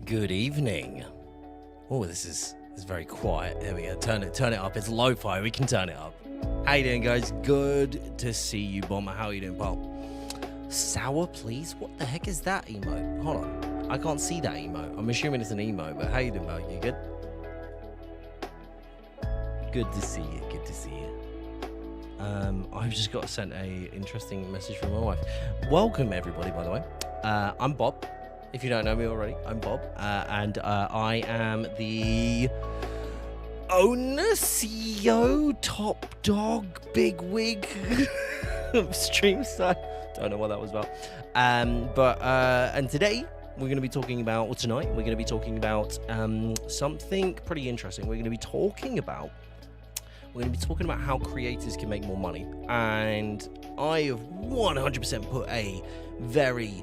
Good evening. Oh, this is very quiet. There we go. Turn it up. It's lo-fi. We can turn it up. How you doing, guys? Good to see you, Bomber. How are you doing, pal? Sour, please? What the heck is that emote? Hold on. I can't see that emote. I'm assuming it's an emote, but how you doing, pal? You good? Good to see you. Good to see you. I've just got sent a interesting message from my wife. Welcome, everybody, by the way. I'm Bob. If you don't know me already, I'm Bob, and I am the owner, CEO, top dog, big wig of Streamsight. Don't know what that was about. And today we're going to be talking about, or tonight, we're going to be talking about something pretty interesting. We're going to be talking about how creators can make more money. And I have 100% put a very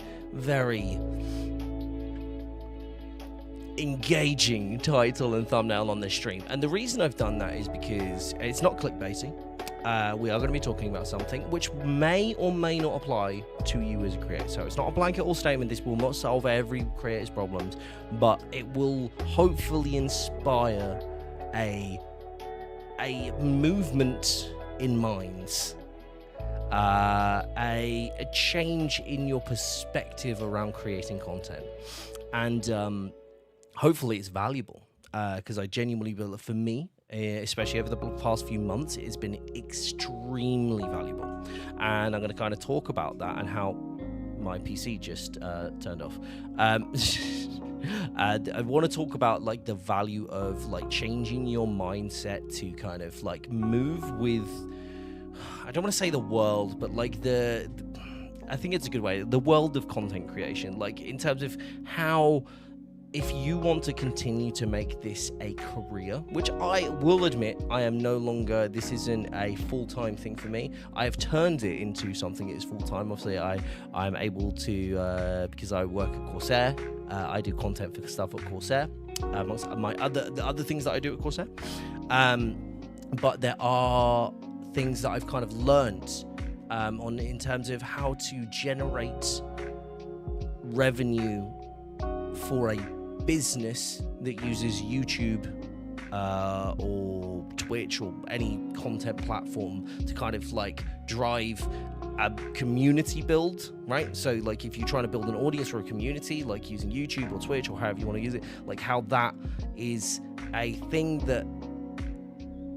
engaging title and thumbnail on this stream, and the reason I've done that is because it's not clickbaity. We are going to be talking about something which may or may not apply to you as a creator. So it's not a blanket all statement. This will not solve every creator's problems, but it will hopefully inspire a movement in minds, a change in your perspective around creating content, and hopefully it's valuable, because I genuinely believe, for me, especially over the past few months, it has been extremely valuable. And I'm going to kind of talk about that and how my PC just turned off. I want to talk about like the value of like changing your mindset to kind of like move with, I don't want to say the world, but like I think it's a good way, the world of content creation, like in terms of how, if you want to continue to make this a career, which I will admit, I am no longer, this isn't a full-time thing for me. I have turned it into something that is full-time. Obviously, I'm able to, because I work at Corsair, I do content for stuff at Corsair, amongst the other things that I do at Corsair. But there are things that I've kind of learned in terms of how to generate revenue for a business that uses YouTube or Twitch or any content platform to kind of like drive a community build, right? So like if you're trying to build an audience for a community, like using YouTube or Twitch or however you want to use it, like how that is a thing that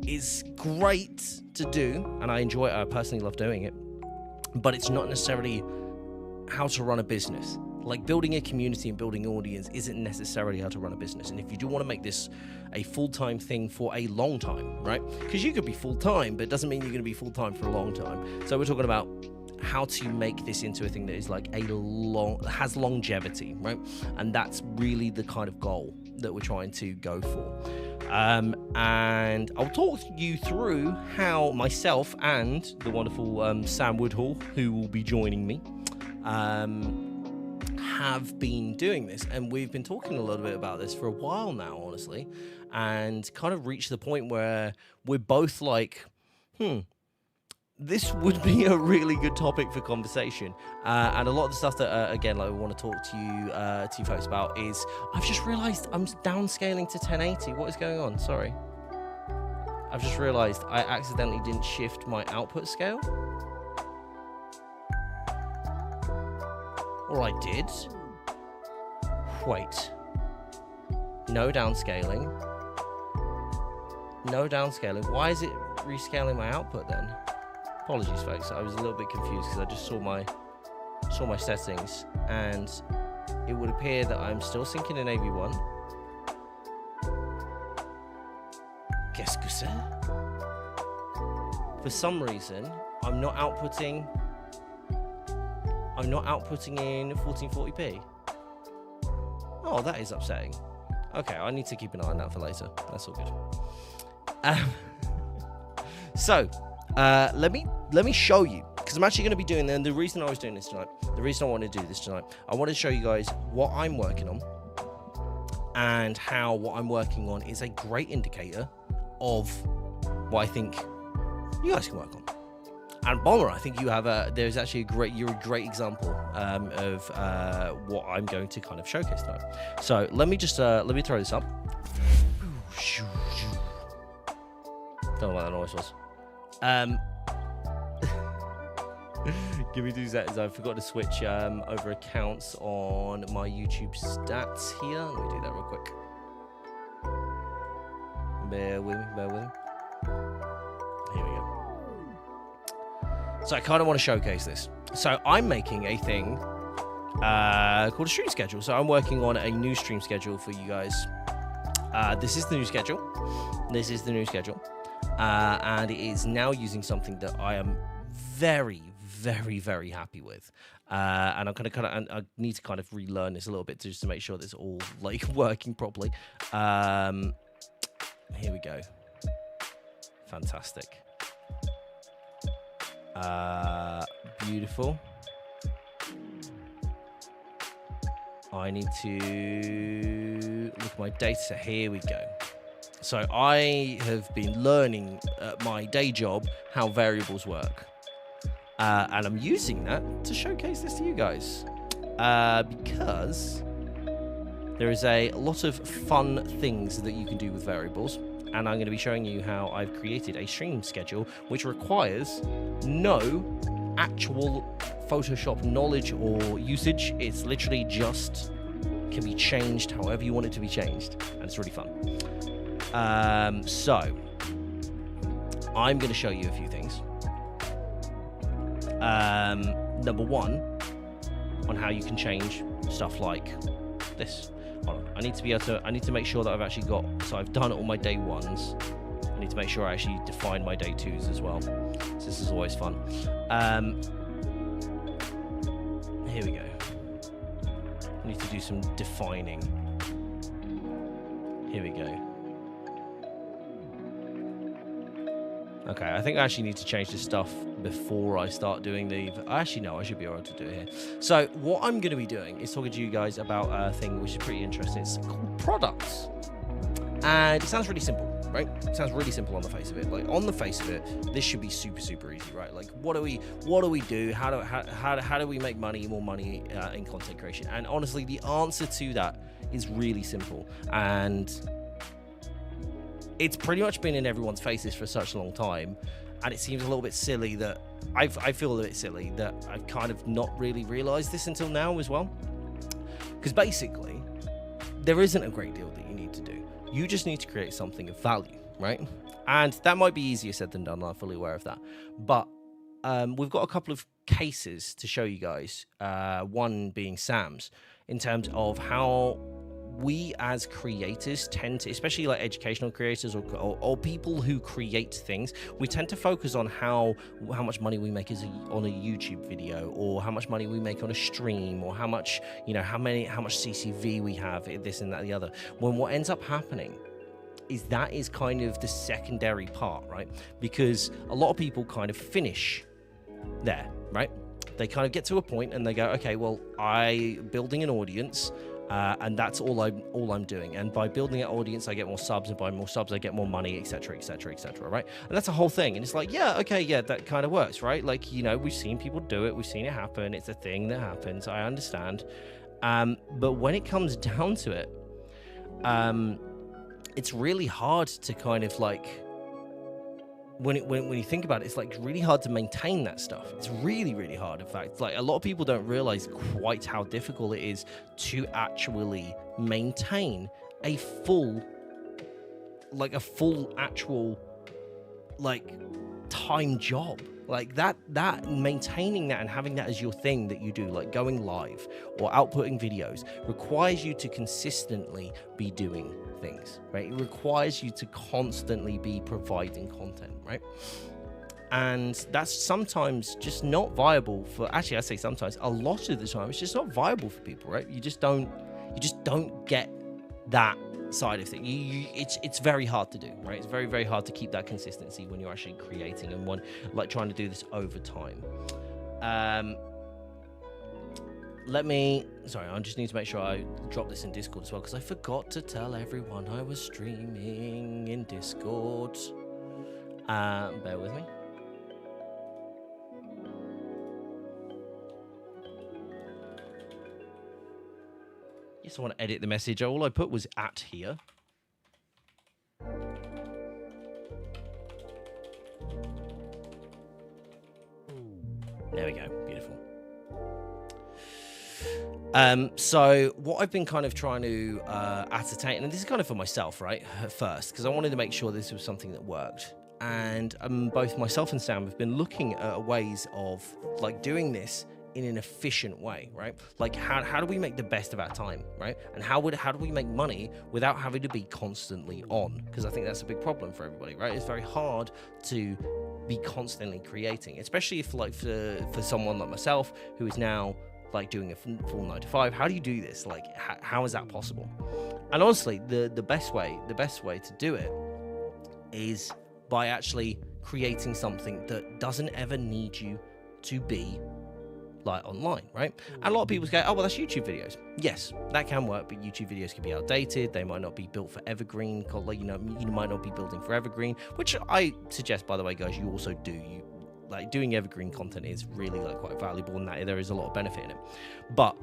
is great to do, and I enjoy it. I personally love doing it, but it's not necessarily how to run a business. Like building a community and building an audience isn't necessarily how to run a business. And if you do want to make this a full-time thing for a long time, right? Because you could be full-time, but it doesn't mean you're going to be full-time for a long time. So we're talking about how to make this into a thing that is like has longevity, right? And that's really the kind of goal that we're trying to go for. And I'll talk you through how myself and the wonderful Sam Woodhall, who will be joining me, have been doing this, and we've been talking a little bit about this for a while now, honestly, and kind of reached the point where we're both like, this would be a really good topic for conversation. And a lot of the stuff that, again, like we want to talk to you folks about is, I've just realized I'm downscaling to 1080. What is going on? Sorry. I've just realized I accidentally didn't shift my output scale. Or I did. Wait. No downscaling. No downscaling. Why is it rescaling my output then? Apologies, folks. I was a little bit confused because I just saw my settings, and it would appear that I'm still syncing in AV1. Qu'est-ce que c'est? For some reason, I'm not outputting in 1440p. Oh, that is upsetting. Okay, I need to keep an eye on that for later. That's all good. So, let me show you, because I'm actually going to be doing, and the reason I was doing this tonight, the reason I want to do this tonight, I want to show you guys what I'm working on, and how what I'm working on is a great indicator of what I think you guys can work on. And Bomber, I think you have there's actually you're a great example of what I'm going to kind of showcase tonight. So let me just let me throw this up. Don't know what that noise was. Give me 2 seconds. I forgot to switch over accounts on my YouTube stats here. Let me do that real quick. Bear with me, bear with me. Here we go. So I kind of want to showcase this. So I'm making a thing called a stream schedule. So I'm working on a new stream schedule for you guys. This is the new schedule. This is the new schedule. And it is now using something that I am very, very, very happy with. And I'm I need to kind of relearn this a little bit just to make sure that it's all like working properly. Here we go. Fantastic. Beautiful. I need to look at my data set. Here we go. So I have been learning at my day job how variables work. And I'm using that to showcase this to you guys. Because there is a lot of fun things that you can do with variables. And I'm going to be showing you how I've created a stream schedule which requires no actual Photoshop knowledge or usage. It's literally just can be changed however you want it to be changed. And it's really fun. So I'm going to show you a few things. Number one, on how you can change stuff like this. Hold on. I need to make sure that I've actually got, so I've done all my day ones. I need to make sure I actually define my day twos as well. So this is always fun. Here we go. I need to do some defining. Here we go. Okay, I think I actually need to change this stuff before I start doing the... Actually, no, I should be able to do it here. So what I'm going to be doing is talking to you guys about a thing which is pretty interesting. It's called products. And it sounds really simple, right? It sounds really simple on the face of it. Like, on the face of it, this should be super, super easy, right? Like, what do we do? How do we make more money in content creation? And honestly, the answer to that is really simple. And... it's pretty much been in everyone's faces for such a long time, and it seems a little bit silly that I feel a bit silly that I've kind of not really realized this until now as well. Because basically, there isn't a great deal that you need to do. You just need to create something of value, right? And that might be easier said than done. I'm fully aware of that. But we've got a couple of cases to show you guys. One being Sam's, in terms of how we as creators tend to, especially like educational creators or people who create things, we tend to focus on how much money we make on a YouTube video, or how much money we make on a stream, or how much, how much CCV we have, this and that and the other. When what ends up happening is that is kind of the secondary part, right? Because a lot of people kind of finish there, right? They kind of get to a point and they go, okay, well, building an audience. And that's all I'm doing. And by building an audience, I get more subs, and by more subs, I get more money, etc., etc., etc. Right? And that's a whole thing. And it's like, yeah, okay, yeah, that kind of works, right? Like, we've seen people do it, we've seen it happen. It's a thing that happens. I understand. But when it comes down to it, it's really hard to kind of like. When you think about it, it's like really hard to maintain that stuff. It's really, really hard. In fact, like a lot of people don't realize quite how difficult it is to actually maintain a full actual like time job. Like that maintaining that and having that as your thing that you do, like going live or outputting videos, requires you to consistently be doing things, right? It requires you to constantly be providing content, right? And that's sometimes just not viable for, actually I say sometimes, a lot of the time it's just not viable for people, right? You just don't get that side of things. It's very hard to do, right? It's very, very hard to keep that consistency when you're actually creating and like trying to do this over time. Sorry, I just need to make sure I drop this in Discord as well, because I forgot to tell everyone I was streaming in Discord. Bear with me. Yes, I want to edit the message. All I put was at here. There we go. Beautiful. So what I've been kind of trying to ascertain, and this is kind of for myself, right, at first, because I wanted to make sure this was something that worked. And both myself and Sam have been looking at ways of like doing this in an efficient way, right? Like how do we make the best of our time, right? And how do we make money without having to be constantly on? Because I think that's a big problem for everybody, right? It's very hard to be constantly creating, especially if like for someone like myself who is now like doing a full 9 to 5. How do you do this? Like how is that possible? And honestly, the best way to do it is by actually creating something that doesn't ever need you to be like online, right? And a lot of people go, oh well, that's YouTube videos. Yes, that can work, but YouTube videos can be outdated. They might not be built for evergreen. Like, you might not be building for evergreen, which I suggest, by the way, guys, you also do. You like doing evergreen content is really like quite valuable, and that there is a lot of benefit in it. But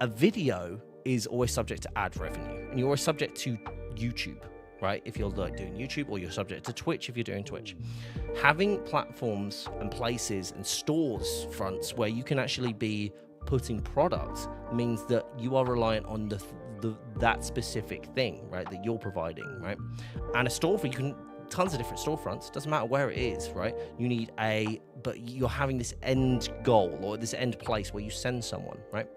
a video is always subject to ad revenue, and you're always subject to YouTube, right? If you're like doing YouTube, or you're subject to Twitch if you're doing Twitch. Having platforms and places and stores fronts where you can actually be putting products means that you are reliant on that specific thing, right, that you're providing, right? And a store for you can tons of different storefronts, doesn't matter where it is, right? You need but you're having this end goal or this end place where you send someone, right,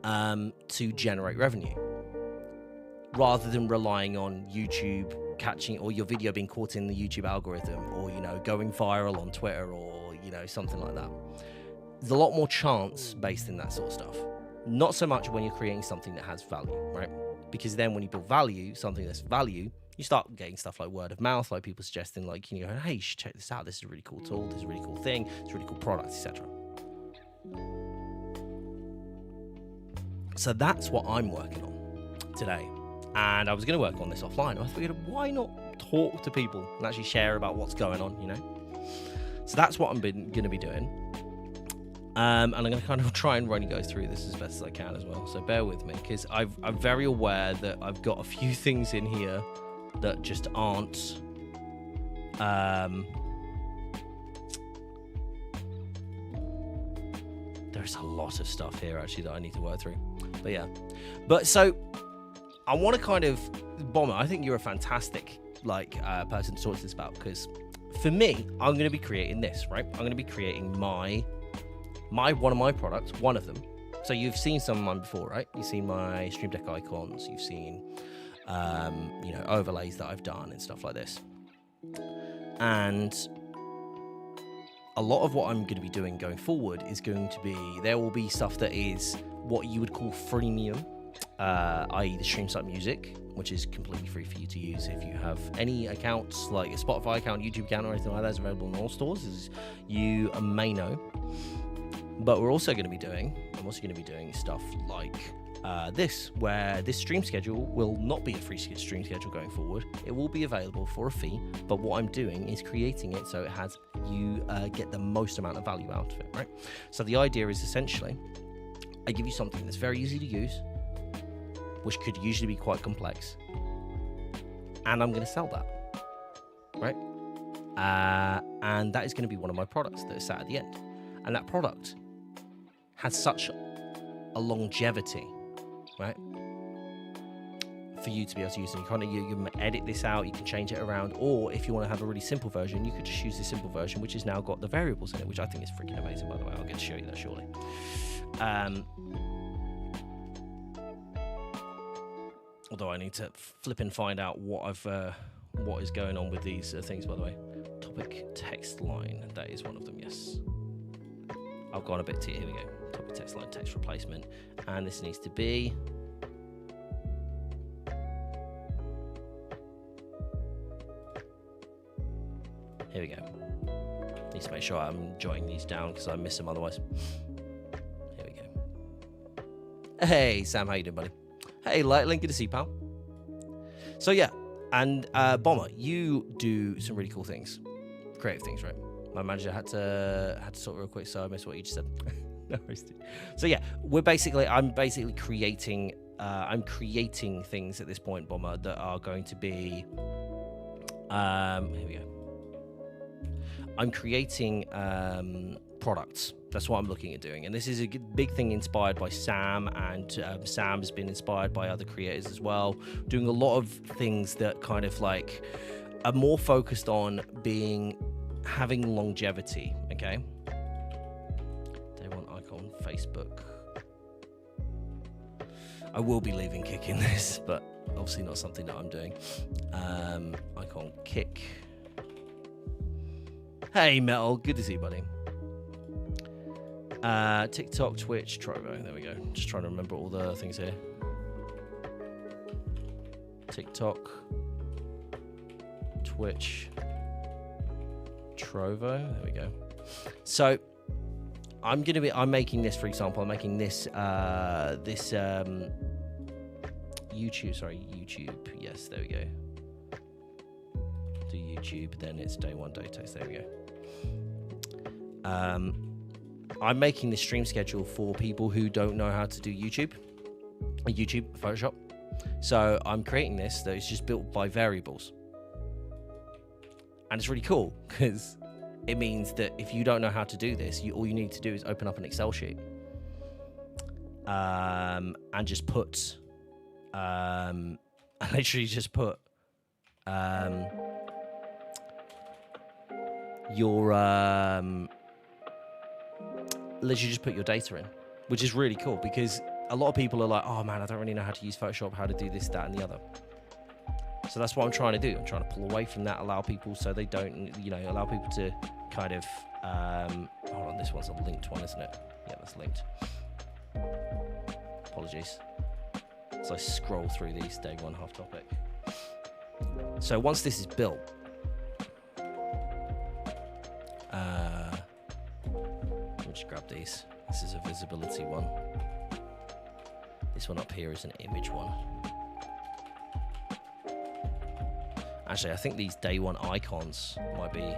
to generate revenue, rather than relying on YouTube catching, or your video being caught in the YouTube algorithm, or going viral on Twitter, or something like that. There's a lot more chance based in that sort of stuff. Not so much when you're creating something that has value, right? Because then when you build value, something that's value, you start getting stuff like word of mouth, like people suggesting, like, hey, you should check this out. This is a really cool tool. This is a really cool thing. It's a really cool product, etc. So that's what I'm working on today. And I was going to work on this offline. I figured, why not talk to people and actually share about what's going on, So that's what I'm going to be doing. And I'm going to kind of try and really go through this as best as I can as well. So bear with me, because I'm very aware that I've got a few things in here that just aren't there's a lot of stuff here actually that I need to work through. But yeah. But so I want to kind of, Bomber, I think you're a fantastic person to talk to this about, because for me, I'm going to be creating this, right? I'm going to be creating my one of my products, one of them. So you've seen some of mine before, right? You've seen my Stream Deck icons, you've seen overlays that I've done and stuff like this. And a lot of what I'm going to be doing going forward is going to be, there will be stuff that is what you would call freemium, i.e. the Streamsight music, which is completely free for you to use if you have any accounts, like a Spotify account, YouTube account, or anything like that. Is available in all stores, as you may know. But I'm also going to be doing stuff like this, where this stream schedule will not be a free stream schedule going forward. It will be available for a fee, but what I'm doing is creating it so it has you get the most amount of value out of it, right? So the idea is essentially, I give you something that's very easy to use, which could usually be quite complex, and I'm going to sell that, right? And that is going to be one of my products that is sat at the end, and that product has such a longevity, right, for you to be able to use it. You can edit this out, you can change it around, or if you want to have a really simple version, you could just use the simple version, which has now got the variables in it, which I think is freaking amazing, by the way. I'll get to show you that shortly. Although I need to flip and find out what is going on with these things, by the way. Topic text line, that is one of them, yes. I've gone a bit here we go. Topic text line, text replacement, and this needs to be here we go. Need to make sure I'm jotting these down because I miss them otherwise. Here we go. Hey Sam, how you doing, buddy? Hey Lightling, good to see you, pal. So yeah, and Bomber, you do some really cool things, creative things, right? My manager had to sort real quick, so I missed what you just said. No worries, dude. So yeah, I'm basically creating things at this point, Bomber, that are going to be here we go. I'm creating products. That's what I'm looking at doing, and this is a big thing inspired by Sam, and Sam has been inspired by other creators as well, doing a lot of things that kind of like are more focused on having longevity. Okay, day one icon, Facebook. I will be leaving Kick in this, but obviously not something that I'm doing. Icon Kick. Hey Metal, good to see you, buddy. TikTok, Twitch, Trovo. There we go. Just trying to remember all the things here. TikTok, Twitch, Trovo. There we go. So I'm making this, for example. I'm making this YouTube. Sorry, YouTube. Yes, there we go. Do YouTube. Then it's day one, day two. There we go. I'm making this stream schedule for people who don't know how to do YouTube, Photoshop. So I'm creating this that is just built by variables. And it's really cool because it means that if you don't know how to do this, all you need to do is open up an Excel sheet and just put, literally just put literally just put your data in, which is really cool because a lot of people are like, oh man, I don't really know how to use Photoshop, how to do this, that, and the other. So that's what I'm trying to do. I'm trying to pull away from that, allow people so they don't, allow people to kind of, hold on, this one's a linked one, isn't it? Yeah, that's linked. Apologies. As I scroll through these day one half topic. So once this is built, let me just grab these. This is a visibility one. This one up here is an image one. Actually, I think these day one icons might be.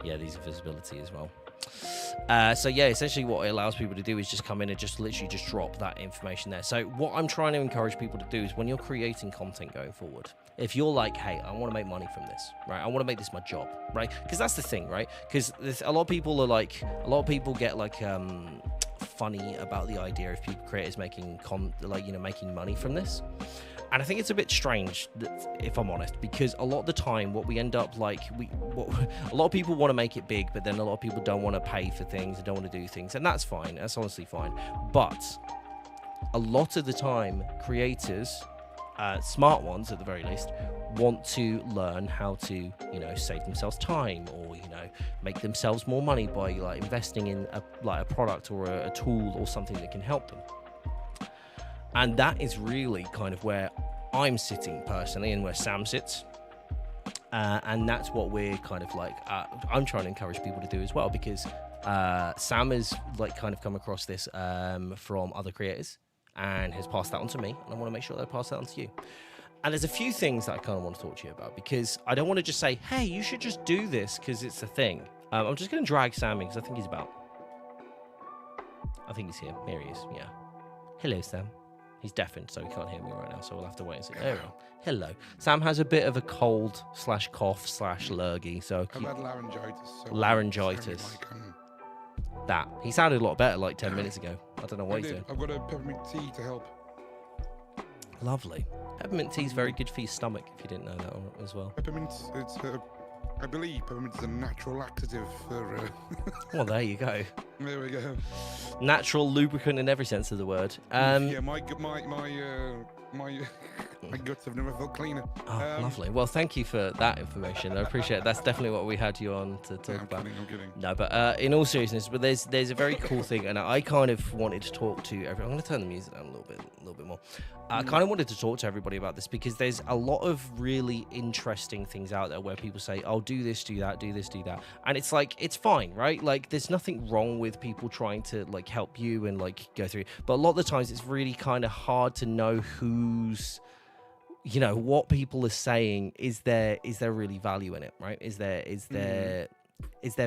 Yeah, these are visibility as well. So yeah, essentially what it allows people to do is just come in and just literally just drop that information there. So what I'm trying to encourage people to do is when you're creating content going forward, if you're like, hey, I want to make money from this, right? I want to make this my job, right? Because that's the thing, right? Because a lot of people get like funny about the idea of people creators making making money from this. And I think it's a bit strange, if I'm honest, because a lot of the time what we end up like, a lot of people want to make it big, but then a lot of people don't want to pay for things, they don't want to do things, and that's fine, that's honestly fine. But a lot of the time, creators, smart ones at the very least, want to learn how to, save themselves time or, make themselves more money by like investing in a product or a tool or something that can help them. And that is really kind of where I'm sitting personally and where Sam sits. And that's what we're kind of like, I'm trying to encourage people to do as well, because Sam has like kind of come across this from other creators and has passed that on to me. And I want to make sure that I pass that on to you. And there's a few things that I kind of want to talk to you about, because I don't want to just say, hey, you should just do this because it's a thing. I'm just going to drag Sam in because I think he's here. Here he is. Yeah. Hello, Sam. He's deafened, so he can't hear me right now, so we'll have to wait and see. There we go. Hello. Sam has a bit of a cold / cough / lurgy, so... I've had laryngitis. So laryngitis. That. He sounded a lot better like 10 minutes ago. I don't know what he's doing. I've got a peppermint tea to help. Lovely. Peppermint tea is very good for your stomach, if you didn't know that as well. Peppermint, I believe peppermint is a natural laxative for... Well, there you go. There we go. Natural lubricant in every sense of the word. Yeah, my guts have never felt cleaner. Oh, lovely. Well, thank you for that information. I appreciate it. That's definitely what we had you on to talk about. I'm kidding. No, but in all seriousness, but there's a very cool thing, and I kind of wanted to talk to everyone. I'm going to turn the music down a little bit more. I kind of wanted to talk to everybody about this because there's a lot of really interesting things out there where people say, oh, do this, do that, do this, do that. And it's like, it's fine, right? Like, there's nothing wrong with people trying to like help you and like go through. But a lot of the times it's really kind of hard to know who's you know, what people are saying, is there really value in it, right? Is there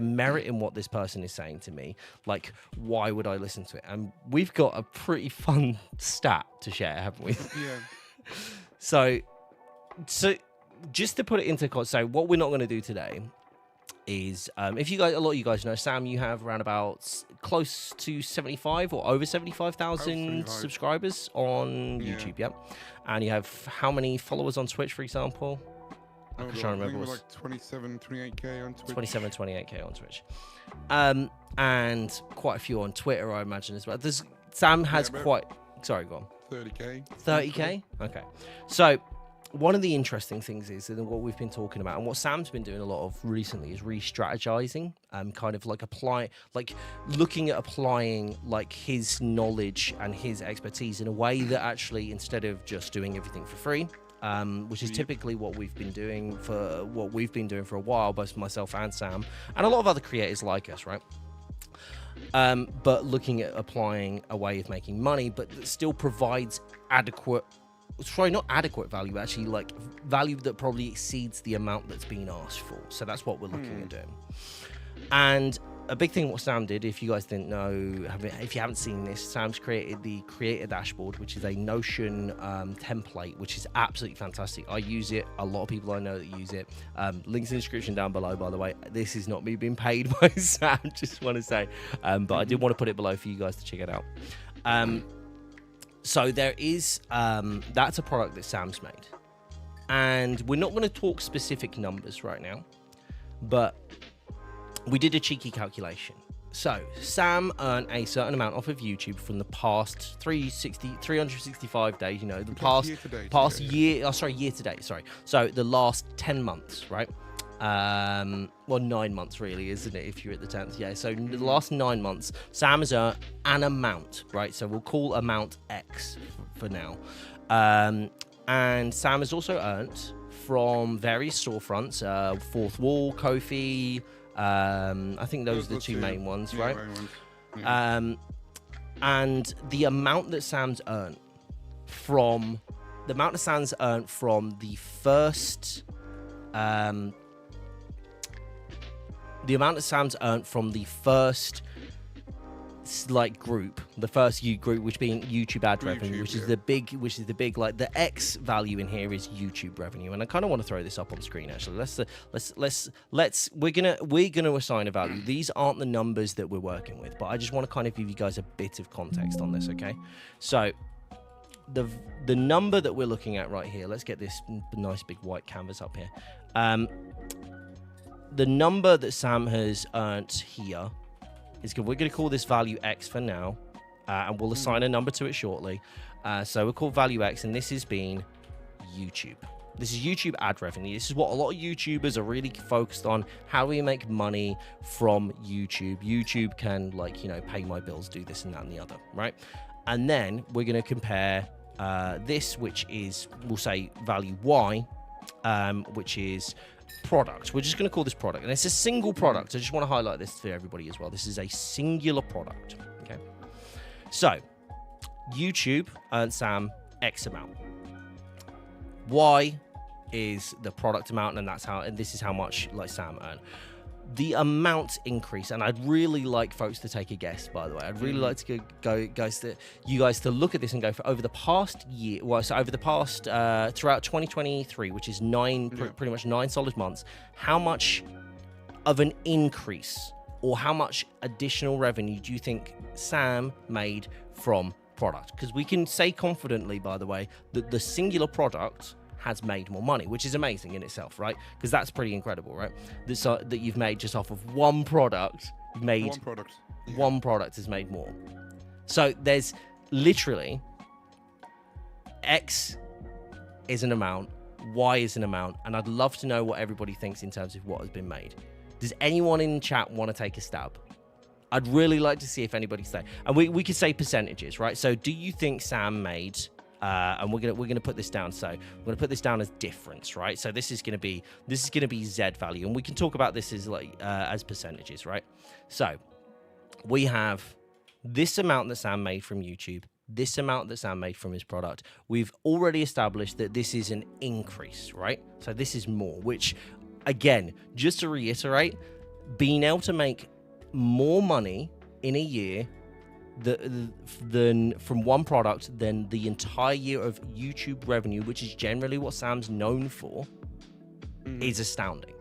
merit in what this person is saying to me? Like, why would I listen to it? And we've got a pretty fun stat to share, haven't we? Yeah. So just to put it into context, so what we're not going to do today is, if you guys, a lot of you guys know, Sam, you have around about close to 75 or over 75,000 subscribers on YouTube, yep. And you have how many followers on Twitch, for example? I can't remember. It was like 27, 28k on Twitch. 27, 28k on Twitch. And quite a few on Twitter, I imagine, as well. Sam has quite... Sorry, go on. 30k. 30k? Okay. So one of the interesting things is, and what we've been talking about, and what Sam's been doing a lot of recently, is re-strategizing, kind of like looking at applying like his knowledge and his expertise in a way that actually, instead of just doing everything for free, which is typically what we've been doing for a while, both myself and Sam, and a lot of other creators like us, right? But looking at applying a way of making money, but that still provides not adequate value, actually, like value that probably exceeds the amount that's being asked for. So that's what we're looking at doing. And a big thing what Sam did, if you guys didn't know, if you haven't seen this, Sam's created the Creator Dashboard, which is a Notion template, which is absolutely fantastic. I use it. A lot of people I know that use it. Links in the description down below, by the way. This is not me being paid by Sam, just want to say. But I did want to put it below for you guys to check it out. So there is, that's a product that Sam's made. And we're not going to talk specific numbers right now, but we did a cheeky calculation. So Sam earned a certain amount off of YouTube from the past 365 days, you know, the past year to date, sorry. So the last 10 months, right? Well, 9 months really, isn't it, if you're at the 10th? Yeah, so the last 9 months, Sam has earned an amount, right? So we'll call amount X for now. And Sam has also earned from various storefronts, Fourth Wall, Kofi, I think those are the two main ones, right? Yeah. And the amount that Sam's earned from the first like group, the first group, which being YouTube ad revenue, which is the big like the X value in here is YouTube revenue. And I kind of want to throw this up on screen actually. We're gonna assign a value. These aren't the numbers that we're working with, but I just want to kind of give you guys a bit of context on this, okay? So the number that we're looking at right here, let's get this nice big white canvas up here. The number that Sam has earned here is good. We're going to call this value X for now, and we'll assign a number to it shortly. So we'll call value X, and this has been YouTube. This is YouTube ad revenue. This is what a lot of YouTubers are really focused on. How do we make money from YouTube? YouTube can, like, you know, pay my bills, do this and that and the other, right? And then we're going to compare this, which is, we'll say value Y, which is product. We're just going to call this product, and it's a single product. I just want to highlight this for everybody as well. This is a singular product. Okay, so YouTube earned Sam X amount. Y is the product amount, and this is how much like Sam earned. The amount increase, and I'd really like folks to take a guess, by the way. I'd really like to you guys to look at this and go, for over the past year, throughout 2023, which is pretty much 9 solid months, how much of an increase or how much additional revenue do you think Sam made from product? Because we can say confidently, by the way, that the singular product has made more money, which is amazing in itself, right? Because that's pretty incredible, right? That you've made just off of one product, one product has made more. So there's literally X is an amount, Y is an amount, and I'd love to know what everybody thinks in terms of what has been made. Does anyone in chat want to take a stab? I'd really like to see if anybody's saying, and we could say percentages, right? So do you think Sam made? And we're gonna put this down. So we're gonna put this down as difference, right? So this is gonna be Z value, and we can talk about this as like as percentages, right? So we have this amount that Sam made from YouTube this amount that Sam made from his product, we've already established that this is an increase, right? So this is more, which, again, just to reiterate, being able to make more money in a year than from one product than the entire year of YouTube revenue, which is generally what Sam's known for, is astounding.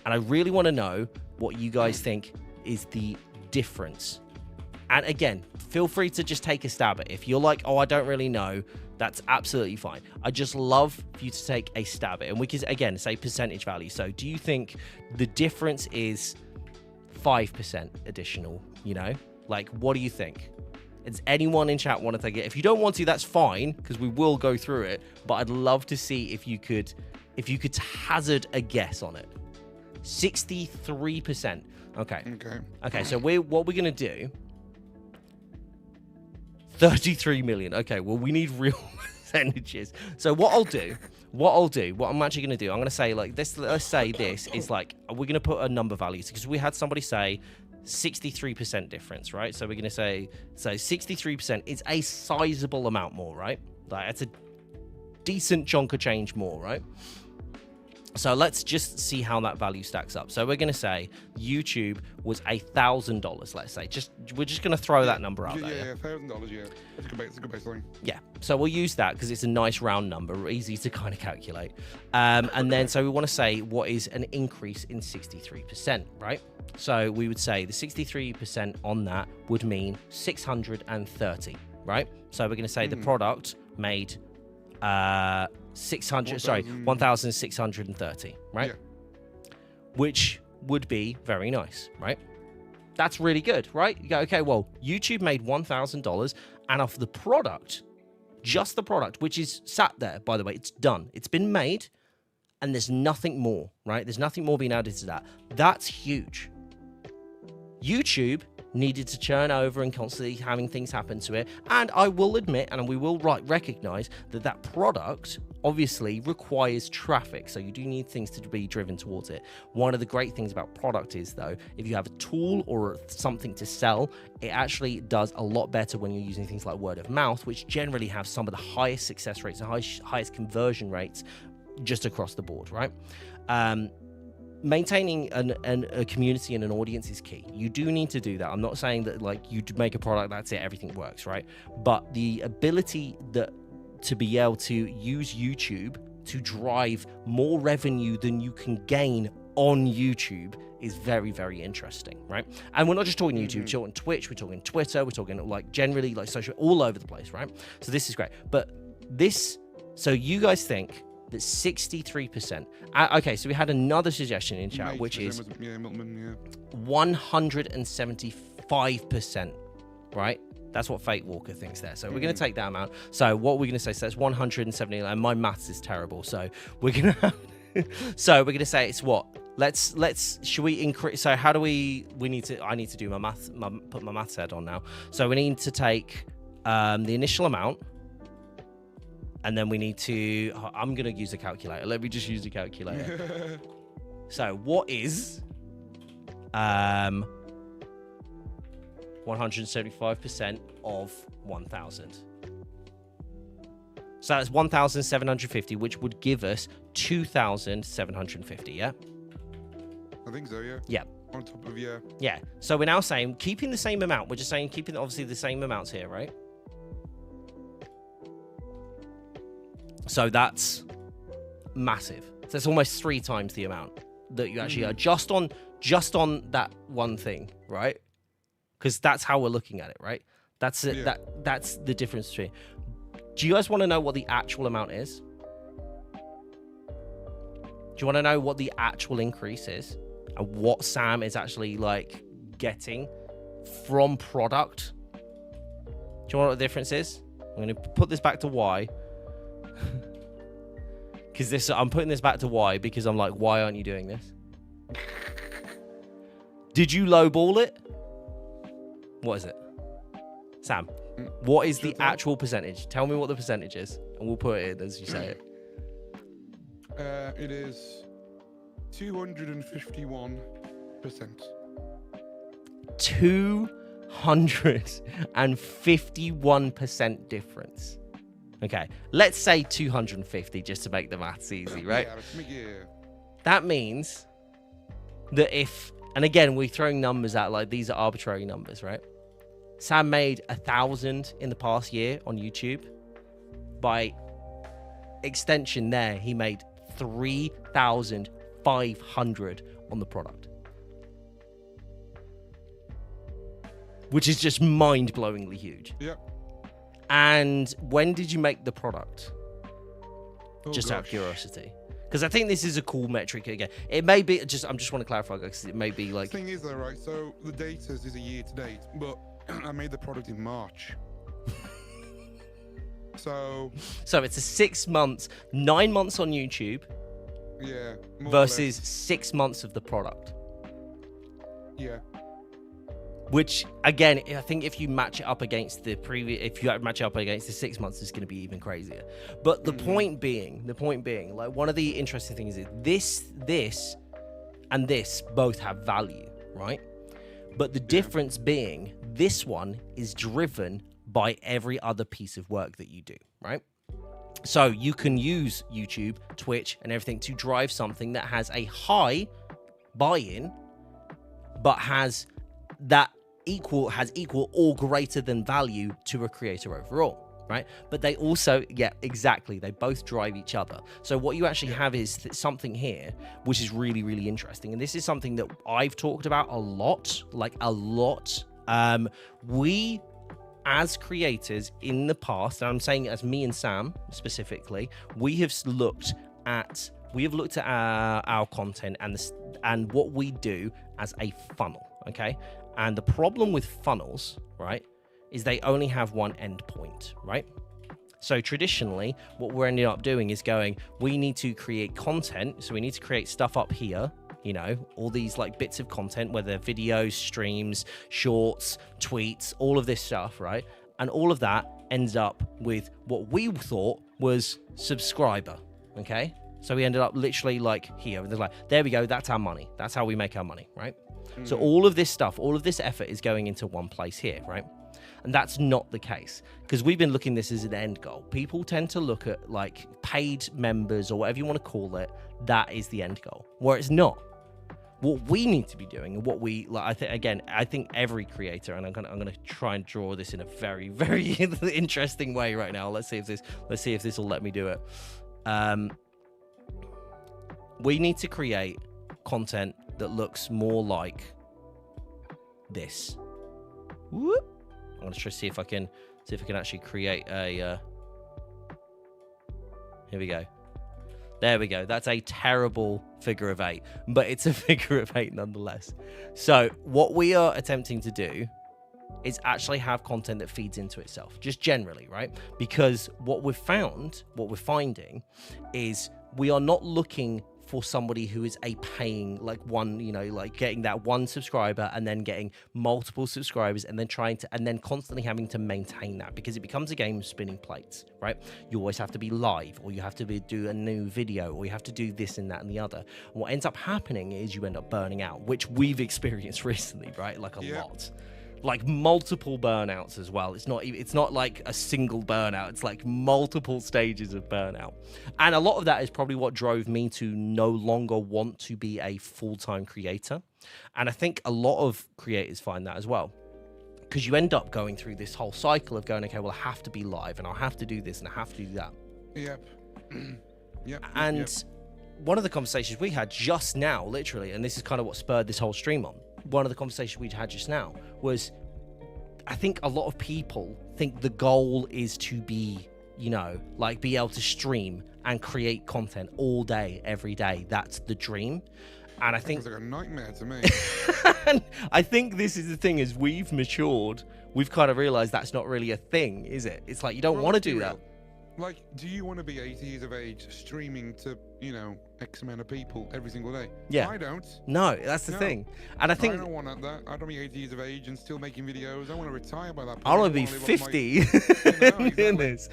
And I really want to know what you guys think is the difference. And again, feel free to just take a stab at it. If you're like, oh, I don't really know, that's absolutely fine. I just love for you to take a stab at it. And we can, again, say percentage value. So do you think the difference is 5% additional, you know? Like, what do you think? Does anyone in chat want to take it? If you don't want to, that's fine, because we will go through it. But I'd love to see if you could hazard a guess on it. 63%. Okay. So what we're gonna do? 33 million. Okay. Well, we need real percentages. So what I'm actually gonna do, I'm gonna say like this. Let's say this is like, we're gonna put a number value, because we had somebody say 63% difference, right? So we're going to say, 63% is a sizable amount more, right? Like, it's a decent chunk of change more, right? So let's just see how that value stacks up. So we're going to say YouTube was $1,000, let's say. We're just going to throw that number out there. Yeah, $1,000, yeah. That's a good baseline. Yeah, so we'll use that because it's a nice round number, easy to kind of calculate. And then, so we want to say what is an increase in 63%, right? So we would say the 63% on that would mean 630, right? So we're going to say the product made 1,630, right? Yeah. Which would be very nice, right? That's really good, right? You go, okay, well, YouTube made $1,000, and off the product, just the product, which is sat there, by the way, it's done. It's been made, and there's nothing more, right? There's nothing more being added to that. That's huge. YouTube needed to churn over and constantly having things happen to it. And I will admit, and we will recognize that that product obviously requires traffic. So you do need things to be driven towards it. One of the great things about product is, though, if you have a tool or something to sell, it actually does a lot better when you're using things like word of mouth, which generally have some of the highest success rates and highest conversion rates just across the board, right? Maintaining a community and an audience is key. You do need to do that. I'm not saying that like you make a product, that's it, everything works, right? But the ability to be able to use YouTube to drive more revenue than you can gain on YouTube is very, very interesting, right? And we're not just talking YouTube, we're talking Twitch, we're talking Twitter, we're talking like generally like social, all over the place, right? So this is great. But so you guys think that 63%. Okay, so we had another suggestion in chat, which is 175%, right? That's what Fate Walker thinks there. So we're going to take that amount. So what we're going to say, so that's 170, and my maths is terrible. So we're going to so we're going to say it's what? Should we increase? So how do I need to do my math, put my maths head on now. So we need to take the initial amount, and then we need to, I'm going to use a calculator. Let me just use a calculator. So what is 175% of 1,000? So that's 1,750, which would give us 2,750, yeah? I think so, yeah. Yeah. On top of, yeah. Yeah. So we're now saying, keeping the same amount. We're just saying, keeping obviously the same amounts here, right? So that's massive. So that's almost 3 times the amount that you actually are just on that one thing, right? Because that's how we're looking at it, right? That's it. Yeah. That's the difference between. Do you guys want to know what the actual amount is? Do you want to know what the actual increase is and what Sam is actually like getting from product? Do you want to know what the difference is? I'm going to put this back to Y. Because I'm putting this back to Y because I'm like, why aren't you doing this? Did you lowball it? What is it? Sam, what is the actual percentage? Tell me what the percentage is, and we'll put it in as you say it. It is 251%. 351% difference. Okay, let's say 250 just to make the maths easy, right? Yeah. That means that if, and again, we're throwing numbers out like these are arbitrary numbers, right? Sam made 1,000 in the past year on YouTube. By extension there, he made 3,500 on the product. Which is just mind-blowingly huge. Yep. And when did you make the product? Oh, Just out of gosh. curiosity. Because I think this is a cool metric again. It may be, just I just want to clarify, because it may be like... The thing is though, right, so the data is a year to date, but I made the product in March. So it's a 6 months, 9 months on YouTube yeah, more or versus less. 6 months of the product. Yeah. Which again, I think if you match it up against the previous, if you match it up against the 6 months, it's going to be even crazier. But the point being, like one of the interesting things is this, and this both have value, right? But the difference being, this one is driven by every other piece of work that you do, right? So you can use YouTube, Twitch, and everything to drive something that has a high buy-in, but has equal or greater than value to a creator overall, right? But they also, yeah, exactly, they both drive each other. So what you actually have is something here which is really, really interesting, and this is something that I've talked about a lot. We as creators in the past, and I'm saying as me and Sam specifically, we have looked at our content and what we do as a funnel, okay? And the problem with funnels, right, is they only have one end point, right? So traditionally, what we're ending up doing is going, we need to create content. So we need to create stuff up here, you know, all these like bits of content, whether videos, streams, shorts, tweets, all of this stuff, right? And all of that ends up with what we thought was subscriber, okay? So we ended up literally like here, and like, there we go, that's our money. That's how we make our money, right? So all of this stuff, all of this effort is going into one place here, right? And that's not the case, because we've been looking at this as an end goal. People tend to look at like paid members or whatever you want to call it. That is the end goal, where it's not. What we need to be doing, and what we like, I think every creator, and I'm gonna try and draw this in a very, very interesting way right now. Let's see if this will let me do it. We need to create content that looks more like this. Whoop. I'm gonna try to see if I can actually create a. Here we go. There we go. That's a terrible figure of 8, but it's a figure of 8 nonetheless. So what we are attempting to do is actually have content that feeds into itself, just generally, right? Because what we're finding is we are not looking for somebody who is a paying, like one, you know, like getting that one subscriber and then getting multiple subscribers and then constantly having to maintain that, because it becomes a game of spinning plates, right? You always have to be live, or you have to do a new video, or you have to do this and that and the other. And what ends up happening is you end up burning out, which we've experienced recently, right? Like a lot. Like multiple burnouts as well. It's not like a single burnout. It's like multiple stages of burnout. And a lot of that is probably what drove me to no longer want to be a full-time creator. And I think a lot of creators find that as well, because you end up going through this whole cycle of going, okay, well, I have to be live, and I'll have to do this, and I have to do that. Yep. And one of the conversations we had just now, literally, and this is kind of what spurred this whole stream on, one of the conversations we'd had just now was, I think a lot of people think the goal is to be, you know, like be able to stream and create content all day, every day. That's the dream. And I think it's like a nightmare to me. and I think this is the thing, is we've matured. We've kind of realized that's not really a thing, is it? It's like, you don't want to do that. Like, do you want to be 80 years of age streaming to, you know, X amount of people every single day? Yeah. I don't. No, that's the thing. And I think I don't want that. I don't be 80 years of age and still making videos. I want to retire by that point. I want to be 50 in this.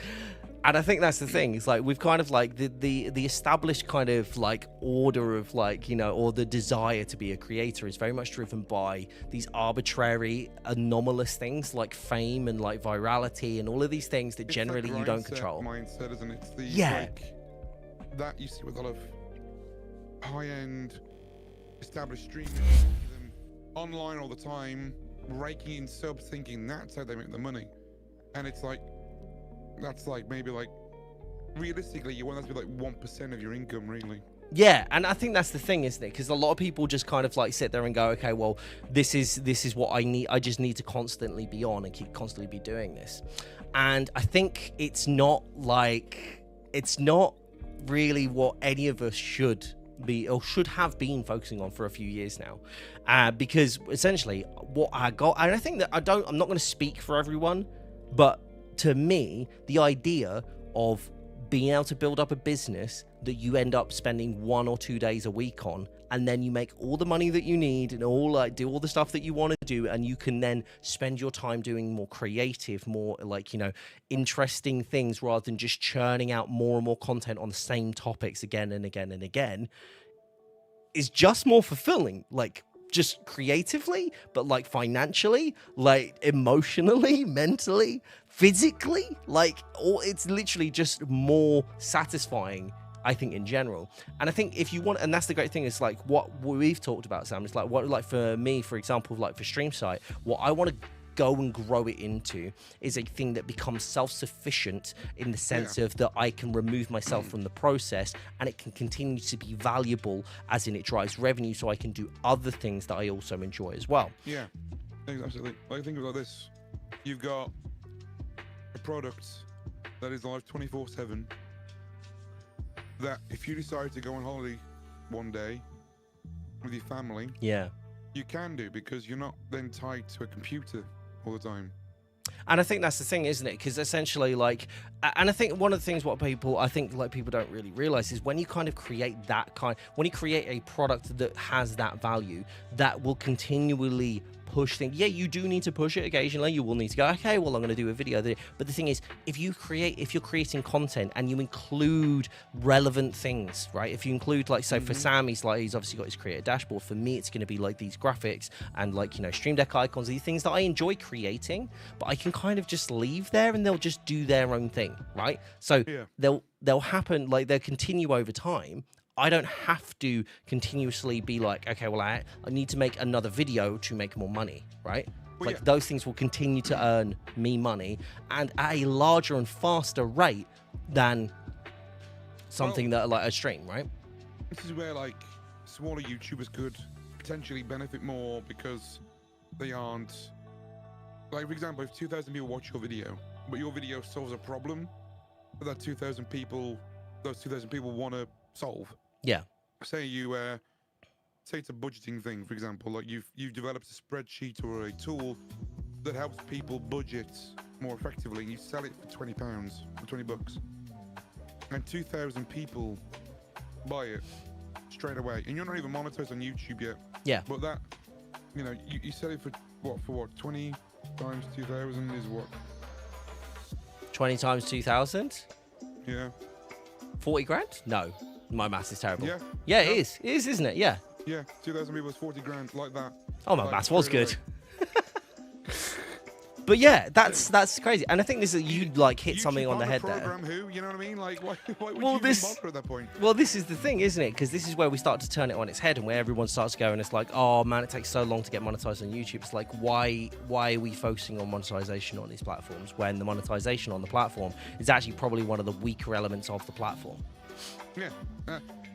And I think that's the thing. It's like we've kind of like the established kind of like order of like, you know, or the desire to be a creator is very much driven by these arbitrary, anomalous things like fame and like virality and all of these things that generally you don't control. Mindset, isn't it? It's the like that you see with a lot of high-end established streamers, them online all the time, raking in subs, thinking that's how they make the money, and it's like. That's like maybe like realistically you want that to be like 1% of your income, really. Yeah, and I think that's the thing, isn't it? Because a lot of people just kind of like sit there and go, okay, well, this is what I need. I just need to constantly be on and keep constantly be doing this. And I think it's not really what any of us should be or should have been focusing on for a few years now, because essentially what I got, and I think that I'm not going to speak for everyone, but to me, the idea of being able to build up a business that you end up spending 1 or 2 days a week on, and then you make all the money that you need and all like do all the stuff that you want to do, and you can then spend your time doing more creative, more like, you know, interesting things rather than just churning out more and more content on the same topics again and again and again, is just more fulfilling. Like, just creatively, but like financially, like emotionally, mentally, physically, like all, it's literally just more satisfying, I think, in general. And I think if you want, and that's the great thing, is like what we've talked about, Sam, is like what, like for me, for example, like for Streamsight, what I want to go and grow it into is a thing that becomes self-sufficient in the sense of that I can remove myself from the process, and it can continue to be valuable as in it drives revenue, so I can do other things that I also enjoy as well. Yeah, absolutely. Like, think about this. You've got a product that is live 24/7, that if you decide to go on holiday one day with your family, you can do, because you're not then tied to a computer all the time. And I think that's the thing, isn't it? Because essentially, like, and I think one of the things what people don't really realize is when you kind of create when you create a product that has that value, that will continually push things. Yeah, you do need to push it occasionally. You will need to go, okay, well, I'm going to do a video. But the thing is, if you're creating content and you include relevant things, right? If you include, like, so for Sam, he's obviously got his creator dashboard. For me, it's going to be like these graphics and, like, you know, Stream Deck icons, these things that I enjoy creating, but I can kind of just leave there and they'll just do their own thing, right? So they'll happen, like, they'll continue over time. I don't have to continuously be like, okay, well, I need to make another video to make more money, right? Well, like, those things will continue to earn me money, and at a larger and faster rate than something that, like, a stream, right? This is where, like, smaller YouTubers could potentially benefit more, because they aren't, like, for example, if 2,000 people watch your video, but your video solves a problem that those 2,000 people want to solve. Yeah. Say it's a budgeting thing, for example, like you've developed a spreadsheet or a tool that helps people budget more effectively, and you sell it for £20 or $20, and 2,000 people buy it straight away, and you're not even monetized on YouTube yet. Yeah. But that, you know, you sell it for what 20 times 2,000 is what? 20 times 2,000? Yeah. 40 grand? No. My maths is terrible. Yeah. Yeah, it is. It is, isn't it? Yeah. Yeah, 2,000 people is 40 grand, like that. Oh, my maths was good. But yeah, that's crazy. And I think this is, you like hit something on the head there. Who, you know what I mean? Like, why would you even bother at that point? Well, this is the thing, isn't it? Because this is where we start to turn it on its head, and where everyone starts going, it's like, oh man, it takes so long to get monetized on YouTube. It's like, why are we focusing on monetization on these platforms when the monetization on the platform is actually probably one of the weaker elements of the platform? Yeah,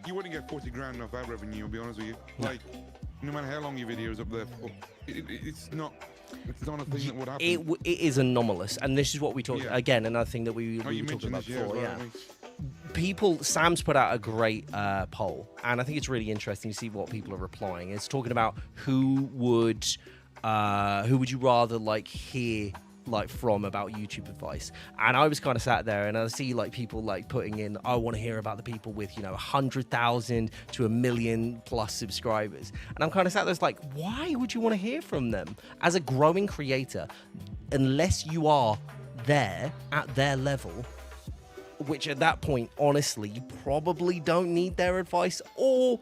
you wouldn't get 40 grand off ad revenue, I'll be honest with you. Like, no matter how long your video is up there for, it's not a thing that would happen. It is anomalous, and this is what we talked again. Another thing that we were talking about before. Sam's put out a great poll, and I think it's really interesting to see what people are replying. It's talking about who would you rather like hear like from about YouTube advice. And I was kind of sat there and I see like people like putting in, I want to hear about the people with, you know, 100,000 to 1 million plus subscribers. And I'm kind of sat there like, why would you want to hear from them as a growing creator? Unless you are there at their level, which at that point, honestly, you probably don't need their advice, or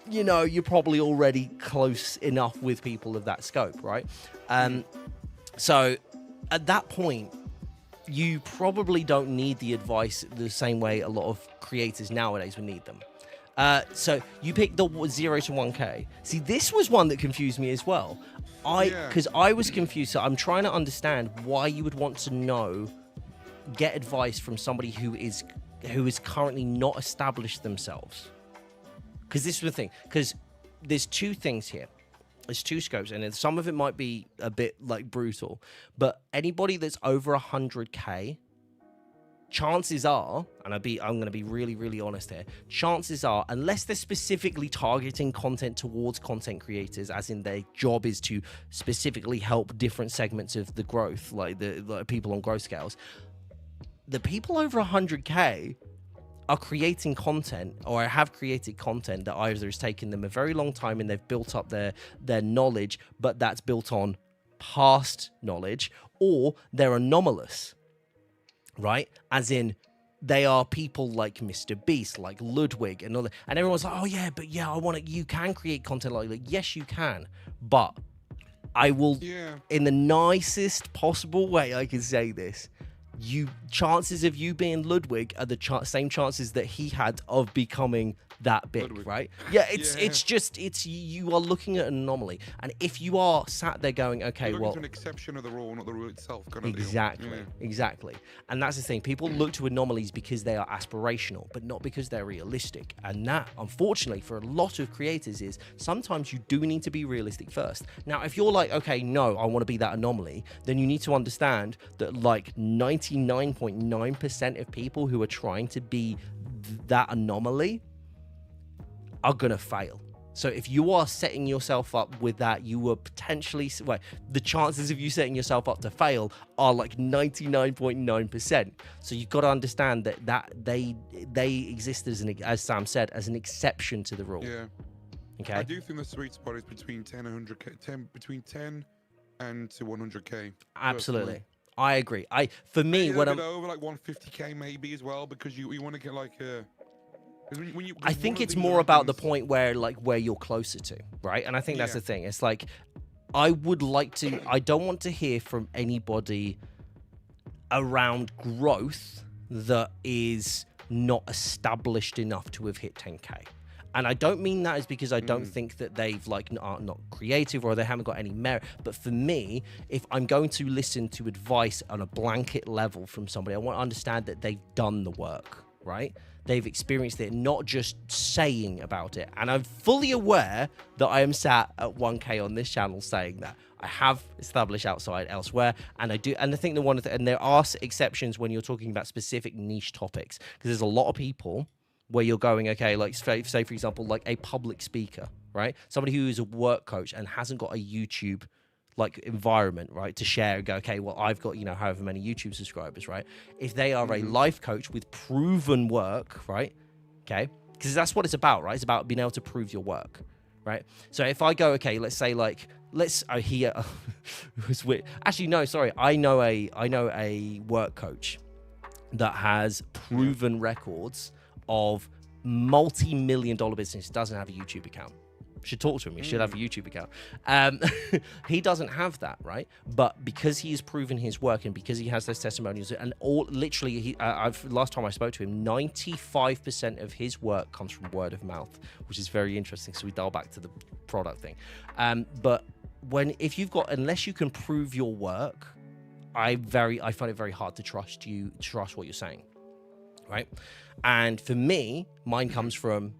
you're probably already close enough with people of that scope, right? So at that point, you probably don't need the advice the same way a lot of creators nowadays would need them. So you picked the 0 to 1K. See, this was one that confused me as well. Because I was confused. So I'm trying to understand why you would want to get advice from somebody who is currently not established themselves. Because this is the thing. Because there's two things here. There's two scopes, and some of it might be a bit like brutal, but anybody that's over 100K, chances are, and I'm going to be really, really honest here, chances are, unless they're specifically targeting content towards content creators, as in their job is to specifically help different segments of the growth, like the people on growth scales, the people over 100K are creating content, or have created content that either has taken them a very long time and they've built up their knowledge, but that's built on past knowledge, or they're anomalous, right? As in, they are people like Mr. Beast, like Ludwig, and everyone's like, oh yeah, but you can create content like that. Like, yes, you can, but I will, in the nicest possible way I can say this, chances of you being Ludwig are the same chances that he had of becoming that big, Ludwig. Right? Yeah, it's you are looking at an anomaly, and if you are sat there going, okay, you're looking to an exception of the rule, not the rule itself, kind of exactly, and that's the thing. People look to anomalies because they are aspirational, but not because they're realistic, and that, unfortunately, for a lot of creators, is sometimes you do need to be realistic first. Now, if you're like, okay, no, I want to be that anomaly, then you need to understand that like 99.9% of people who are trying to be that anomaly are gonna fail. So if you are setting yourself up with that, you will potentially, the chances of you setting yourself up to fail are like 99.9%. So you've got to understand that they exist as Sam said, as an exception to the rule. Yeah. Okay. I do think the sweet spot is between 10 and 100K, between 10 and to 100K. Absolutely. Personally. I agree. For me, when I'm over like 150K maybe as well, because you want to get like a. I think it's more about the point where you're closer to, right? And I think that's the thing. It's like, I don't want to hear from anybody around growth that is not established enough to have hit 10K. And I don't mean that is because I don't think that they've are not creative or they haven't got any merit. But for me, if I'm going to listen to advice on a blanket level from somebody, I want to understand that they've done the work, right? They've experienced it, not just saying about it. And I'm fully aware that I am sat at 1K on this channel saying that. I have established elsewhere, and I do. And I think and there are exceptions when you're talking about specific niche topics, because there's a lot of people where you're going, okay, like say for example, like a public speaker, right? Somebody who is a work coach and hasn't got a YouTube environment, right, to share and go, okay, well, I've got, however many YouTube subscribers, right? If they are a life coach with proven work, right? Okay. Because that's what it's about, right? It's about being able to prove your work, right? So if I go, okay, let's say it was weird. Actually, no, sorry. I know a work coach that has proven records of multi-million-dollar business, doesn't have a YouTube account. Should talk to him. He should have a YouTube account. He doesn't have that, right? But because he has proven his work and because he has those testimonials, and literally, last time I spoke to him, 95% of his work comes from word of mouth, which is very interesting. So we dial back to the product thing. But if you've got, unless you can prove your work, I find it very hard to trust what you're saying, right? And for me, mine comes from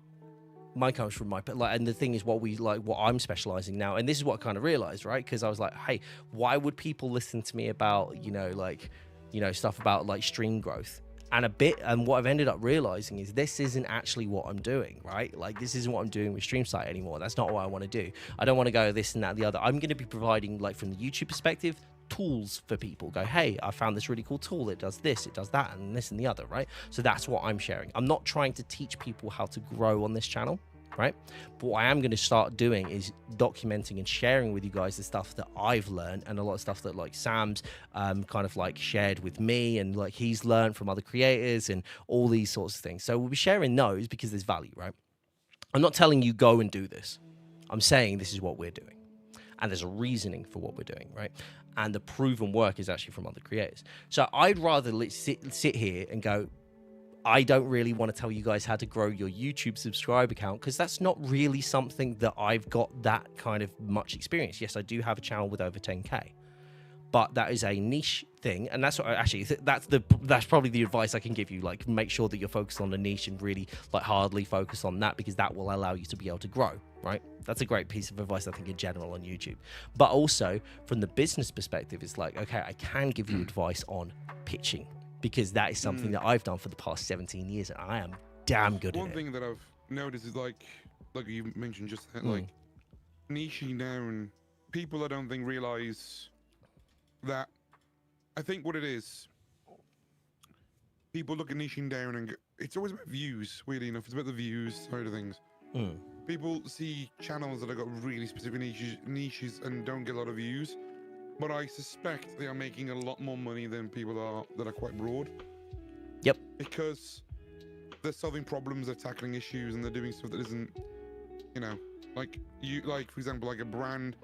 and the thing is what I'm specializing now, and this is what I kind of realized, right? Because I was like, hey, why would people listen to me about stuff about stream growth? And what I've ended up realizing is this isn't actually what I'm doing, right? Like, this isn't what I'm doing with Streamsight anymore. That's not what I want to do. I don't want to go this and that and the other. I'm going to be providing, from the YouTube perspective, tools for people. Go, hey, I found this really cool tool. It does this, it does that, and this and the other, right? So that's what I'm sharing. I'm not trying to teach people how to grow on this channel. right? But what I am going to start doing is documenting and sharing with you guys the stuff that I've learned, and a lot of stuff that like Sam's kind of like shared with me, and like he's learned from other creators and all these sorts of things. So we'll be sharing those because there's value, right? I'm not telling you go and do this. I'm saying this is what we're doing. And there's a reasoning for what we're doing, right? And the proven work is actually from other creators. So I'd rather sit here and go, I don't really want to tell you guys how to grow your YouTube subscriber count, because that's not really something that I've got that kind of much experience. Yes, I do have a channel with over 10K, but that is a niche thing. And that's what that's probably the advice I can give you. Like, make sure that you're focused on the niche and really like hardly focus on that, because that will allow you to be able to grow, right? That's a great piece of advice, I think, in general on YouTube. But also from the business perspective, it's like, okay, I can give you advice on pitching, because that is something that I've done for the past 17 years, and I am damn good at it. One thing that I've noticed is like you mentioned just then, like niching down. People, I don't think, realize that. I think what it is, people look at niching down and it's always about views, weirdly enough. It's about the views side of things. People see channels that have got really specific niches and don't get a lot of views. But I suspect they are making a lot more money than people that are quite broad. Yep. Because they're solving problems, they're tackling issues, and they're doing stuff that isn't, you know, like for example, like a brand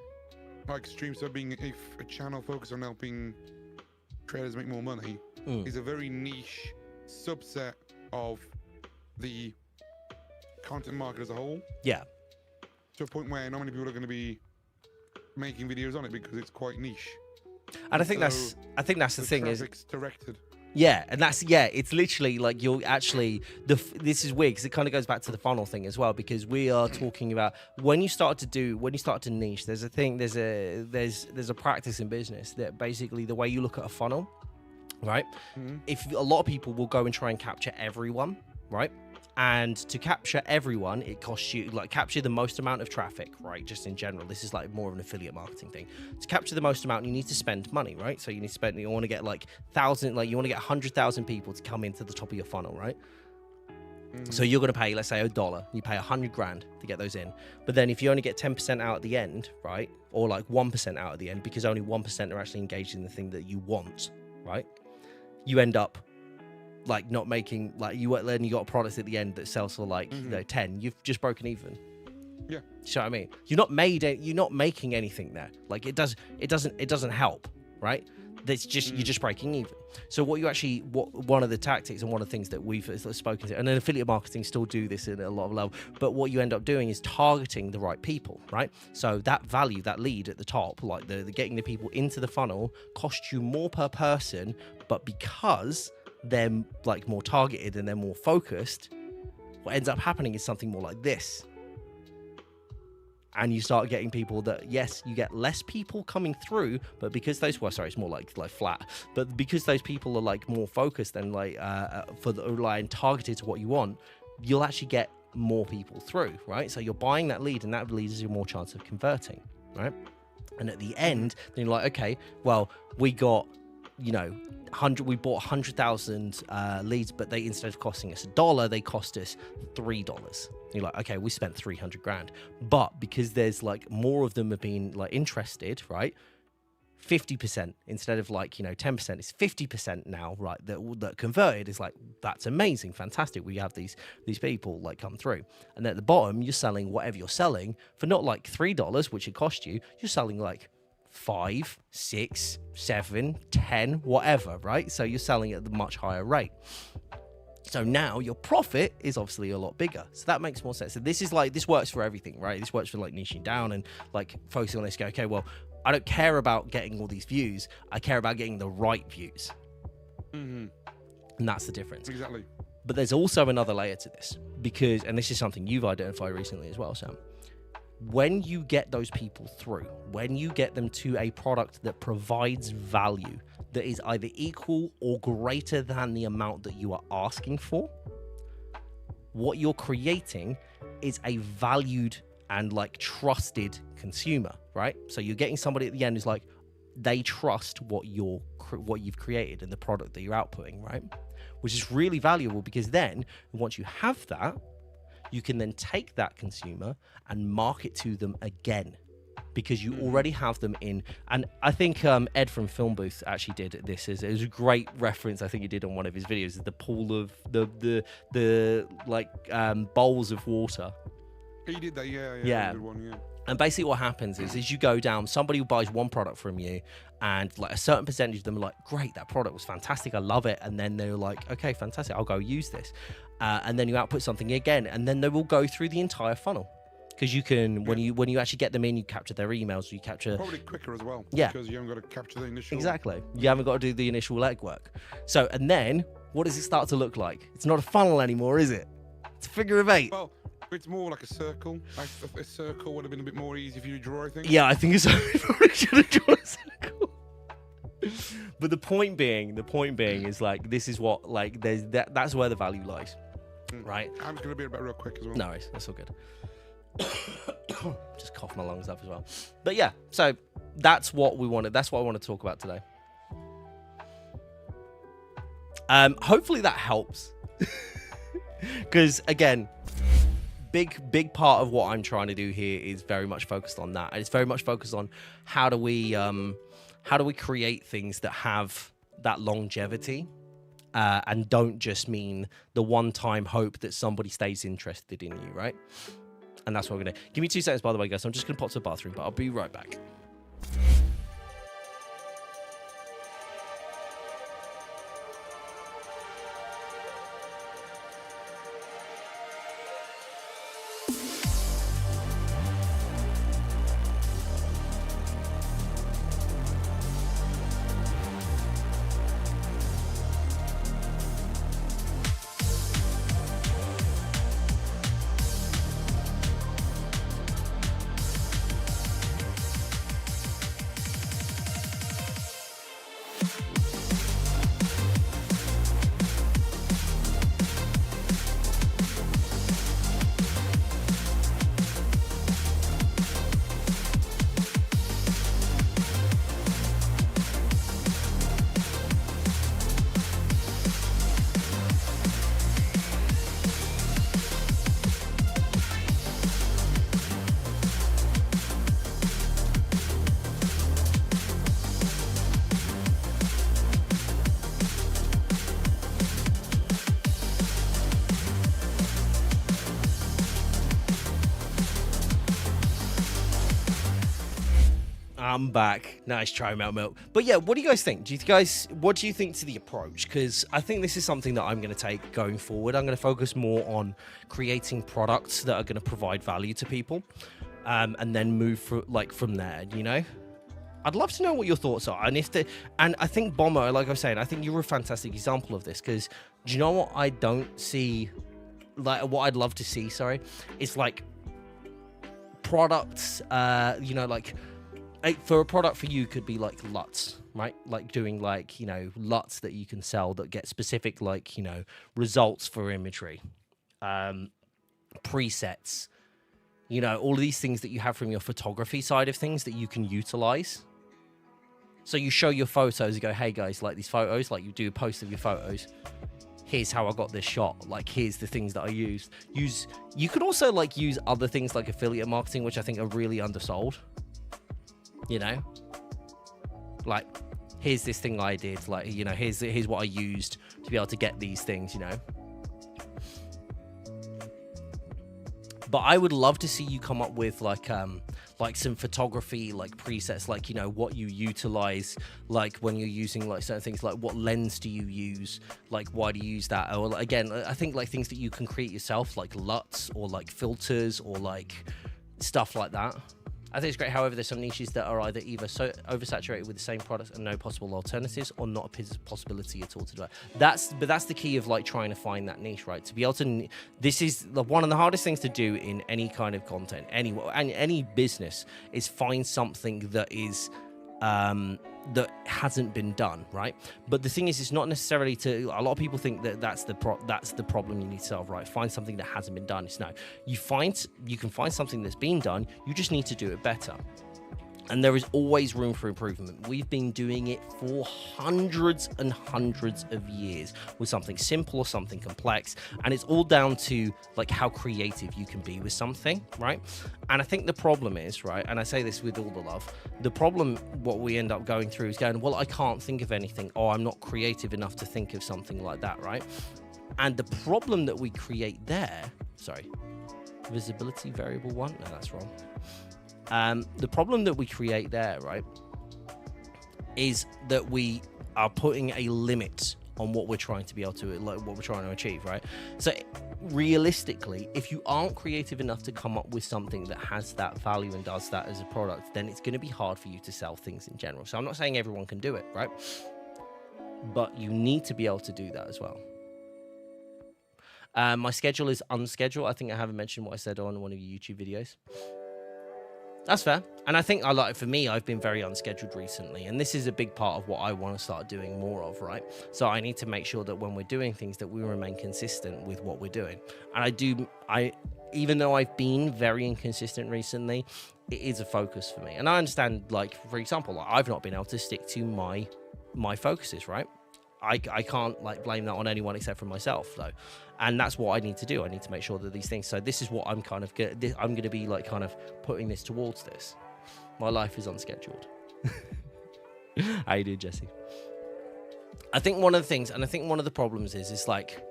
like Streamsight being a channel focused on helping creators make more money is a very niche subset of the content market as a whole. Yeah. To a point where not many people are going to be making videos on it because it's quite niche. And I think that's the thing is directed. Yeah, and it's literally like you're actually this is weird because it kind of goes back to the funnel thing as well, because we are talking about when you start to niche, there's a practice in business that basically the way you look at a funnel, right? If a lot of people will go and try and capture everyone, right? And to capture everyone, it costs you, like, capture the most amount of traffic, right? Just in general, this is like more of an affiliate marketing thing. To capture the most amount, you need to spend money, right? So you want to get like 100,000 people to come into the top of your funnel, right? So you're going to pay, let's say $1. You pay 100 grand to get those in. But then if you only get 10% out at the end, right? Or like 1% out at the end, because only 1% are actually engaged in the thing that you want, right? You end up like not making, like, you got a product at the end that sells for like 10, you've just broken even. Yeah. You know what I mean? You're not making anything there. Like it doesn't help, right? That's just you're just breaking even. So one of the tactics and one of the things that we've spoken to, and then affiliate marketing still do this in a lot of level, but what you end up doing is targeting the right people, right? So that value, that lead at the top, like the getting the people into the funnel, costs you more per person, but because they're like more targeted and they're more focused, what ends up happening is something more like this. And you start getting people that, yes, you get less people coming through, but because it's more like flat, but because those people are like more focused and like and targeted to what you want, you'll actually get more people through, right? So you're buying that lead, and that lead is your more chance of converting, right? And at the end, then you're like, okay, well, we got, we bought 100,000 leads, but they, instead of costing us $1, they cost us $3. You're like, okay, we spent 300 grand. But because there's like more of them have been like interested, right? 50% instead of like, 10%, it's 50% now, right? That converted is like, that's amazing, fantastic. We have these people like come through. And at the bottom, you're selling whatever you're selling for not like $3, which it cost you. You're selling like 5, 6, 7, 10, whatever, right? So you're selling at the much higher rate. So now your profit is obviously a lot bigger. So that makes more sense. So this works for everything, right? This works for like niching down and like focusing on this. Go, okay, well, I don't care about getting all these views. I care about getting the right views. And that's the difference. Exactly. But there's also another layer to this, because, and this is something you've identified recently as well, Sam. When you get those people through, when you get them to a product that provides value, that is either equal or greater than the amount that you are asking for, what you're creating is a valued and like trusted consumer, right? So you're getting somebody at the end who's like, they trust what you've created and the product that you're outputting, right? Which is really valuable, because then once you have that, you can then take that consumer and market to them again, because you already have them in. And I think Ed from Film Booth actually did this. It was a great reference. I think he did on one of his videos. The pool of the bowls of water. He did that, yeah. Good one, yeah. And basically what happens is you go down, somebody who buys one product from you, and like a certain percentage of them are like, great, that product was fantastic, I love it. And then they're like, okay, fantastic, I'll go use this. And then you output something again, and then they will go through the entire funnel. Because you can, when you actually get them in, you capture their emails, you capture... Probably quicker as well. Yeah. Because you haven't got to capture the initial... Exactly. You haven't got to do the initial legwork. So, and then, what does it start to look like? It's not a funnel anymore, is it? It's a figure of 8. Well, it's more like a circle. Like a circle would have been a bit more easy for you to draw, I think. Yeah, I think so. I probably should have drawn a circle. But the point being is like, this is what, like, that's where the value lies. Right? I'm just going to be about real quick as well. No worries, that's all good. Just cough my lungs up as well. But yeah, so that's what we wanted. That's what I want to talk about today. Hopefully that helps. Because again, big part of what I'm trying to do here is very much focused on that. And it's very much focused on how do we create things that have that longevity. And don't just mean the one-time hope that somebody stays interested in you, right? And that's what we're going to... Give me 2 seconds, by the way, guys. I'm just going to pop to the bathroom, but I'll be right back. I'm back. Nice try, milk. But yeah, what do you guys think? What do you think to the approach? Because I think this is something that I'm going to take going forward. I'm going to focus more on creating products that are going to provide value to people, and then move from there. You know, I'd love to know what your thoughts are. And I think Bomber, like I was saying, I think you're a fantastic example of this. Because do you know what I don't see? Like what I'd love to see. Sorry, it's like products. You know, like. For a product for you could be like LUTs, right? Like doing like, you know, LUTs that you can sell that get specific, like, you know, results for imagery, presets, you know, all of these things that you have from your photography side of things that you can utilize. So you show your photos and go, hey guys, like these photos, like you do a post of your photos. Here's how I got this shot. Like, here's the things that I used. You could also like use other things like affiliate marketing, which I think are really undersold. You know, like, here's this thing I did, like, you know, here's what I used to be able to get these things, you know. But I would love to see you come up with like some photography, like presets, like, you know, what you utilize, like when you're using like certain things, like what lens do you use, like why do you use that? Or again, I think like things that you can create yourself, like LUTs or like filters or like stuff like that. I think it's great. However, there's some niches that are either so oversaturated with the same products and no possible alternatives, or not a possibility at all to do it. That's the key of like trying to find that niche, right? To be able to, this is one of the hardest things to do in any kind of content, any business, is find something that is that hasn't been done, right? But the thing is, it's not necessarily to. A lot of people think that that's the problem you need to solve, right? Find something that hasn't been done. It's no. You can find something that's been done. You just need to do it better. And there is always room for improvement. We've been doing it for hundreds and hundreds of years with something simple or something complex. And it's all down to like how creative you can be with something, right? And I think the problem is, right, and I say this with all the love, the problem, what we end up going through is going, well, I can't think of anything. Oh, I'm not creative enough to think of something like that, right? And the problem that we create there, sorry, visibility variable 1, no, that's wrong. The problem that we create there, right, is that we are putting a limit on what we're trying to be able to, like what we're trying to achieve, right? So realistically, if you aren't creative enough to come up with something that has that value and does that as a product, then it's going to be hard for you to sell things in general. So I'm not saying everyone can do it, right? But you need to be able to do that as well. My schedule is unscheduled. I think I haven't mentioned what I said on one of your YouTube videos. That's fair. And I think for me, I've been very unscheduled recently. And this is a big part of what I want to start doing more of, right? So I need to make sure that when we're doing things that we remain consistent with what we're doing. And even though I've been very inconsistent recently, it is a focus for me. And I understand, like, for example, like, I've not been able to stick to my focuses, right? I can't like blame that on anyone except for myself though, and that's what I need to do. I need to make sure that these things. So this is what I'm kind of I'm going to be like kind of putting this towards this. My life is unscheduled. How you doing, Jesse? I think one of the things, and I think one of the problems is like,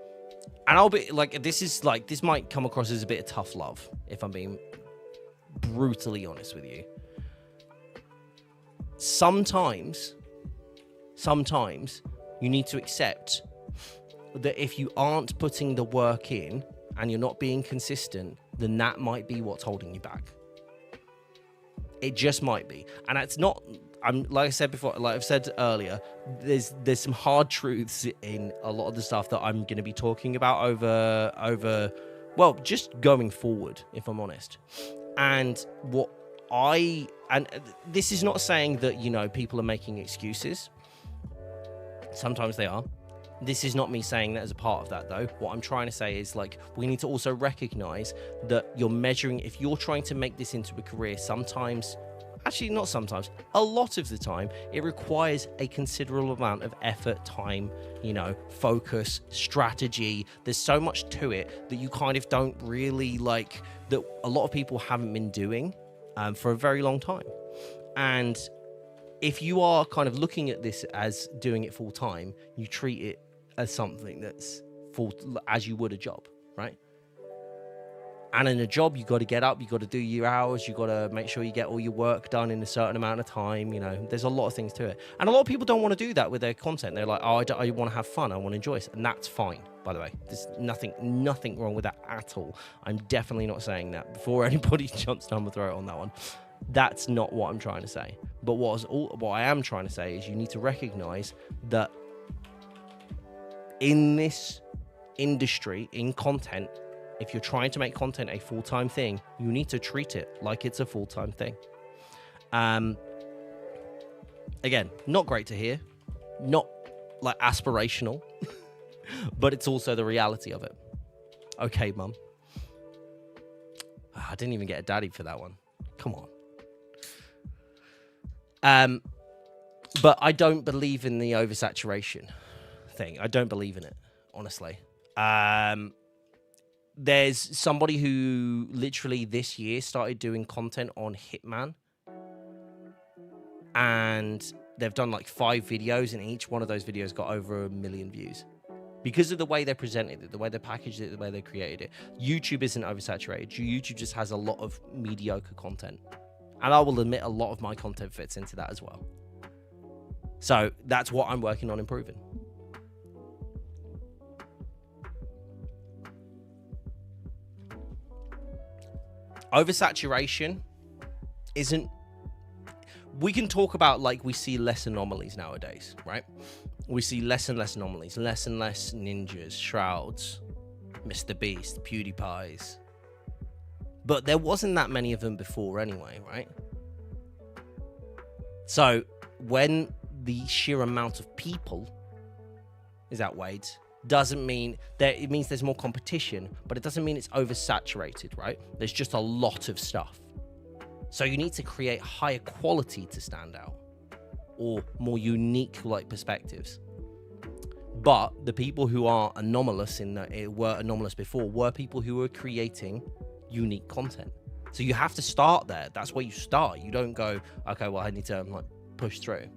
and I'll be like, this might come across as a bit of tough love if I'm being brutally honest with you. Sometimes you need to accept that if you aren't putting the work in and you're not being consistent, then that might be what's holding you back. It just might be. And it's not, like I said before, like I've said earlier, there's some hard truths in a lot of the stuff that I'm going to be talking about over, well, just going forward, if I'm honest. And this is not saying that, you know, people are making excuses. Sometimes they are. This is not me saying that as a part of that, though. What I'm trying to say is, like, we need to also recognize that you're measuring, if you're trying to make this into a career, a lot of the time, it requires a considerable amount of effort, time, you know, focus, strategy. There's so much to it that you kind of don't really like, that a lot of people haven't been doing for a very long time. And if you are kind of looking at this as doing it full time, you treat it as something that's full, as you would a job, right? And in a job, you got to get up, you got to do your hours, you got to make sure you get all your work done in a certain amount of time. You know, there's a lot of things to it. And a lot of people don't want to do that with their content. They're like, oh, I want to have fun, I want to enjoy it. And that's fine, by the way. There's nothing wrong with that at all. I'm definitely not saying that. Before anybody jumps down my throat on that one, that's not what I'm trying to say. But what I am trying to say is you need to recognize that in this industry, in content, if you're trying to make content a full-time thing, you need to treat it like it's a full-time thing. Again, not great to hear, not like aspirational, but it's also the reality of it. Okay, mum. I didn't even get a daddy for that one. Come on. But I don't believe in the oversaturation thing. I don't believe in it, honestly. There's somebody who literally this year started doing content on Hitman, and they've done like 5 videos, and each one of those videos got over 1 million views because of the way they presented it, the way they packaged it, the way they created it. YouTube isn't oversaturated. YouTube just has a lot of mediocre content, and I will admit a lot of my content fits into that as well. So that's what I'm working on improving. Oversaturation isn't, we can talk about, like, we see less anomalies nowadays, right? We see less and less anomalies, less and less ninjas, shrouds, Mr. Beast, PewDiePies. But there wasn't that many of them before anyway, right? So when the sheer amount of people is outweighed, doesn't mean that it means there's more competition, but it doesn't mean it's oversaturated, right? There's just a lot of stuff. So you need to create higher quality to stand out, or more unique like perspectives. But the people who are anomalous were anomalous before were people who were creating unique content. So you have to start there. That's where you start. You don't go, okay, well, I need to like push through.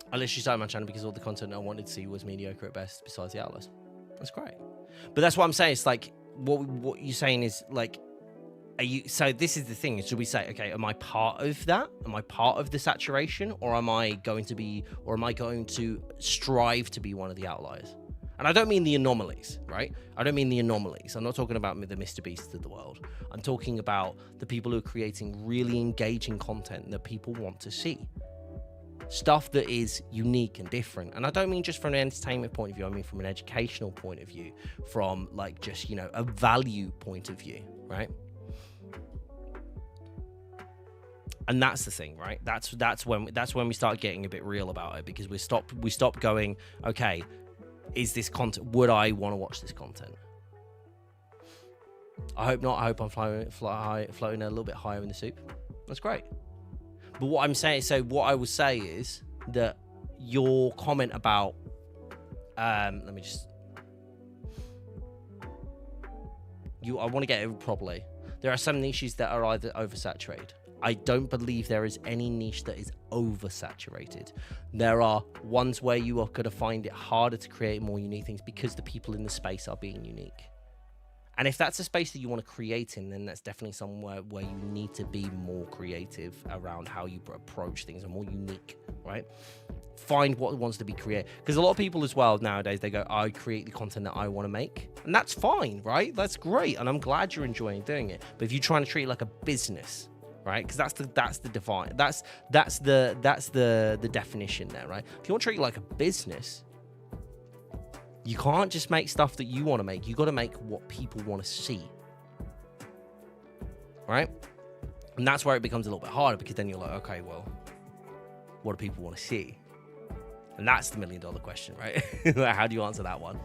I literally started my channel because all the content I wanted to see was mediocre at best, besides the outliers. That's great. But that's what I'm saying. It's like what you're saying is like, are you? So this is the thing. Should we say, okay, am I part of that? Am I part of the saturation, or am I going to strive to be one of the outliers? And I don't mean the anomalies, right? I don't mean the anomalies. I'm not talking about the Mr. Beasts of the world. I'm talking about the people who are creating really engaging content that people want to see. Stuff that is unique and different. And I don't mean just from an entertainment point of view. I mean from an educational point of view, from like just, a value point of view, right? And that's the thing, right? That's when we start getting a bit real about it, because we stop going, okay, is this content? Would I want to watch this content? I hope not. I hope I'm floating a little bit higher in the soup. That's great. But what I'm saying, so what I would say is that your comment about, I want to get it properly. There are some niches that are either oversaturated. I don't believe there is any niche that is oversaturated. There are ones where you are going to find it harder to create more unique things because the people in the space are being unique. And if that's a space that you want to create in, then that's definitely somewhere where you need to be more creative around how you approach things and more unique, right? Find what wants to be created. Because a lot of people as well nowadays, they go, I create the content that I want to make. And that's fine, right? That's great. And I'm glad you're enjoying doing it. But if you're trying to treat it like a business, right? Because that's the definition there, right? If you want to treat it like a business, you can't just make stuff that you want to make. You got to make what people want to see, right? And that's where it becomes a little bit harder, because then you're like, okay, well, what do people want to see? And that's the $1 million question, right? How do you answer that one?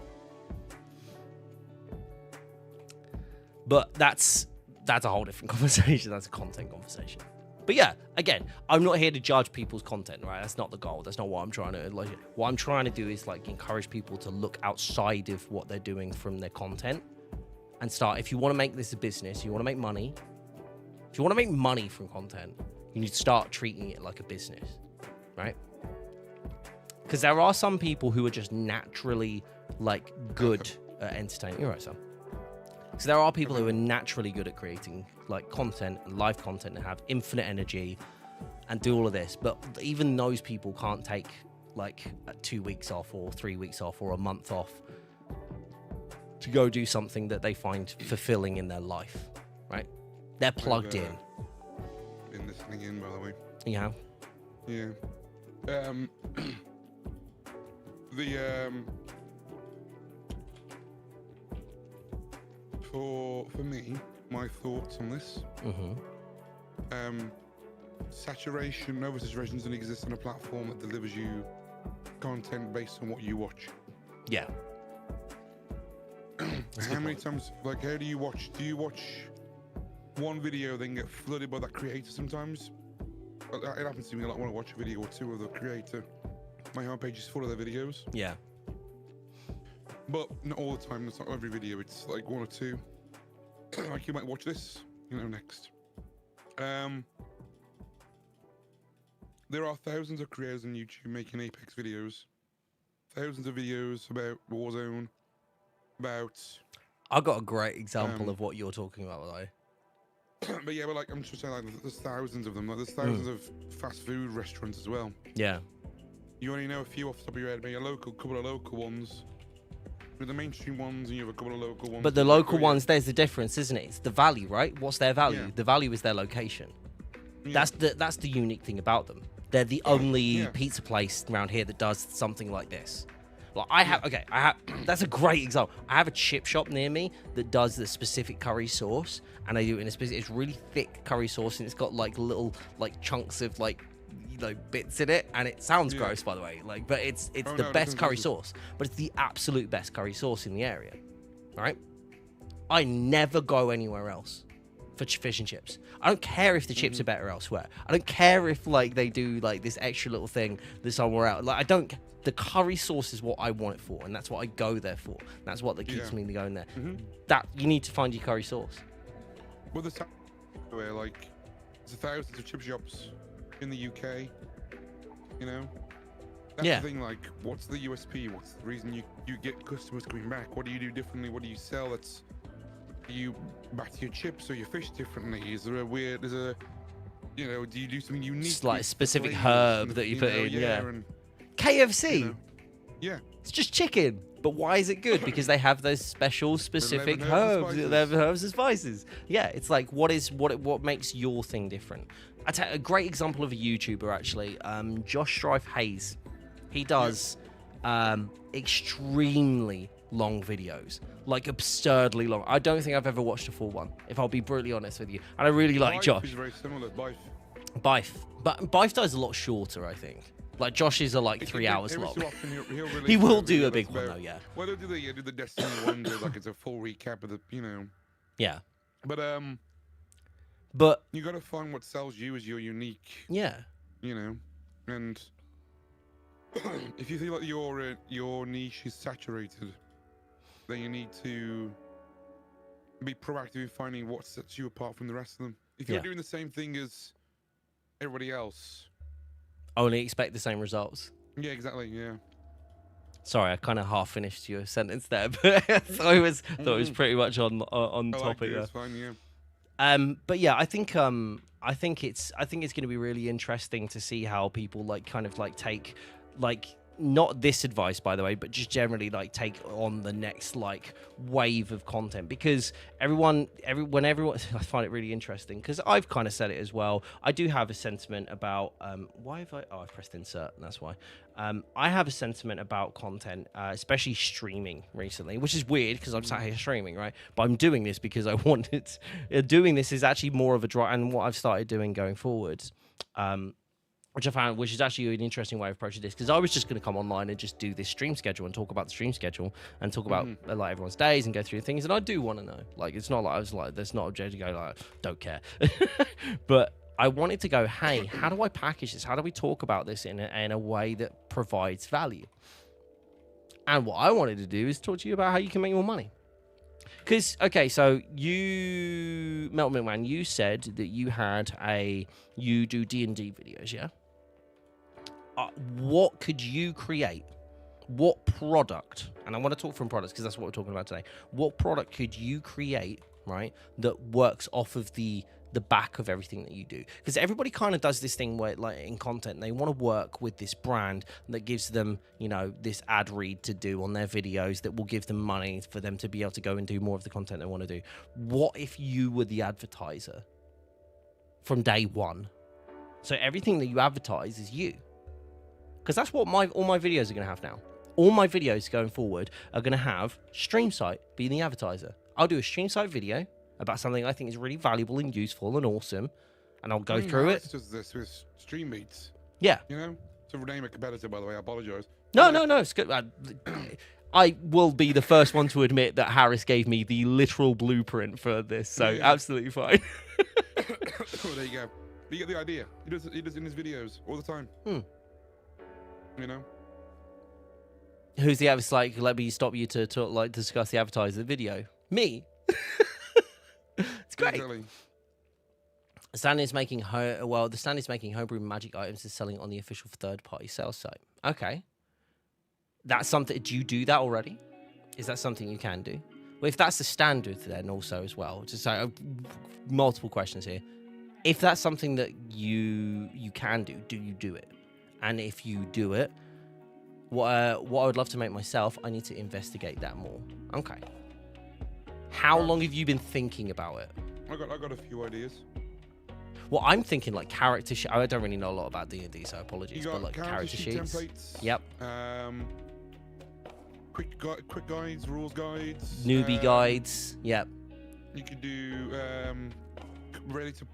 But that's a whole different conversation. That's a content conversation. But yeah, again, I'm not here to judge people's content, right? That's not the goal. That's not what I'm trying to, like, what I'm trying to do is like encourage people to look outside of what they're doing from their content and start. If you want to make this a business, you want to make money. If you want to make money from content, you need to start treating it like a business, right? Because there are some people who are just naturally like good at entertaining. You're right, Sam. So there are people who are naturally good at creating like content and live content and have infinite energy and do all of this. But even those people can't take like 2 weeks off or 3 weeks off or a month off to go do something that they find fulfilling in their life, right? They're plugged in. Been listening in, by the way. Yeah. Yeah. For me, my thoughts on this. Saturation, oversaturation doesn't exist on a platform that delivers you content based on what you watch. Yeah. How many times, like, how do you watch? Do you watch one video then get flooded by that creator sometimes? It happens to me a lot when I watch a video or two of the creator. My homepage is full of their videos. Yeah. But not all the time. It's not every video. It's like one or two. Like you might watch this, next. There are thousands of creators on YouTube making Apex videos. Thousands of videos about Warzone, about... I got a great example of what you're talking about, though. But yeah, but like I'm just saying, like there's thousands of them. Like there's thousands of fast food restaurants as well. Yeah. You only know a few off the top of your head, maybe couple of local ones. With the mainstream ones, and you have a couple of local ones. But the local ones, there's the difference, isn't it? It's the value, right? What's their value? Yeah. The value is their location. Yeah. That's the unique thing about them. They're the only pizza place around here that does something like this. Like I have, that's a great example. I have a chip shop near me that does the specific curry sauce, and I do it in a specific. It's really thick curry sauce, and it's got like little like chunks of like bits in it, and it sounds gross, by the way. Like, but it's the best curry sauce. But it's the absolute best curry sauce in the area, right? I never go anywhere else for fish and chips. I don't care if the chips are better elsewhere. I don't care if like they do like this extra little thing that's somewhere else. Like I don't. The curry sauce is what I want it for, and that's what I go there for. That's what that keeps me going there. That you need to find your curry sauce. Well, there's like there's thousands of chip shops in the UK. You know. That's the thing, like, what's the USP? What's the reason you get customers coming back? What do you do differently? What do you sell that's... Do you back to your chips or your fish differently? Is there a weird... There's a... You know, do you do something unique? It's like a specific herb that you put in, and, KFC! You know, yeah. It's just chicken. But why is it good? Because they have those special, specific herbs. They have herbs and spices. Yeah, it's like, what makes your thing different? I tell you, a great example of a YouTuber, actually, Josh Strife Hayes. He does extremely long videos, like absurdly long. I don't think I've ever watched a full one, if I'll be brutally honest with you. And I really like Josh. Is very similar, Bife. But Bife does a lot shorter, I think. Like Josh's are like 3 hours long. So often he'll he will do a big one though, yeah. Well, they'll do the Destiny one, like it's a full recap of the, you know. Yeah. But you got to find what sells you as your unique. Yeah. You know, and if you feel like your niche is saturated, then you need to be proactive in finding what sets you apart from the rest of them. If you're doing the same thing as everybody else, only expect the same results. Yeah, exactly. Yeah. Sorry, I kind of half finished your sentence there, but I thought it was pretty much on topic. It's fine, yeah. But yeah, I think it's going to be really interesting to see how people take not this advice, by the way, but just generally like take on the next like wave of content, because everyone I find it really interesting, because I've kind of said it as well. I do have a sentiment about I've pressed insert, and that's why. I have a sentiment about content, especially streaming recently, which is weird because I'm sat here streaming, right? But I'm doing this because I want it. Doing this is actually more of a drive, and what I've started doing going forwards. Which I found, which is actually an interesting way of approaching this, because I was just going to come online and just do this stream schedule and talk about the stream schedule and talk about like everyone's days and go through things. And I do want to know, like, it's not like I was like, there's not objective to go like, don't care. But I wanted to go, hey, how do I package this? How do we talk about this in a way that provides value? And what I wanted to do is talk to you about how you can make more money. Because, okay, so you, Melton McMahon, you said that you do D&D videos, yeah? What could you create? What product, and I want to talk from products because that's what we're talking about today. What product could you create, right, that works off of the back of everything that you do? Because everybody kind of does this thing where, like, in content, they want to work with this brand that gives them, you know, this ad read to do on their videos that will give them money for them to be able to go and do more of the content they want to do. What if you were the advertiser from day one? So everything that you advertise is you. Because that's what all my videos are going to have now. All my videos going forward are going to have Streamsight being the advertiser. I'll do a Streamsight video about something I think is really valuable and useful and awesome, and I'll go through it. Does this with Stream Beats? Yeah. You know, to rename a competitor, by the way. I apologize. No, it's good. I will be the first one to admit that Harris gave me the literal blueprint for this, so absolutely fine. Oh, there you go. But you get the idea. He does it in his videos all the time. You know. Who's the advertiser? Like, let me stop you to talk, like, discuss the advertiser video. Me. It's great. Exactly. Stanley's making homebrew magic items is selling on the official third-party sales site. Okay. That's something. Do you do that already? Is that something you can do? Well, if that's the standard, then also as well. Just multiple questions here. If that's something that you can do you do it? And if you do it, what I would love to make myself, I need to investigate that more. Okay. How long have you been thinking about it? I got a few ideas. Well, I'm thinking like character sheet. I don't really know a lot about D&D, so apologies. But like character sheets. Templates. Yep. Quick guides, rules guides. Newbie guides. Yep. You could do ready to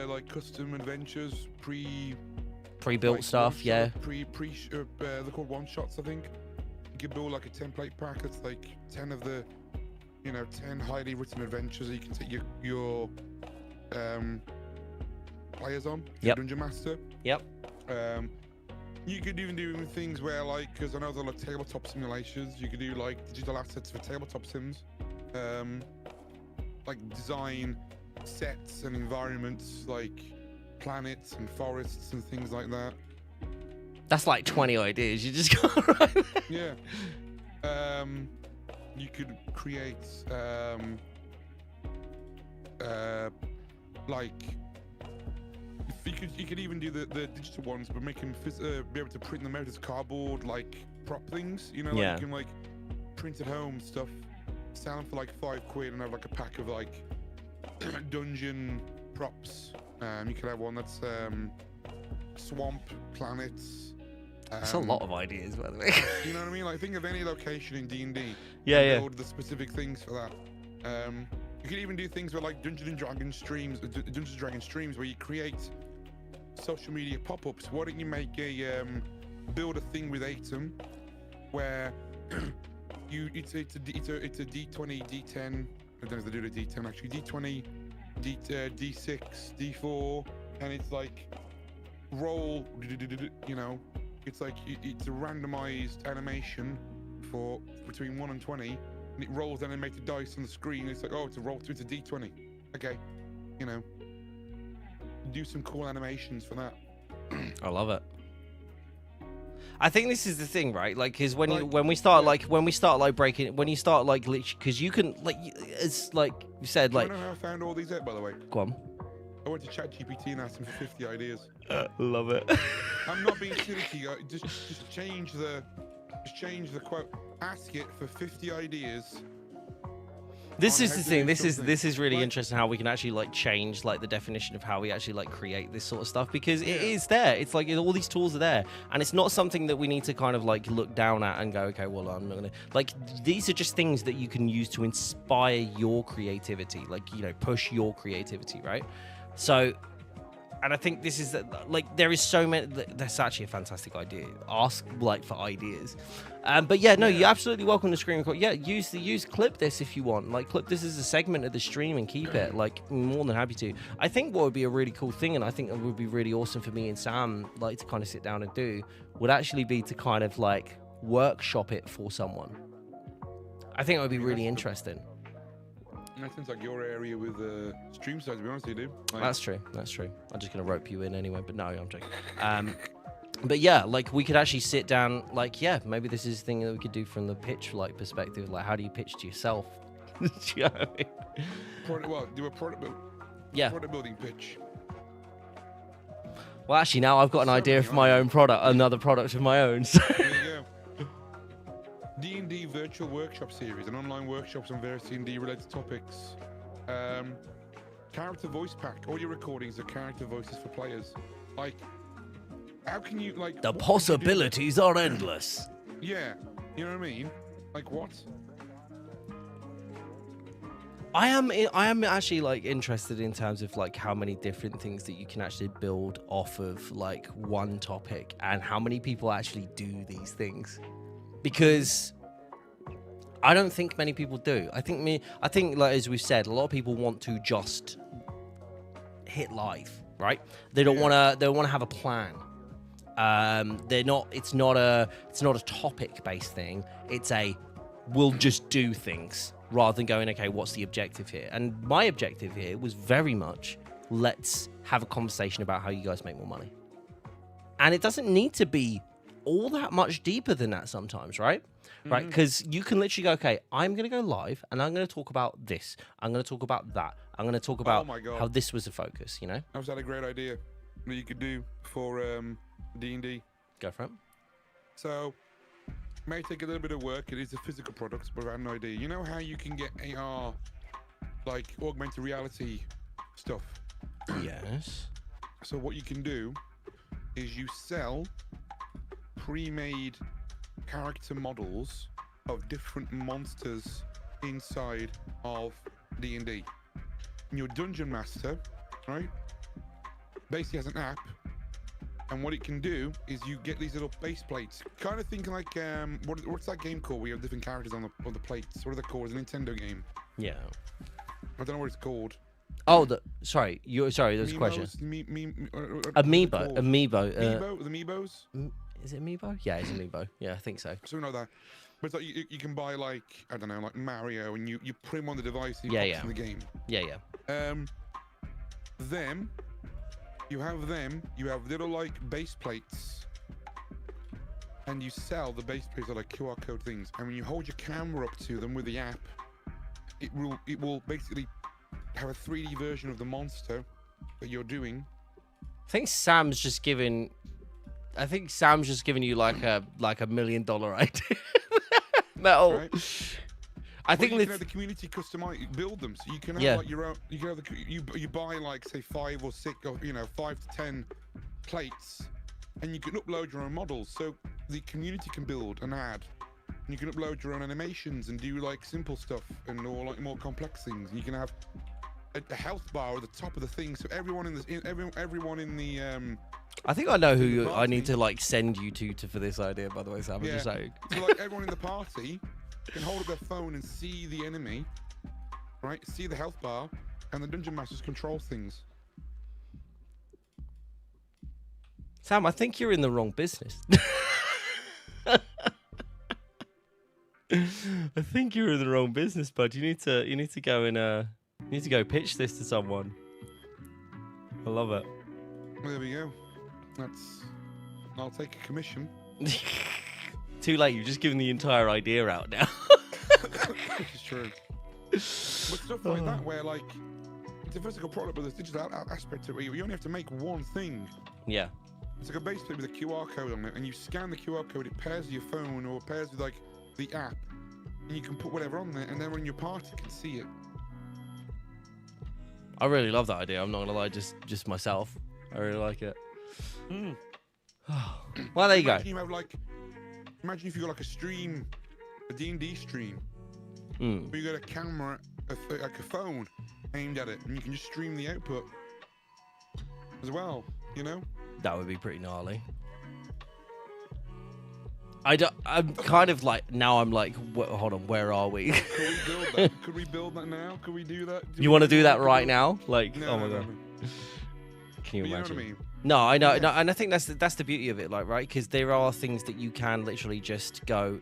like custom adventures, pre-built like stuff. Yeah. They're called one shots, I think. You could build like a template pack that's like 10 of the you know, 10 highly written adventures that you can take your players on. Yep. Dungeon Master. Yep. You could even do things where, like, because I know there are like tabletop simulations, you could do like digital assets for tabletop sims, like design sets and environments like planets and forests and things like that. That's like 20 ideas. You just got right there. Yeah. You could create like you could even do the digital ones, but make them be able to print them out as cardboard like prop things. You know, like you can like print at home stuff, sell them for like £5 and have like a pack of like dungeon props. You could have one that's swamp planets. That's a lot of ideas, by the way. You know what I mean? Like, think of any location in D&D. Build the specific things for that. You could even do things with like Dungeons and Dragons streams, where you create social media pop-ups. Why don't you make a build a thing with Atom, where it's a D20, D10. I don't know if they do the D10 actually. D20, D6, D4, and it's like roll. You know, it's like it's a randomized animation for between 1 and 20. And it rolls down and makes the dice on the screen. It's like, oh, it's a roll through, it's a D20. Okay, you know, do some cool animations for that. I love it. I think this is the thing, right? Like, because when we start breaking, when you start like literally, because you can like, it's like you said, like. Do you know how I found all these out, by the way? Go on. I went to ChatGPT and asked him for 50 ideas. Love it. I'm not being silly to you. Just change the quote. Ask it for 50 ideas. This is the thing. This is really interesting how we can actually like change like the definition of how we actually like create this sort of stuff, because it is there. It's like all these tools are there, and it's not something that we need to kind of like look down at and go, okay, well, I'm not gonna like. These are just things that you can use to inspire your creativity, like, you know, push your creativity, right? So. And I think this is like there is so many. That's actually a fantastic idea. Ask like for ideas, but yeah, no, you're absolutely welcome to screen record. Yeah, use clip this if you want. Like clip this as a segment of the stream and keep it. Like more than happy to. I think what would be a really cool thing, and I think it would be really awesome for me and Sam like to kind of sit down and do, would actually be to kind of like workshop it for someone. I think it would be really interesting. That sounds like your area with Streamsight, to be honest with you, dude. Like... That's true. I'm just going to rope you in anyway, but no, I'm joking. But yeah, like we could actually sit down, like, yeah, maybe this is a thing that we could do from the pitch like perspective. Like, how do you pitch to yourself? Do you know what I mean? Do a product building pitch. Well, actually, now I've got an idea for my own product, another product of my own. So. There you go. D&D virtual workshop series, and online workshops on various D&D related topics. Character voice pack. All your recordings are character voices for players. Like, how can you like? The possibilities are endless. Yeah, you know what I mean. Like what? I am actually like interested in terms of like how many different things that you can actually build off of like one topic, and how many people actually do these things. Because I don't think many people do. I think like as we've said, a lot of people want to just hit live, right? They don't want to have a plan. It's not a topic based thing. It's we'll just do things rather than going, okay, what's the objective here? And my objective here was very much, let's have a conversation about how you guys make more money. And it doesn't need to be all that much deeper than that sometimes, right? Right? Because you can literally go, okay, I'm going to go live and I'm going to talk about this. I'm going to talk about that. I'm going to talk about how this was a focus, you know? I've had a great idea that you could do for D&D. Go for it. So, it may take a little bit of work. It is a physical product, but I have no idea. You know how you can get AR, like augmented reality stuff? Yes. So what you can do is you sell pre-made character models of different monsters inside of D&D. And your dungeon master, right, basically has an app And what it can do is you get these little base plates. Kind of think like what's that game called where you have different characters on the plates? What are they called? It's a Nintendo game. Yeah. I don't know what it's called. Oh, sorry. There's a question. Amiibo. The Amiibos? Is it Amiibo? Yeah, it's Amiibo. Yeah, I think so. Something like that. But it's like you can buy like, I don't know, like Mario, and you put him on the device and he pops in the game. Yeah. You have little like base plates, and you sell the base plates are like QR code things. And when you hold your camera up to them with the app, it will basically have a 3D version of the monster that you're doing. I think Sam's just giving you like a $1 million idea. Metal. Right. I think you can have the community customize, build them, so you can have like your own. You can have you buy like say 5 or 6 or 5 to 10 plates, and you can upload your own models. So the community can build and add. And you can upload your own animations and do like simple stuff or like more complex things. And you can have a health bar at the top of the thing, so everyone in the I think I know who I need to like send you to for this idea. By the way, Sam, I'm just saying. So like everyone in the party can hold up their phone and see the enemy, right? See the health bar, and the dungeon masters control things. Sam, I think you're in the wrong business. I think you're in the wrong business, bud. You need to go and pitch this to someone. I love it. Well, there we go. I'll take a commission. Too late. You've just given the entire idea out now. It's true. But stuff like that, where like it's a physical product, but there's digital aspect to it. Where you only have to make one thing. Yeah. It's like a base plate with a QR code on it, and you scan the QR code. It pairs with your phone or pairs with like the app, and you can put whatever on there, and then when your party can see it. I really love that idea. I'm not gonna lie, just myself. I really like it. Well, there you go. Imagine if you got like a D&D stream, where you got a camera, like a phone aimed at it, and you can just stream the output as well. That would be pretty gnarly. I'm kind of like now. I'm like, hold on, where are we? Could we build that? Could we build that now? Could we do that? You want to do that right now? Like, no, oh my god. God. Can you imagine? Know what I mean? No, I know, no, and I think that's the beauty of it, like, right? Because there are things that you can literally just go,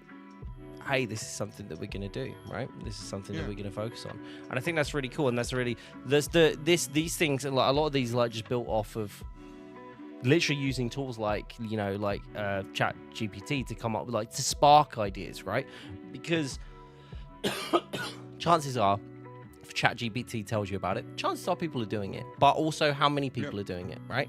hey, this is something that we're gonna do, right? This is something that we're gonna focus on, and I think that's really cool. And that's really these things, like a lot of these, like just built off of literally using tools like Chat GPT to come up with to spark ideas, right? Because chances are, if Chat GPT tells you about it, chances are people are doing it, but also how many people are doing it, right?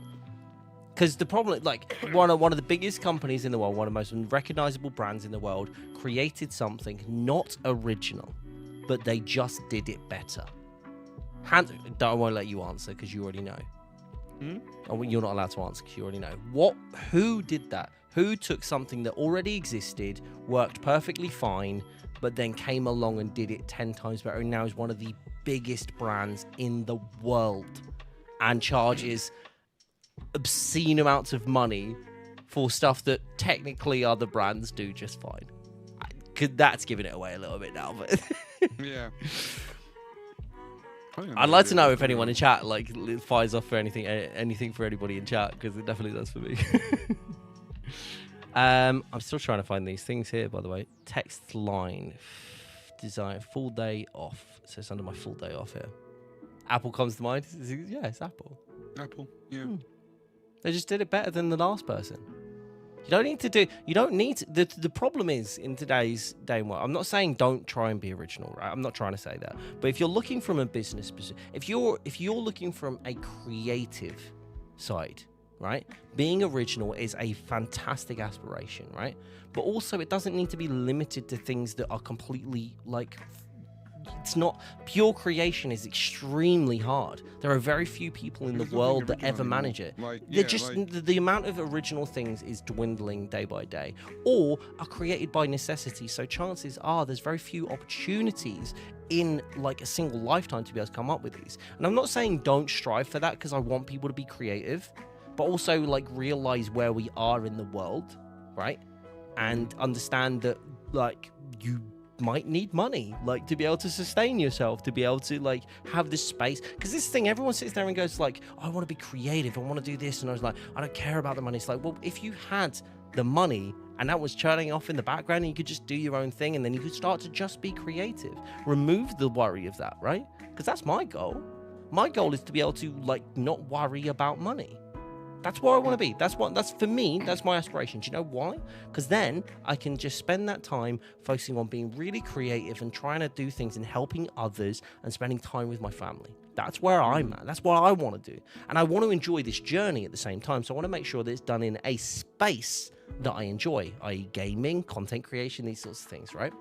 Because the problem, one of the biggest companies in the world, one of the most recognizable brands in the world, created something not original, but they just did it better. I won't let you answer because you already know. You're not allowed to answer because you already know. Who did that? Who took something that already existed, worked perfectly fine, but then came along and did it 10 times better, and now is one of the biggest brands in the world and charges obscene amounts of money for stuff that technically other brands do just fine? That's giving it away a little bit now, but yeah. I'd like to know if anyone in chat fires off for anything for anybody in chat, because it definitely does for me. I'm still trying to find these things here, by the way. Text line design full day off. So it's under my full day off here. Apple comes to mind. Yeah, it's Apple. Apple, yeah. They just did it better than the last person. You don't need to. The problem is, in today's day and world, I'm not saying don't try and be original, right? I'm not trying to say that. But if you're looking from a business position, if you're looking from a creative side, right? Being original is a fantastic aspiration, right? But also it doesn't need to be limited to things that are completely it's not pure creation is extremely hard. There are very few people in the world that ever manage it. The amount of original things is dwindling day by day, or are created by necessity. So chances are there's very few opportunities in a single lifetime to be able to come up with these. And I'm not saying don't strive for that, because I want people to be creative, but also like realize where we are in the world, right? And understand that like you might need money, like to be able to sustain yourself, to be able to like have this space. Because this thing, everyone sits there and goes like, oh, I want to be creative, I want to do this, and I was like, I don't care about the money. It's like, well, if you had the money and that was churning off in the background and you could just do your own thing, and then you could start to just be creative, remove the worry of that, right? Because that's my goal. My goal is to be able to like not worry about money. That's where I want to be. That's for me, that's my aspiration. Do you know why? Because then I can just spend that time focusing on being really creative and trying to do things and helping others and spending time with my family. That's where I'm at. That's what I want to do. And I want to enjoy this journey at the same time. So I want to make sure that it's done in a space that I enjoy, i.e. gaming, content creation, these sorts of things, right?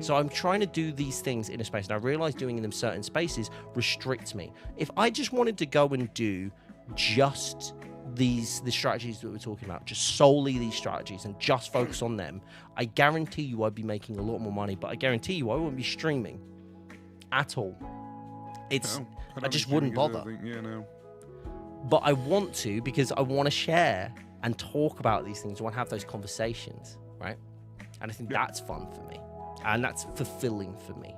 So I'm trying to do these things in a space. And I realize doing them in certain spaces restricts me. If I just wanted to go and do just the strategies that we're talking about, just solely these strategies and just focus on them, I guarantee you I'd be making a lot more money, but I guarantee you I wouldn't be streaming at all. I just wouldn't bother. But I want to, because I want to share and talk about these things. I want to have those conversations, right? And I think that's fun for me, and that's fulfilling for me.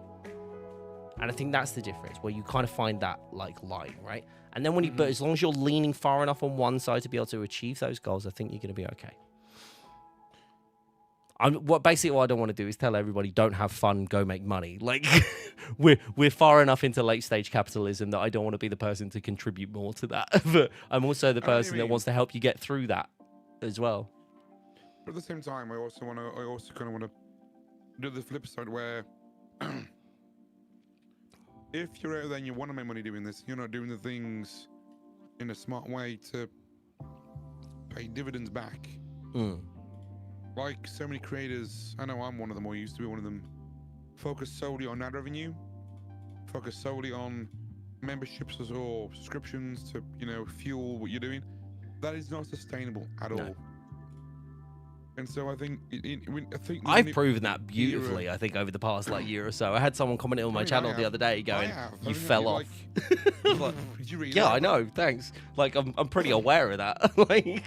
And I think that's the difference, where you kind of find that like line, right? And then when you, but as long as you're leaning far enough on one side to be able to achieve those goals, I think you're going to be okay. Basically what I don't want to do is tell everybody don't have fun, go make money. Like we're far enough into late stage capitalism that I don't want to be the person to contribute more to that. But I'm also the person that wants to help you get through that as well. But at the same time, I also kind of want to do the flip side where if you're out there and you want to make money doing this, you're not doing the things in a smart way to pay dividends back. Like so many creators, I know I'm one of them, or used to be one of them, focus solely on ad revenue, focus solely on memberships or subscriptions to, you know, fuel what you're doing. That is not sustainable at all. And so I think I've proven that beautifully. I think over the past like year or so, I had someone commenting on my channel the other day going, "You fell off." Like, did you read that? I know. Thanks. Like I'm pretty aware of that. Like,